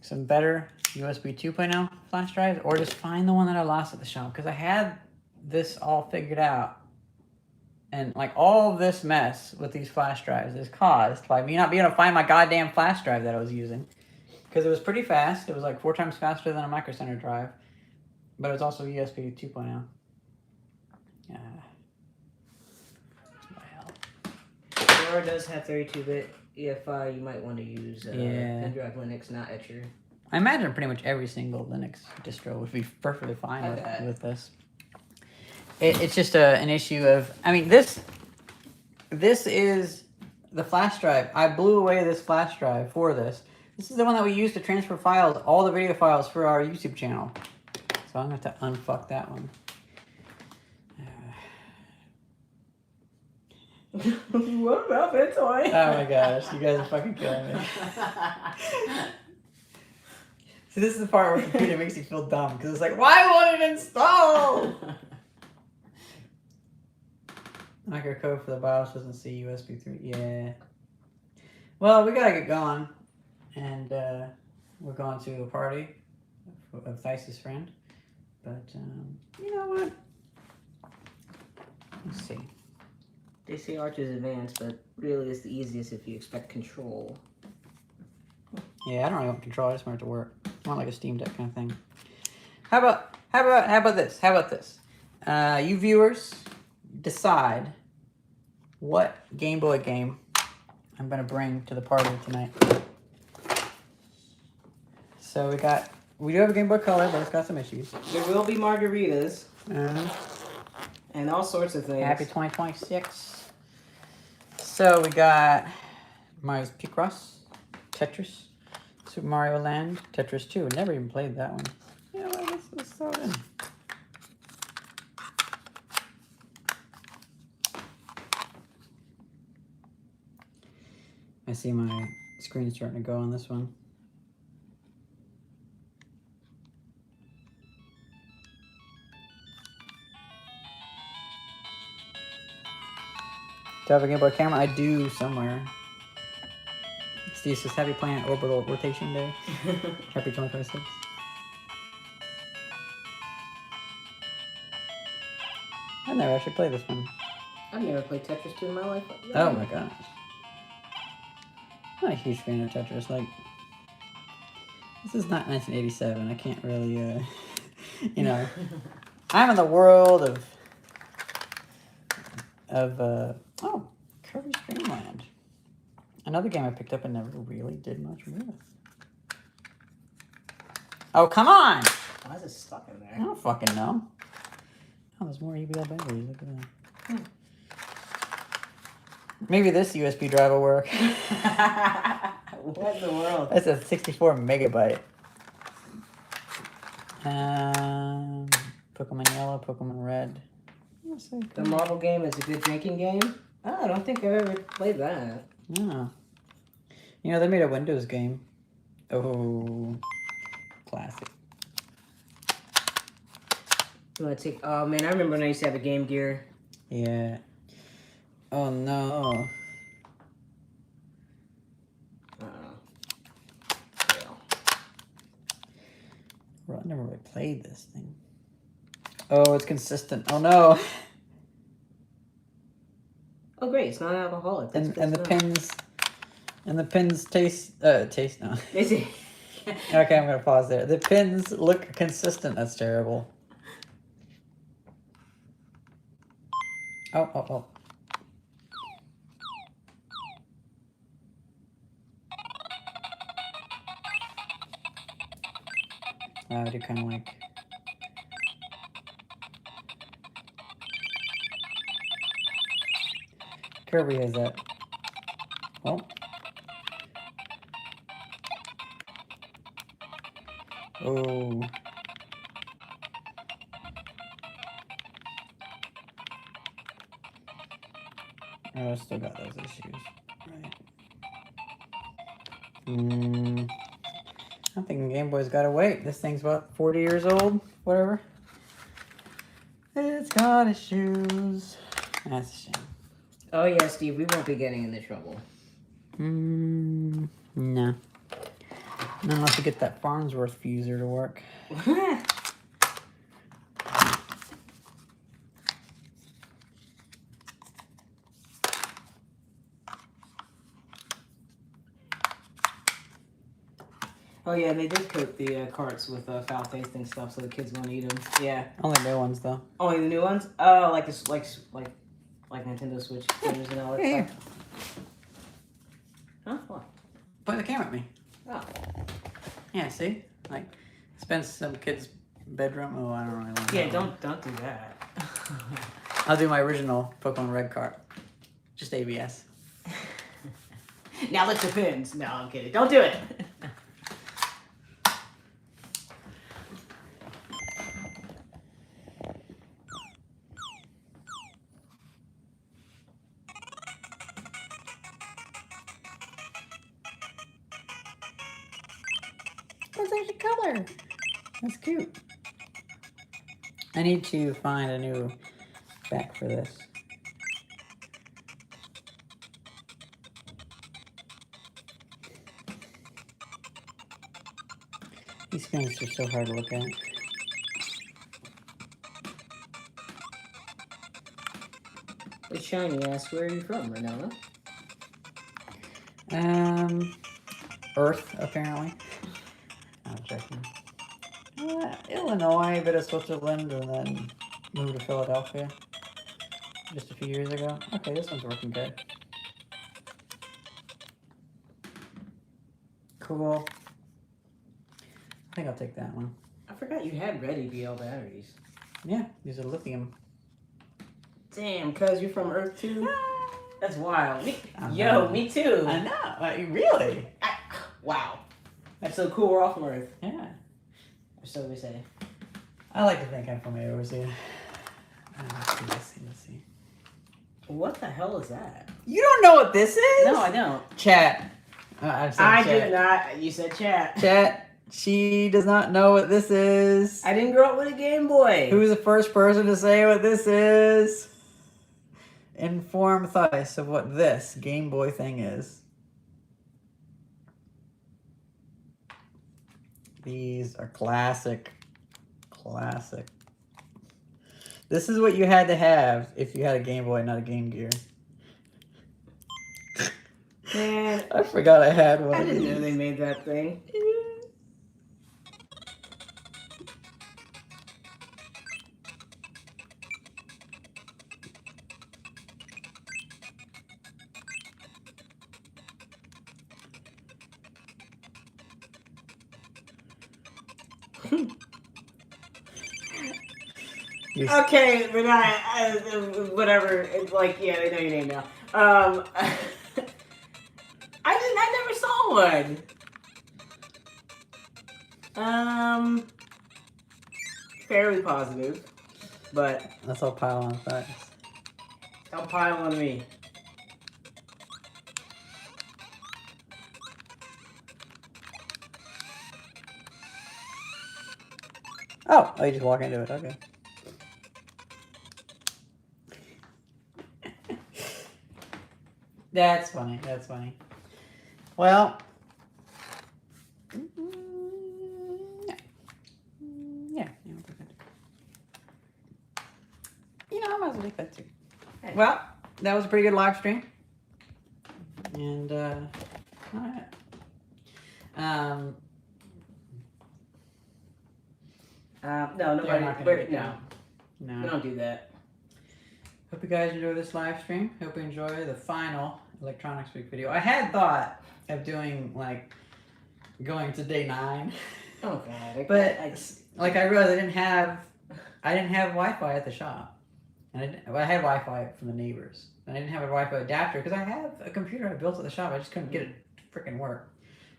some better USB 2.0 flash drives, or just find the one that I lost at the shop, because I had this all figured out, and like all of this mess with these flash drives is caused by me not being able to find my goddamn flash drive that I was using, because it was pretty fast. It was like 4 times faster than a Micro Center drive, but it's also USB 2.0. Or it does have 32-bit EFI. You might want to use Pendrive Linux, not Etcher. I imagine pretty much every single Linux distro would be perfectly fine with this. It's just an issue of, I mean, this is the flash drive. I blew away this flash drive for this. This is the one that we use to transfer files, all the video files for our YouTube channel. So I'm going to have to unfuck that one. What about Vintoy? Oh my gosh, you guys are fucking killing me. So this is the part where the computer makes you feel dumb, because it's like, why won't it install? Microcode for the BIOS doesn't see USB 3. Yeah. Well, we gotta get going. And we're going to a party of Theis's friend. But, you know what? Let's see. They say Arch is advanced, but really it's the easiest if you expect control. Yeah, I don't really want control. I just want it to work. I want like a Steam Deck kind of thing. How about this? How about this? You viewers decide what Game Boy game I'm gonna bring to the party tonight. So we do have a Game Boy Color, but it's got some issues. There will be margaritas. And all sorts of things. Happy 2026. So we got Mario's Picross, Tetris, Super Mario Land, Tetris 2. Never even played that one. You know what? Let's throw it in. I see my screen starting to go on this one. Do I have a Game Boy camera? I do somewhere. Steve says, happy Planet Orbital Rotation Day. Happy 2026. I never actually played this one. I've never played Tetris 2 in my life. Oh my gosh. I'm not a huge fan of Tetris. Like, this is not 1987. I can't really, you know. I'm in the world of oh, Kirby's Dream Land. Another game I picked up and never really did much with. Oh, come on! Why is it stuck in there? I don't fucking know. Oh, there's more EVO batteries. Look at that. Maybe this USB drive will work. What in the world? That's a 64 megabyte. Pokemon Yellow, Pokemon Red. The Marvel game is a good drinking game? Oh, I don't think I've ever played that. No. You know, they made a Windows game. Oh, classic. You want to take... Oh, man, I remember when I used to have a Game Gear. Yeah. Oh, no. Well, I never really played this thing. Oh, it's consistent. Oh, no. Oh, great. It's not alcoholic. And the pins taste no. Is it? Okay, I'm gonna pause there. The pins look consistent. That's terrible. Oh. I do kind of like. Kirby has that. Oh. Oh. Oh, I still got those issues. Right. I'm thinking Game Boy's gotta wait. This thing's what, 40 years old? Whatever. It's got issues. That's a shame. Oh, yeah, Steve, we won't be getting into trouble. No. Not unless you get that Farnsworth fuser to work. Oh yeah, they did coat the carts with foul tasting stuff so the kids won't eat them. Yeah. Only new ones though. Only the new ones? Oh, like this, like Nintendo Switch games and all that Yeah, stuff. Huh? What? point the camera at me. Oh. Yeah, see? Like, spend some kid's bedroom. Oh, I don't really want Yeah, don't do that. I'll do my original Pokemon Red cart. Just ABS. Now lift the pins. No, I'm kidding. Don't do it. That's actually color. That's cute. I need to find a new back for this. These screens are so hard to look at. It's shiny ass. Where are you from, Renella? Earth, apparently. I'll check. Illinois, bit of Switzerland, and then moved to Philadelphia just a few years ago. Okay, this one's working good. Cool. I think I'll take that one. I forgot you had red EVO batteries. Yeah, these are lithium. Damn, cuz you're from Earth too? That's wild. Me too. I know. Like, really? Wow. That's so cool. We're all from Earth. Yeah. Or so we say. I like to think I'm from overseas. Let's see. What the hell is that? You don't know what this is? No, I don't. Chat. I did not. You said chat. Chat. She does not know what this is. I didn't grow up with a Game Boy. Who's the first person to say what this is? Inform Thais of what this Game Boy thing is. These are classic. Classic. This is what you had to have if you had a Game Boy, not a Game Gear. Man, I forgot I had one. I didn't know they made that thing. Okay, but whatever. It's like, yeah, I know your name now. I never saw one. Fairly positive, but Let's all pile on Thais. don't pile on me. Oh, you just walk into it. Okay. That's funny. That's funny. Well. Yeah. You know, I might as well take that too. Well, that was a pretty good live stream. And, alright. No, nobody. No, No. we don't do that. Hope you guys enjoy this live stream. Hope you enjoy the final Electronics Week video. I had thought of doing, like, going to day 9. Oh god. But, I realized I didn't have Wi-Fi at the shop. And I had Wi-Fi from the neighbors. And I didn't have a Wi-Fi adapter because I have a computer I built at the shop. I just couldn't get it to freaking work.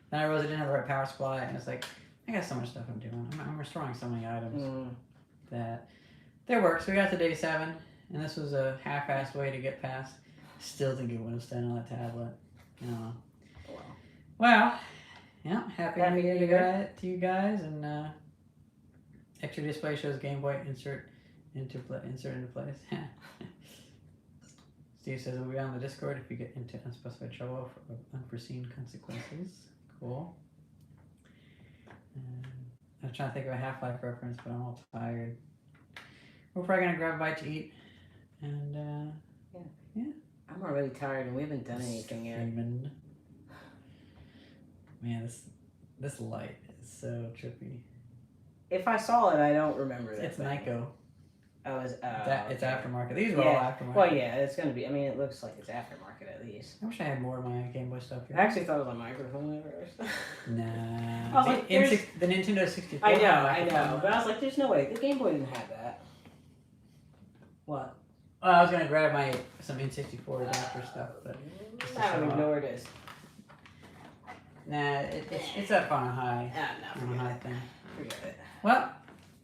Then I realized I didn't have the right power supply. And it's like, I got so much stuff I'm doing. I'm restoring so many items that there works. So we got to day 7. And this was a half-assed way to get past. Still didn't get Windows 10 on that tablet. You know. Wow. Well, yeah, happy New Year to you guys. And extra display shows Game Boy insert into place. Steve says we'll be on the Discord if you get into unspecified trouble for unforeseen consequences. Cool. I was trying to think of a Half-Life reference, but I'm all tired. We're probably gonna grab a bite to eat. And yeah. I'm already tired and we haven't done anything yet. Man, This light is so trippy. If I saw it, I don't remember that. It's Nyko. Oh, it's It's aftermarket. These are all yeah. aftermarket. Well, yeah, it's gonna be. I mean, it looks like it's aftermarket at least. I wish I had more of my Game Boy stuff I here. actually thought it was a microphone at first. Nah. I was like, the Nintendo 64. I know, microphone. but I was like, there's no way the Game Boy didn't have that. What? Well, I was gonna grab some N64 adapter stuff, but just to I don't show even know off. where it is. Nah, it's up on a high No, on a high thing. forget it. Well,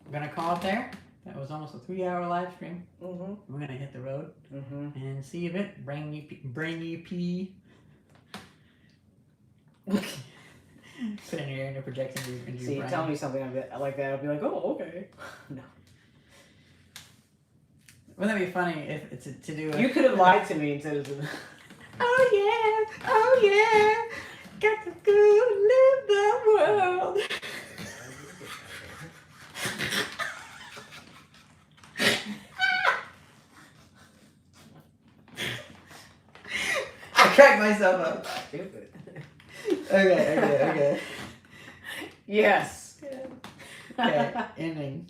I'm gonna call it there. That was almost a 3-hour live stream. Mhm. We're gonna hit the road Mhm. and see if it bring you pee. Put in your projection into your See, brain. tell me something like that. I'll be like, oh, okay. No. Wouldn't that be funny if it's to do? You could have lied to me instead of. Oh yeah, got to go live the world. I cracked myself up. Stupid. Okay. Yes. Okay, ending.